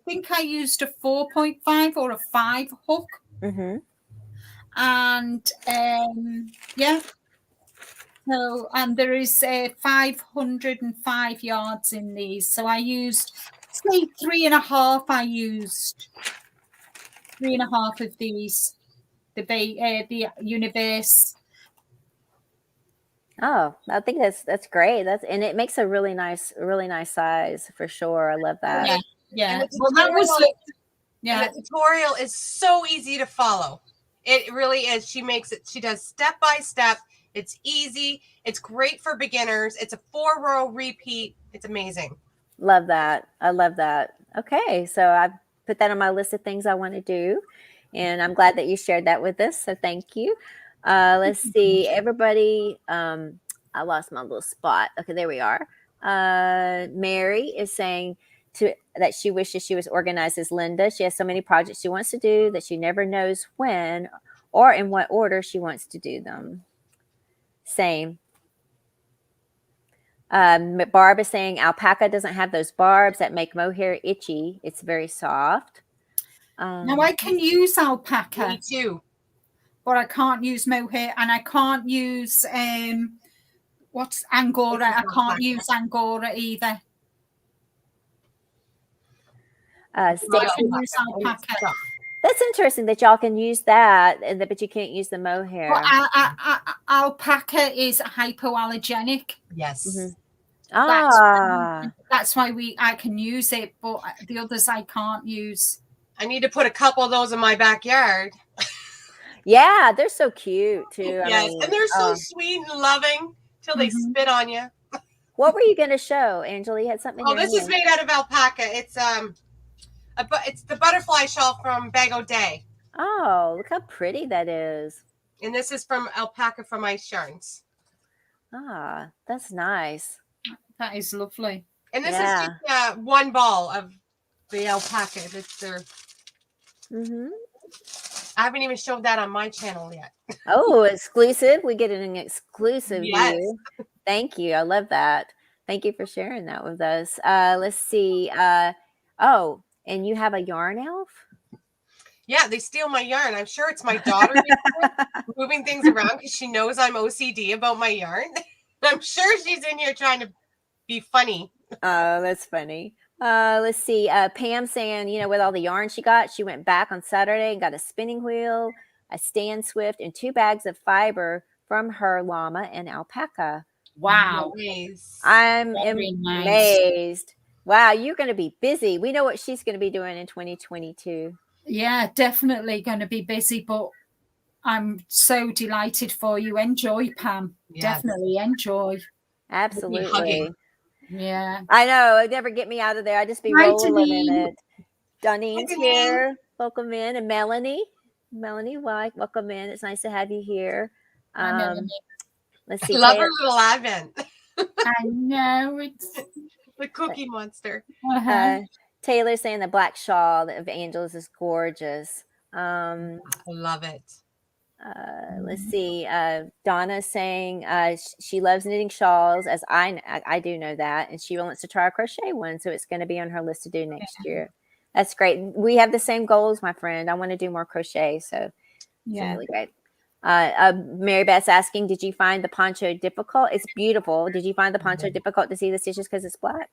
think I used a 4.5 or a 5 hook. Mm-hmm. And yeah. So, and there is 505 yards in these. So I used, say, 3.5. I used 3.5 of these, the universe. Oh, I think that's great. And it makes a really nice size for sure. I love that. Yeah. And Well, that was and the tutorial is so easy to follow. It really is. She does step by step. It's easy. It's great for beginners. It's a 4-row repeat. It's amazing. Love that. I love that. Okay, so I've put that on my list of things I want to do, and I'm glad that you shared that with us. So thank you. Let's see, everybody. I lost my little spot. Okay, there we are. Mary is saying that she wishes she was organized as Linda. She has so many projects she wants to do that she never knows when or in what order she wants to do them. Same. Barb is saying alpaca doesn't have those barbs that make mohair itchy. It's very soft. now I can use alpaca. Me too. But I can't use mohair, and I can't use what's Angora. I can't use Angora either. Use alpaca. That's interesting that y'all can use that, but you can't use the mohair. Well, alpaca is hypoallergenic. Yes. Mm-hmm. That's why I can use it, but the others I can't use. I need to put a couple of those in my backyard. Yeah, they're so cute too. Yes, and they're so sweet and loving till they spit on you. What were you going to show, Angela? You had something. Oh, this is made out of alpaca. It's it's the butterfly shawl from Bag O'Day. Oh, look how pretty that is. And this is from alpaca from Ice Yarns. Ah, that's nice. That is lovely. And this is just one ball of the alpaca. That's their. I haven't even showed that on my channel yet. Oh, exclusive. We get an exclusive view. Yes. Thank you. I love that. Thank you for sharing that with us. Let's see. Oh, and you have a yarn elf? Yeah, they steal my yarn. I'm sure it's my daughter moving things around because she knows I'm OCD about my yarn. I'm sure she's in here trying to be funny. Oh, that's funny. Let's see. Pam saying, with all the yarn she got, she went back on Saturday and got a spinning wheel, a stand swift, and 2 bags of fiber from her llama and alpaca. Wow. Nice. I'm amazed. Wow, you're going to be busy. We know what she's going to be doing in 2022. Yeah, definitely going to be busy, but I'm so delighted for you. Enjoy, Pam. Yes. Definitely enjoy. Absolutely. Yeah. I know. It'd never get me out of there. I'd just be rolling in it. Doneen's here. Welcome in. And Melanie. Melanie White, welcome in. It's nice to have you here. Let's see. I love her little advent. I know. It's the cookie monster. Taylor's saying the black shawl of Angela's is gorgeous. I love it. Let's see. Donna's saying she loves knitting shawls, as I do know that, and she wants to try a crochet one, so it's going to be on her list to do next year. That's great. We have the same goals, my friend. I want to do more crochet, so it's really great. Mary Beth's asking, did you find the poncho difficult? It's beautiful. Did you find the poncho difficult to see the stitches because it's black?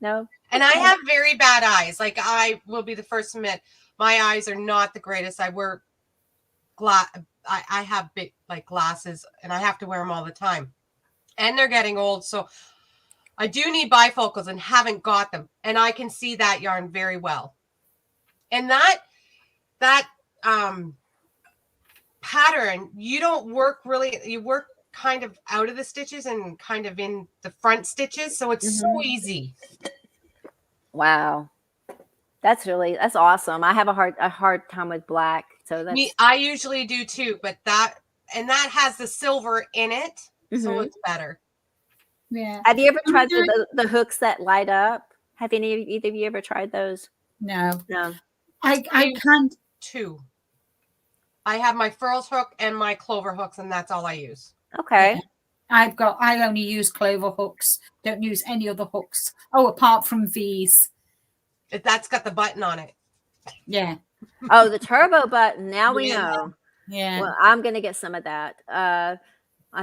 No. And I have very bad eyes. Like, I will be the first to admit, my eyes are not the greatest. I wear I have big glasses, and I have to wear them all the time, and they're getting old, so I do need bifocals and haven't got them, and I can see that yarn very well. And that pattern, you don't work really, you work kind of out of the stitches and kind of in the front stitches. So it's so easy. Wow. That's awesome. I have a hard time with black. So I usually do too, but that has the silver in it. So it's better. Yeah. Have you ever tried the hooks that light up? Have either of you ever tried those? No. I can't. Two. I have my furls hook and my clover hooks, and that's all I use. Okay. Yeah. I only use clover hooks. Don't use any other hooks. Oh, apart from these. That's got the button on it. Yeah. Oh, the turbo button. Now we know. Yeah. Well, I'm going to get some of that. I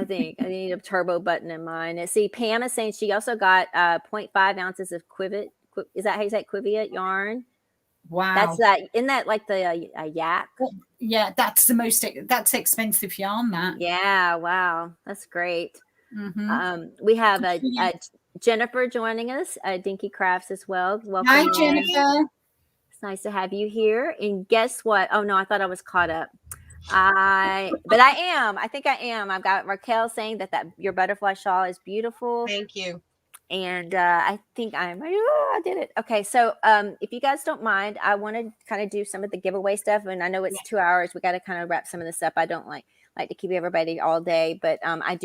think I need a turbo button in mine. And see, Pam is saying she also got 0.5 ounces of Quivet. Is that how you say Quivet yarn? Wow. Isn't that like the yak? Yeah, that's that's expensive yarn, that. Yeah, wow. That's great. Mm-hmm. We have Jennifer joining us, Dinky Crafts as well. Welcome. Hi, Jennifer. It's nice to have you here. And guess what? Oh no, I thought I was caught up. But I am. I think I am. I've got Raquel saying that your butterfly shawl is beautiful. Thank you. And I think I did it. Okay, so if you guys don't mind, I want to kind of do some of the giveaway stuff. And I know it's 2 hours. We got to kind of wrap some of this up. I don't like to keep everybody all day, but I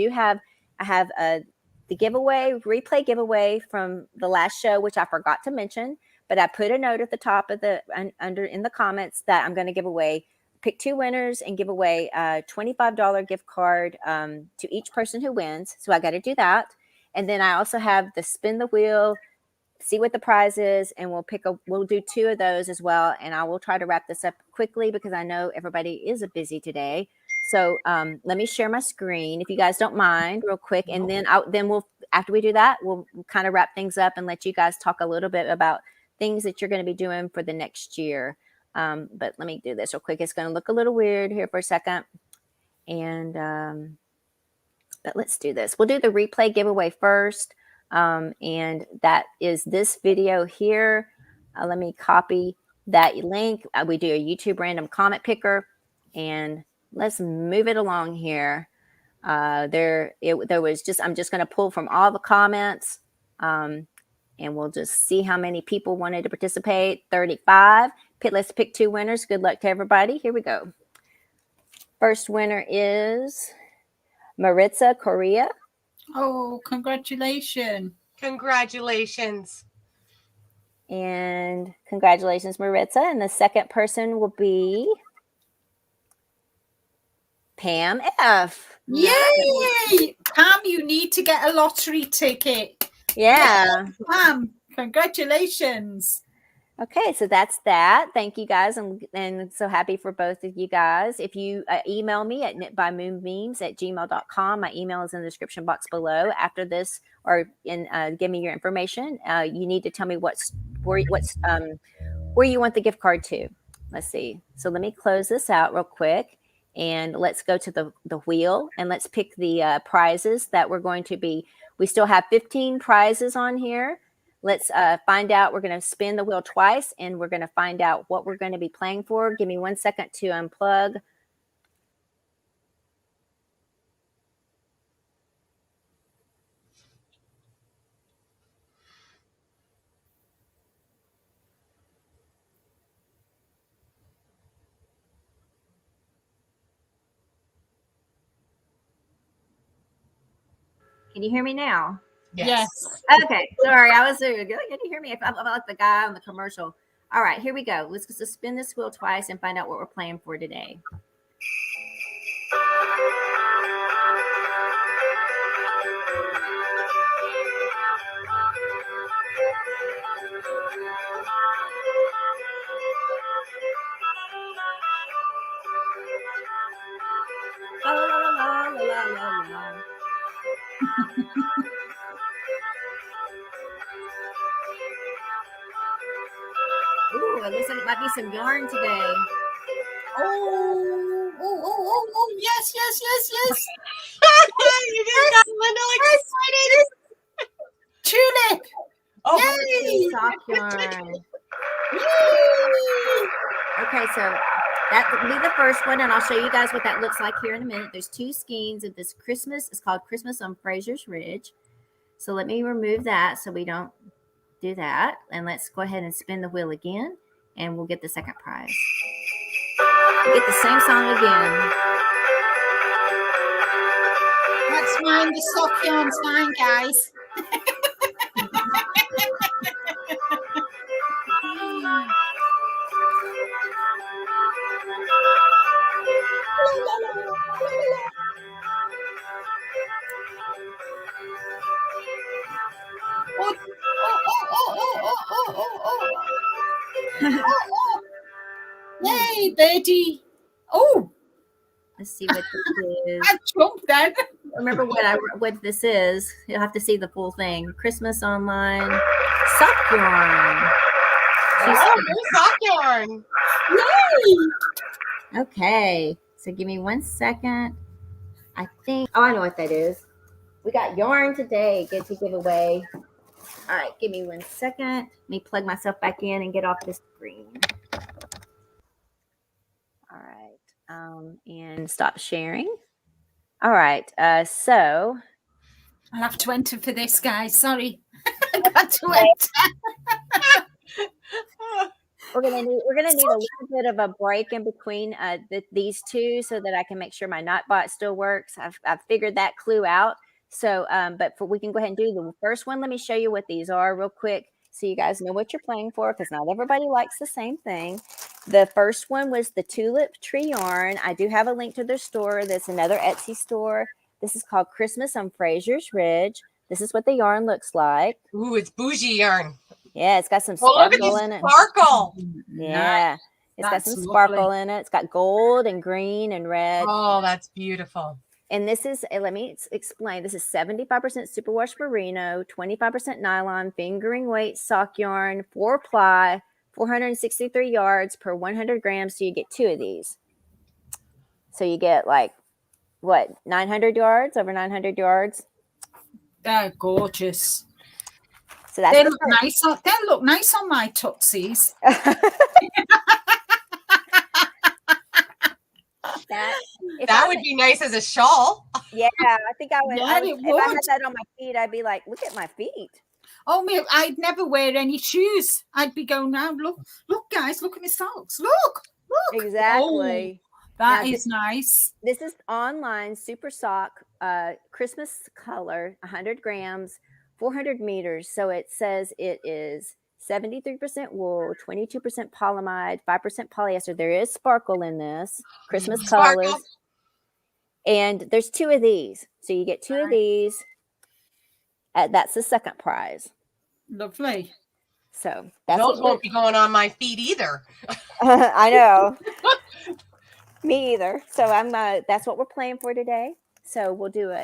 have the replay giveaway from the last show, which I forgot to mention, but I put a note at the top of in the comments that I'm going to give away. Pick 2 winners and give away a $25 gift card to each person who wins. So I got to do that. And then I also have the spin the wheel, see what the prize is, and we'll do 2 of those as well. And I will try to wrap this up quickly because I know everybody is busy today. So let me share my screen if you guys don't mind real quick. And then after we do that, we'll kind of wrap things up and let you guys talk a little bit about things that you're going to be doing for the next year. But let me do this real quick. It's going to look a little weird here for a second. And but let's do this. We'll do the replay giveaway first. And that is this video here. Let me copy that link. We do a YouTube random comment picker. And let's move it along here. There was I'm just going to pull from all the comments. And we'll just see how many people wanted to participate. 35. Let's pick 2 winners. Good luck to everybody. Here we go. First winner is Maritza Korea. Oh, congratulations. Congratulations. And congratulations, Maritza. And the second person will be Pam F. Yay! Pam, you need to get a lottery ticket. Yeah. Pam, congratulations. Okay, so that's that. Thank you guys. And so happy for both of you guys. If you email me at knitbymoonbeams@gmail.com, my email is in the description box below. After this, or give me your information. You need to tell me where you want the gift card to. Let's see. So let me close this out real quick. And let's go to the wheel and let's pick the prizes that we're going to be. We still have 15 prizes on here. Let's find out. We're going to spin the wheel twice and we're going to find out what we're going to be playing for. Give me 1 second to unplug. Can you hear me now? Yes. Okay. Sorry, I was there. Can you hear me? I'm like the guy on the commercial. All right, here we go. Let's just spin this wheel twice and find out what we're playing for today. La, la, la, la, la, la, la. Ooh, it looks like it might be some yarn today. Oh, yes. You just got Linda excited. Tulip. Oh, yay! Sock yarn. Yay! Okay, so That will be the first one, and I'll show you guys what that looks like here in a minute. There's 2 skeins of this Christmas. It's called Christmas on Fraser's Ridge. So let me remove that so we don't do that. And let's go ahead and spin the wheel again, and we'll get the second prize. We'll get the same song again. That's mine. The sock yarn's mine, guys. Yay, birdie. Oh, Let's see what this is. I jumped then. Remember what this is. You'll have to see the full thing. Christmas Online sock yarn. Oh, new sock yarn. Yay. Okay, so give me 1 second. I think, I know what that is. We got yarn today. Good to give away. All right, give me 1 second. Let me plug myself back in and get off the screen. All right, and stop sharing. All right, so I'll have to enter for this, guys. Sorry. I got to enter. we're gonna need a little bit of a break in between these two so that I can make sure my Nightbot still works. I've figured that clue out. So, we can go ahead and do the first one. Let me show you what these are real quick so you guys know what you're playing for, because not everybody likes the same thing. The first one was the Tulip Tree Yarn. I do have a link to their store. That's another Etsy store. This is called Christmas on Fraser's Ridge. This is what the yarn looks like. Ooh, it's bougie yarn. Yeah, it's got some Oh, look at sparkle this in it. sparkle. Yeah, it's got some That's sparkle lovely. in it. It's got gold and green and red. Oh, that's beautiful. And this is, let me explain. This is 75% superwash merino, 25% nylon, fingering weight sock yarn, 4-ply, 463 yards per 100 grams. So you get 2 of these. So you get like, what, 900 yards, over 900 yards? They're gorgeous. So that's They look nice. They look nice on my tootsies. That would be nice as a shawl. Yeah, I think I would. Yeah, If I had that on my feet, I'd be like, look at my feet. Oh, me, I'd never wear any shoes. I'd be going now. Look, guys, look at my socks. Look. Exactly. Oh, that is nice. This is online super sock, Christmas color, 100 grams, 400 meters. So it says it is 73% wool, 22% polyamide, 5% polyester. There is sparkle in this, Christmas colors. And there's 2 of these. So you get 2 of these. That's the second prize. Lovely. So that's those won't be going on my feet either. I know. Me either. So that's what we're playing for today. So we'll do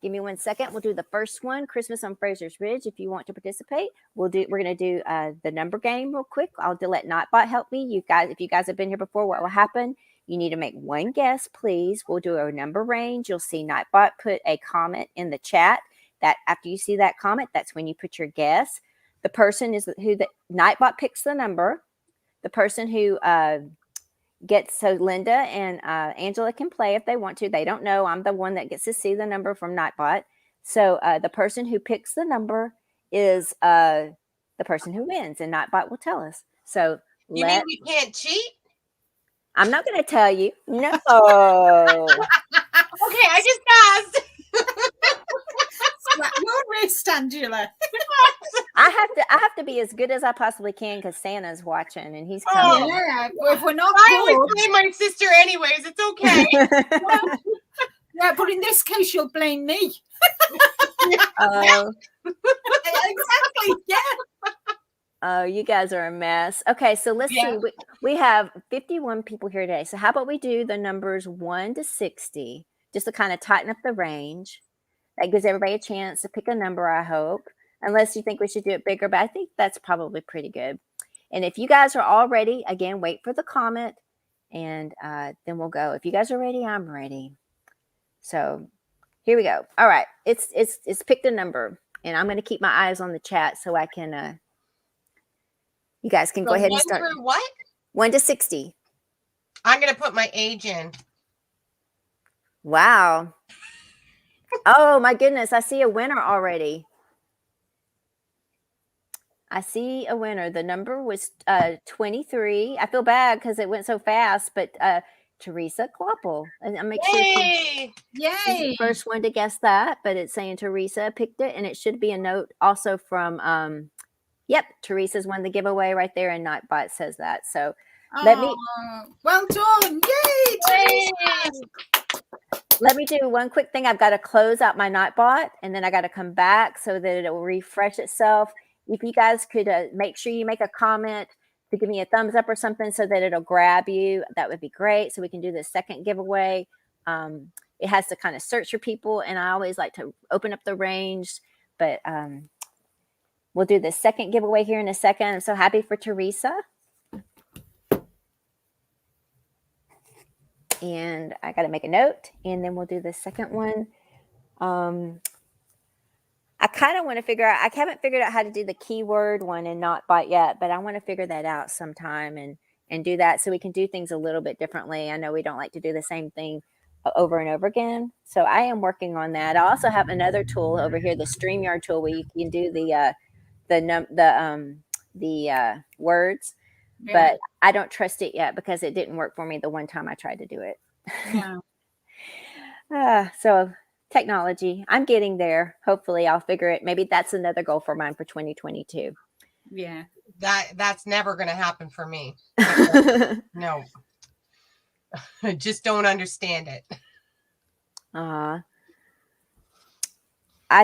give me 1 second. We'll do the first one, Christmas on Fraser's Ridge. If you want to participate, we're going to do the number game real quick. I'll let Nightbot help me. If you guys have been here before, what will happen? You need to make 1 guess, please. We'll do a number range. You'll see Nightbot put a comment in the chat. That after you see that comment, that's when you put your guess. The person is who the Nightbot picks the number. The person who so Linda and Angela can play if they want to. They don't know. I'm the one that gets to see the number from Nightbot. So the person who picks the number is the person who wins, and Nightbot will tell us. So you mean we can't cheat? I'm not going to tell you. No. Okay, I just asked. Your wrist, Angela. I have to be as good as I possibly can because Santa's watching and he's coming. Yeah, if we're not I always blame my sister anyways. It's okay. Yeah, but in this case, you'll blame me. Oh, Exactly. Yeah. oh, you guys are a mess. Okay, so let's see. We have 51 people here today. So how about we do the numbers 1 to 60 just to kind of tighten up the range. That gives everybody a chance to pick a number, I hope. Unless you think we should do it bigger, but I think that's probably pretty good. And if you guys are all ready, again, wait for the comment, and then we'll go. If you guys are ready, I'm ready. So here we go. All right, it's picked a number, and I'm going to keep my eyes on the chat so I can. You guys can go ahead and start. 1 through what? 1 to 60. I'm going to put my age in. Wow. Oh my goodness. I see a winner already. I see a winner. The number was 23. I feel bad because it went so fast, but Teresa Kloeppel. And I'll make sure Yay! she's the Yay! first one to guess that, but it's saying Teresa picked it, and it should be a note also from yep, Teresa's won the giveaway right there, and Nightbot says that. So let me well done. Yay, Teresa! let me do one quick thing. I've got to close out my Nightbot, and then I got to come back so that it will refresh itself. If you guys could make sure you make a comment to give me a thumbs up or something so that it'll grab you, that would be great. So we can do the second giveaway. It has to kind of search for people, and I always like to open up the range, but we'll do the second giveaway here in a second. I'm so happy for Teresa. And I got to make a note, and then we'll do the second one. I kind of want to figure out, I haven't figured out how to do the keyword one and Nightbot yet, but I want to figure that out sometime and do that so we can do things a little bit differently. I know we don't like to do the same thing over and over again. So I am working on that. I also have another tool over here, the StreamYard tool, where you can do the words, but I don't trust it yet because it didn't work for me the one time I tried to do it. Yeah. So technology, I'm getting there. Hopefully I'll figure it. Maybe that's another goal for mine for 2022. Yeah. That's never going to happen for me. No. I just don't understand it. I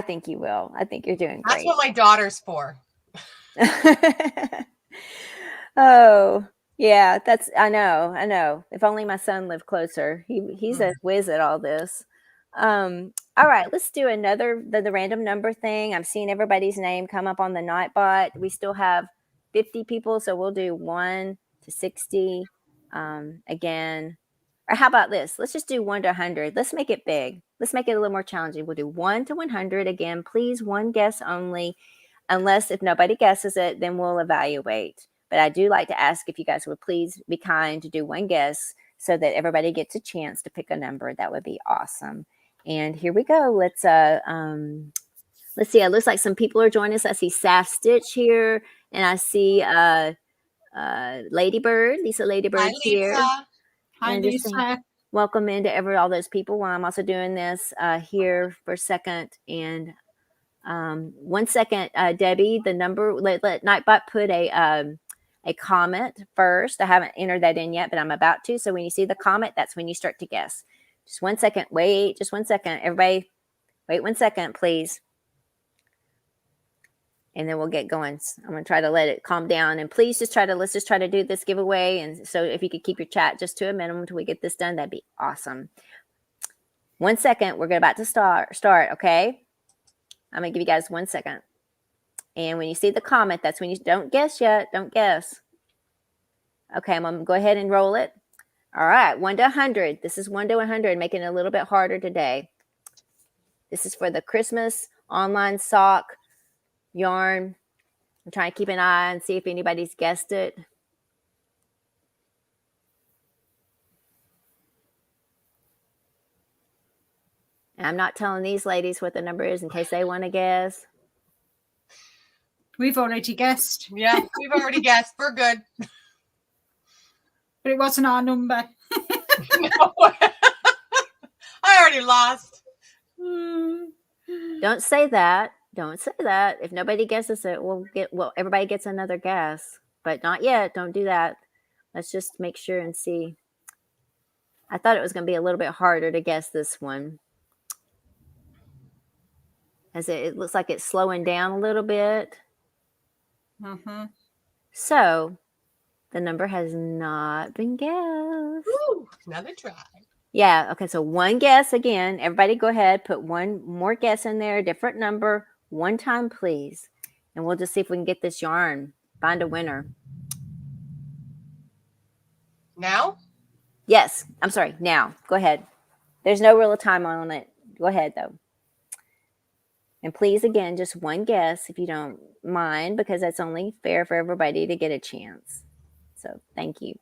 think you will. I think you're doing great. That's what my daughter's for. Oh, yeah, I know. If only my son lived closer. He's a whiz at all this. All right, let's do another the random number thing. I'm seeing everybody's name come up on the Nightbot. We still have 50 people, so we'll do 1 to 60 again. Or how about this? Let's just do 1 to 100. Let's make it big. Let's make it a little more challenging. We'll do 1 to 100 again. Please, one guess only. Unless if nobody guesses it, then we'll evaluate. But I do like to ask if you guys would please be kind to do one guess so that everybody gets a chance to pick a number. That would be awesome. And here we go. Let's see. It looks like some people are joining us. I see Saf Stitch here, and I see Ladybird. Lisa Ladybird's here. Hi, Lisa. Welcome into all those people while I'm also doing this here for a second. And 1 second, Debbie, the number, let Nightbot put a comment first. I haven't entered that in yet, but I'm about to. So when you see the comment, that's when you start to guess. Just 1 second. Wait, just 1 second. Everybody, wait 1 second, please. And then we'll get going. I'm going to try to let it calm down. And please let's just try to do this giveaway. And so if you could keep your chat just to a minimum until we get this done, that'd be awesome. 1 second. We're about to start, okay? I'm going to give you guys 1 second. And when you see the comment, that's when you don't guess yet. Don't guess. Okay, I'm going to go ahead and roll it. All right, 1 to 100. This is 1 to 100, making it a little bit harder today. This is for the Christmas online sock yarn. I'm trying to keep an eye and see if anybody's guessed it. And I'm not telling these ladies what the number is in case they want to guess. We've already guessed. Yeah, we've already guessed. We're good. But it wasn't our number. No. I already lost. Don't say that. Don't say that. If nobody guesses it, everybody gets another guess. But not yet. Don't do that. Let's just make sure and see. I thought it was going to be a little bit harder to guess this one. As it looks like it's slowing down a little bit. Mm-hmm. So the number has not been guessed. Ooh, another try. Yeah. Okay. So one guess again. Everybody go ahead. Put one more guess in there. Different number. One time, please. And we'll just see if we can get this yarn. Find a winner. Now? Yes. I'm sorry. Now. Go ahead. There's no real time on it. Go ahead, though. And please, again, just one guess if you don't mind, because that's only fair for everybody to get a chance. So thank you.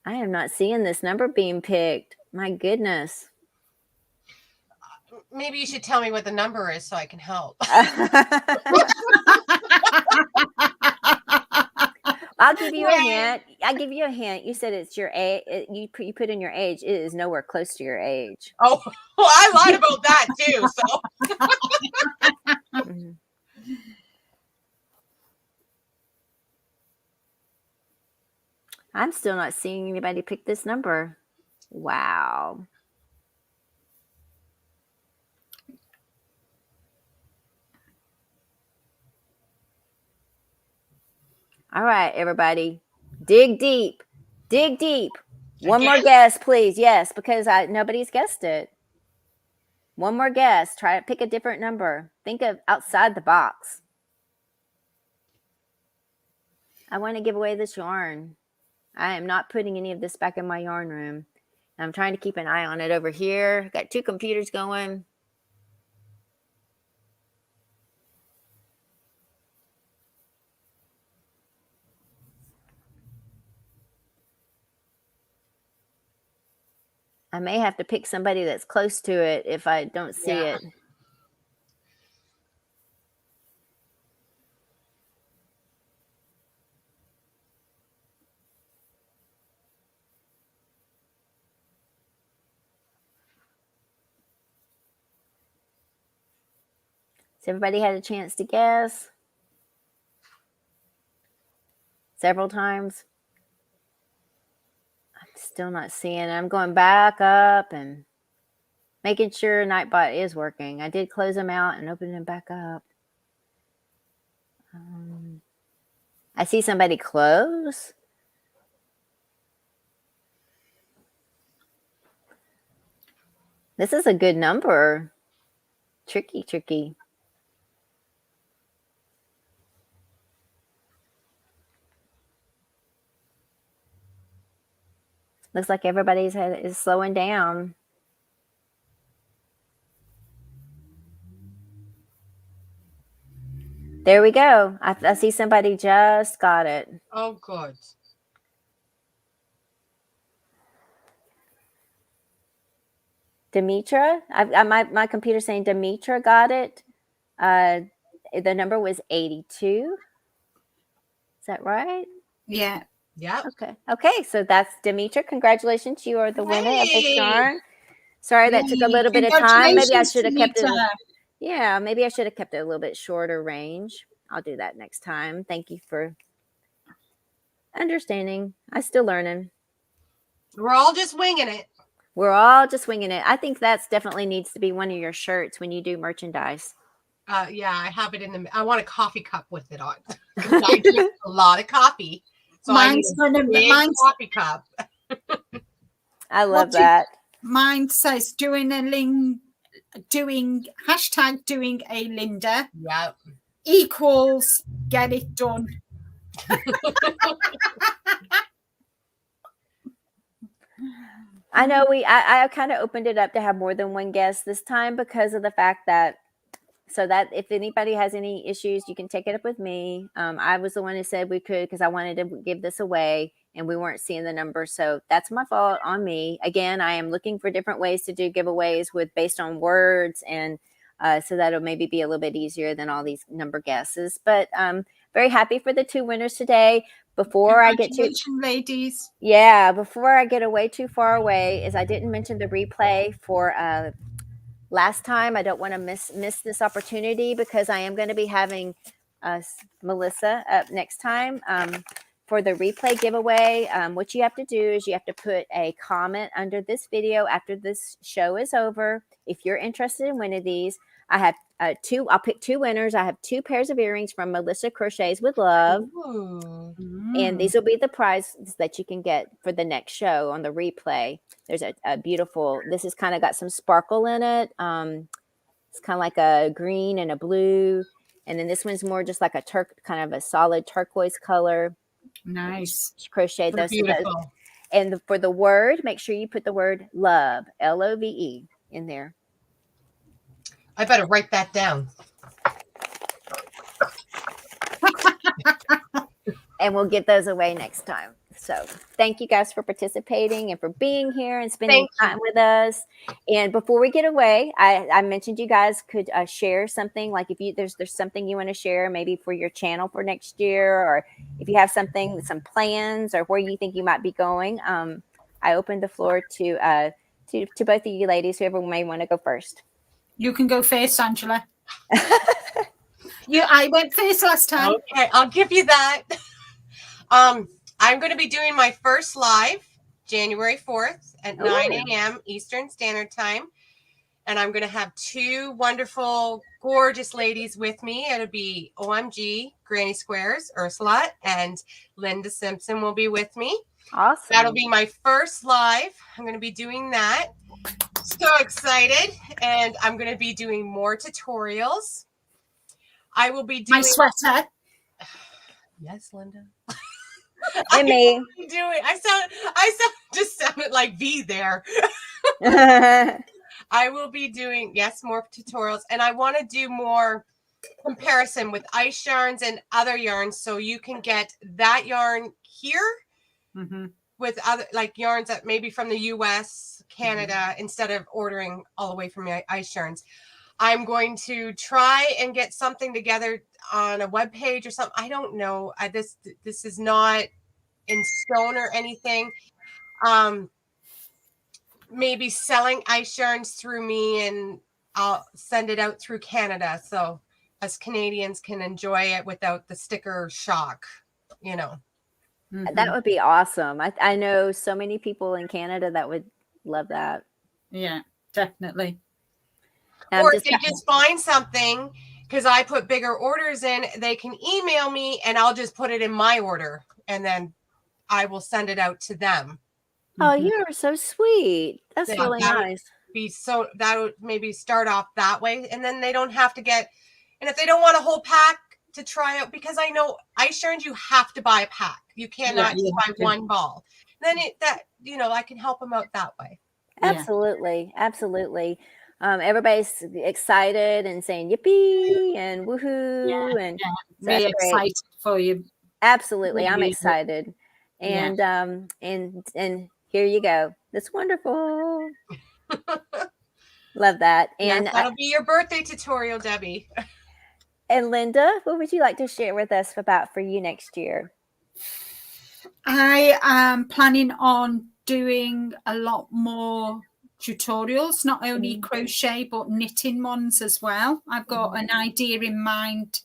I am not seeing this number being picked. My goodness. Maybe you should tell me what the number is so I can help. I'll give you a hint. I'll give you a hint. You said it's your age. You put in your age. It is nowhere close to your age. Oh, well, I lied about that too. So. Mhm. I'm still not seeing anybody pick this number. Wow. All right, everybody. Dig deep. Dig deep. One more guess, please. Yes, because nobody's guessed it. One more guess. Try to pick a different number. Think of outside the box. I want to give away this yarn. I am not putting any of this back in my yarn room. I'm trying to keep an eye on it over here. Got two computers going. I may have to pick somebody that's close to it if I don't see it. Has everybody had a chance to guess? Several times? I'm still not seeing it. I'm going back up and making sure Nightbot is working. I did close them out and open them back up. I see somebody close. This is a good number. Tricky, tricky. Looks like everybody's head is slowing down. There we go. I see somebody just got it. Oh, good. Demetra, my computer's saying Demetra got it. The number was 82. Is that right? Yeah. Yeah. Okay. So that's Demetra. Congratulations, you are the winner of this yarn. Sorry that took a little bit of time. Maybe I should have kept it. Yeah, maybe I should have kept it a little bit shorter range. I'll do that next time. Thank you for understanding. I'm still learning. We're all just winging it. We're all just winging it. I think that's definitely needs to be one of your shirts when you do merchandise. Yeah, I have it in the. I want a coffee cup with it on. I drink a lot of coffee, so mine's mine's coffee cup. I love that. Mine says doing a Linda Yep. equals get it done. I know I kind of opened it up to have more than one guest this time because of the fact that so that if anybody has any issues, you can take it up with me. I was the one who said we could because I wanted to give this away and we weren't seeing the number. So that's my fault on me. Again, I am looking for different ways to do giveaways based on words and so that'll maybe be a little bit easier than all these number guesses. But very happy for the two winners today. Before I get to ladies. Yeah, before I get away too far away, is I didn't mention the replay for last time. I don't want to miss this opportunity because I am going to be having Melissa up next time for the replay giveaway. What you have to do is you have to put a comment under this video after this show is over. If you're interested in one of these, I have two. I'll pick two winners. I have 2 pairs of earrings from Melissa Crochets with Love. Ooh. And these will be the prizes that you can get for the next show on the replay. There's a beautiful, this has kind of got some sparkle in it. It's kind of like a green and a blue. And then this one's more just like kind of a solid turquoise color. Nice. Crochet those. Beautiful. And for the word, make sure you put the word love, LOVE, in there. I better write that down. and we'll get those away next time. So thank you guys for participating and for being here and spending time with us. And before we get away, I mentioned you guys could share something, like if you there's something you want to share, maybe for your channel for next year, or if you have some plans, or where you think you might be going. I opened the floor to both of you ladies, whoever may want to go first. You can go first, Angela. I went first last time. Okay, I'll give you that. I'm going to be doing my first live January 4th at 9 a.m. Eastern Standard Time. And I'm going to have two wonderful, gorgeous ladies with me. It'll be OMG, Granny Squares, Ursula, and Linda Simpson will be with me. Awesome. That'll be my first live. I'm going to be doing that. So excited. And I'm going to be doing more tutorials. I will be doing... My sweater. Yes, Linda. And me. I just sounded like V there. I will be doing, yes, more tutorials. And I want to do more comparison with ice yarns and other yarns, so you can get that yarn here with other, like, yarns that maybe from the US, Canada, instead of ordering all the way from my ice yarns. I'm going to try and get something together on a web page or something. I don't know. This is not in stone or anything. Maybe selling ice yarns through me, and I'll send it out through Canada, so us Canadians can enjoy it without the sticker shock, you know. That would be awesome. I know so many people in Canada that would love that. Yeah, definitely. Or if they just find something, because I put bigger orders in, they can email me and I'll just put it in my order, and then I will send it out to them. Oh, you're so sweet. That's really nice. That would maybe start off that way, and then they don't have to get, and if they don't want a whole pack to try out, because I know ice yarns, you have to buy a pack. You cannot just buy one ball. Then I can help them out that way. Absolutely. Absolutely. Everybody's excited and saying yippee and woohoo. And really excited for you. Absolutely. Really, I'm excited. And and here you go. That's wonderful. Love that. And that'll be your birthday tutorial, Debbie. And Linda, what would you like to share with us about for you next year? I am planning on doing a lot more tutorials, not only crochet but knitting ones as well. I've got an idea in mind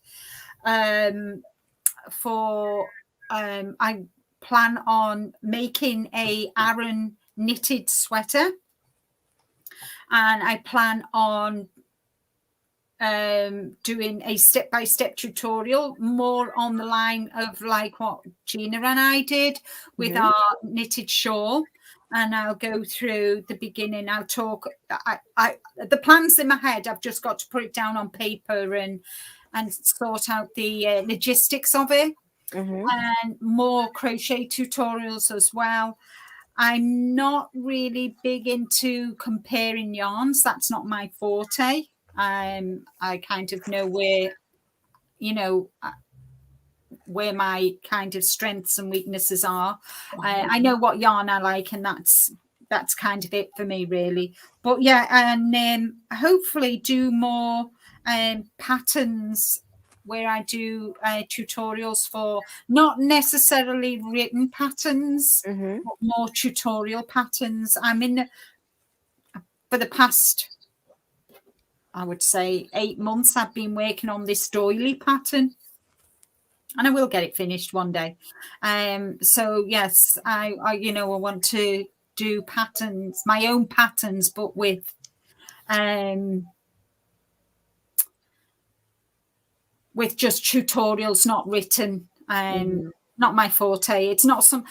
for I plan on making a Aran knitted sweater, and I plan on doing a step-by-step tutorial more on the line of like what Gina and I did with our knitted shawl. And I'll go through the beginning. I'll talk. The plans in my head, I've just got to put it down on paper and sort out the logistics of it. And more crochet tutorials as well. I'm not really big into comparing yarns. That's not my forte. I kind of know where my kind of strengths and weaknesses are. I know what yarn I like, and that's kind of it for me, really. But yeah, and hopefully do more patterns where I do tutorials for not necessarily written patterns, but more tutorial patterns. For the past, I would say 8 months, I've been working on this doily pattern, and I will get it finished one day. So yes, I want to do patterns, my own patterns, but with just tutorials, not written. Not my forte. It's not some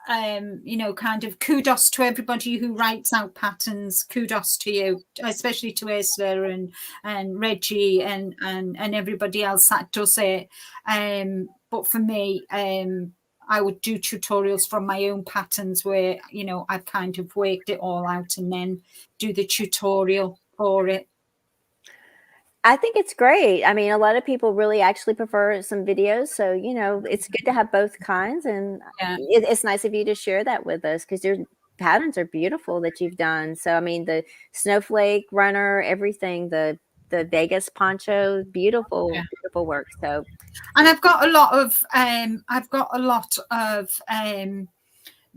kind of kudos to everybody who writes out patterns. Kudos to you, especially to Ursula and Reggie and everybody else that does it. But for me, I would do tutorials from my own patterns where, I've kind of worked it all out and then do the tutorial for it. I think it's great. I mean, a lot of people really actually prefer some videos. So, it's good to have both kinds. And Yeah. it's nice of you to share that with us because your patterns are beautiful that you've done. So, I mean, the snowflake runner, everything, the Vegas poncho, beautiful, Yeah. beautiful work. So, And I've got a lot of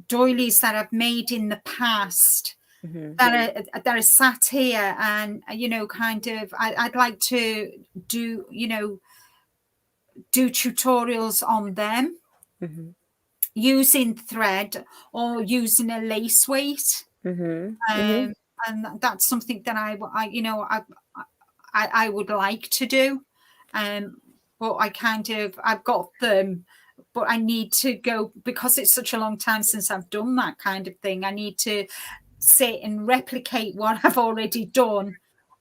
doilies that I've made in the past that are sat here, and kind of I'd like to do do tutorials on them using thread or using a lace weight. And that's something that I would like to do. But I've got them, but I need to go, because it's such a long time since I've done that kind of thing. I need to sit and replicate what I've already done,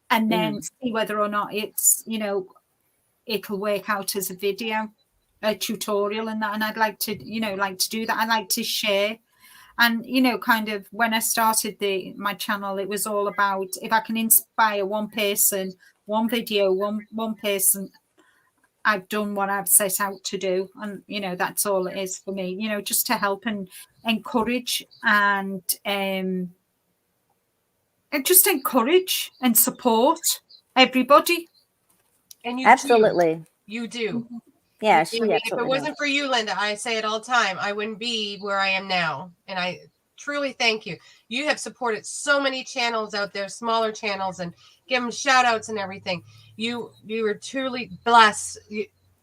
and then see whether or not it's, it'll work out as a video, a tutorial and that. And I'd like to, do that. I like to share. And, kind of when I started my channel, it was all about, if I can inspire one person, one video, one person, I've done what I've set out to do. And, that's all it is for me, just to help and encourage and just encourage and support everybody. And you absolutely. do. You do. Yeah, I she mean, if absolutely it wasn't for you, Linda, I say it all the time, I wouldn't be where I am now. And I truly thank you. You have supported so many channels out there, smaller channels, and give them shout outs and everything. You are truly blessed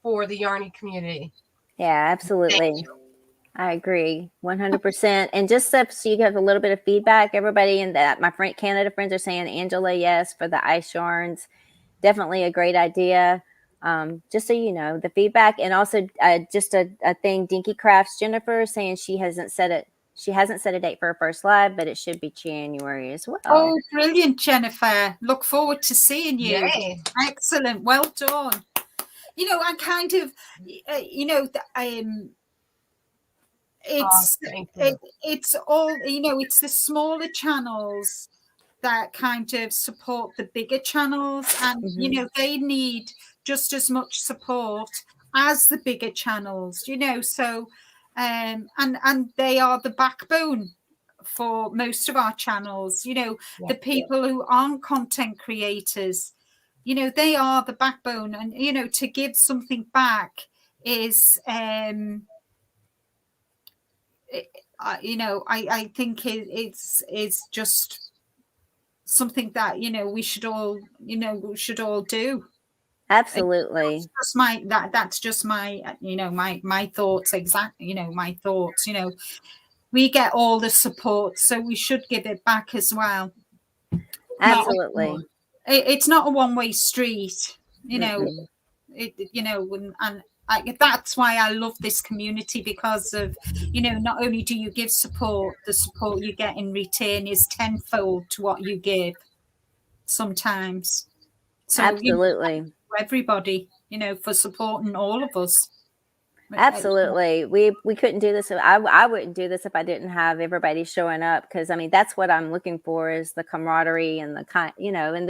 for the Yarny community. Yeah, absolutely. I agree 100%. And just so you have a little bit of feedback, everybody in that, my friend Canada friends are saying Angela, yes, for the ice yarns. Definitely a great idea. Just so you know, the feedback. And also just a thing, Dinky Crafts Jennifer saying she hasn't set a date for her first live, but it should be January as well. Oh, brilliant, Jennifer. Look forward to seeing you. Yay. Excellent. Well done. I kind of, it's all, it's the smaller channels that kind of support the bigger channels, and they need just as much support as the bigger channels, so and they are the backbone for most of our channels, the people who aren't content creators, they are the backbone. And to give something back is I think it's just something that we should all do. Absolutely. That's just my my thoughts, my thoughts. We get all the support, so we should give it back as well. Absolutely. It's not a one-way street, and that's why I love this community, because of not only do you give support, the support you get in return is tenfold to what you give sometimes. So absolutely, for everybody, for supporting all of us. Absolutely. We couldn't do this. I wouldn't do this if I didn't have everybody showing up, because I mean that's what I'm looking for, is the camaraderie and the kind, and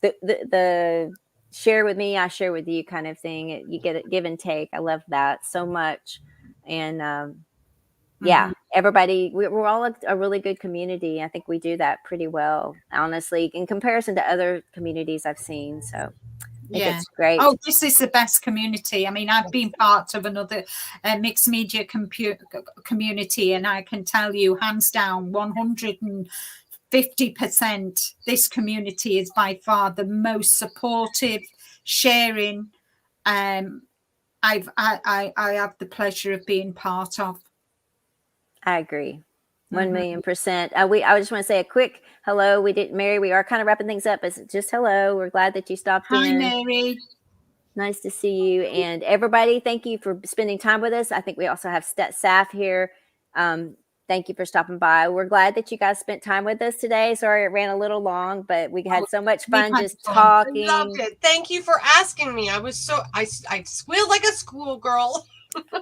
the share with me, I share with you kind of thing. You get it, give and take. I love that so much. And yeah, everybody, we're all a really good community. I think we do that pretty well, honestly, in comparison to other communities I've seen. So yeah, it's great. Oh, this is the best community. I mean, I've been part of another mixed media community, and I can tell you, hands down, 150%, this community is by far the most supportive, sharing. I have the pleasure of being part of. I agree. 1,000,000%. I just want to say a quick hello. Mary, we are kind of wrapping things up, but just hello. We're glad that you stopped in. Hi, Mary. Nice to see you. And everybody, thank you for spending time with us. I think we also have Saf here. Thank you for stopping by. We're glad that you guys spent time with us today. Sorry it ran a little long, but we had so much fun just talking. I loved it. Thank you for asking me. I squealed like a schoolgirl.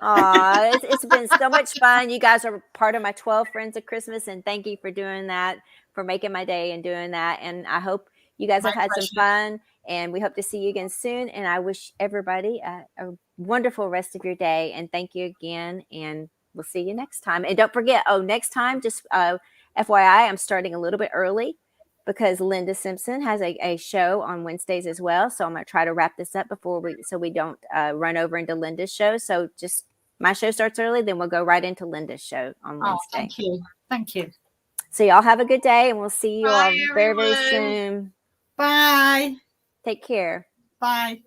Aw, it's been so much fun. You guys are part of my 12 Friends of Christmas, and thank you for doing that, for making my day and doing that. And I hope you guys have had some fun. And we hope to see you again soon. And I wish everybody a wonderful rest of your day. And thank you again. And we'll see you next time. And don't forget, next time, just FYI, I'm starting a little bit early because Linda Simpson has a show on Wednesdays as well. So I'm going to try to wrap this up so we don't run over into Linda's show. So just my show starts early, then we'll go right into Linda's show on Wednesday. Thank you. Thank you. So y'all have a good day, and we'll see you all Bye, very, very everyone. soon. Bye. Take care. Bye.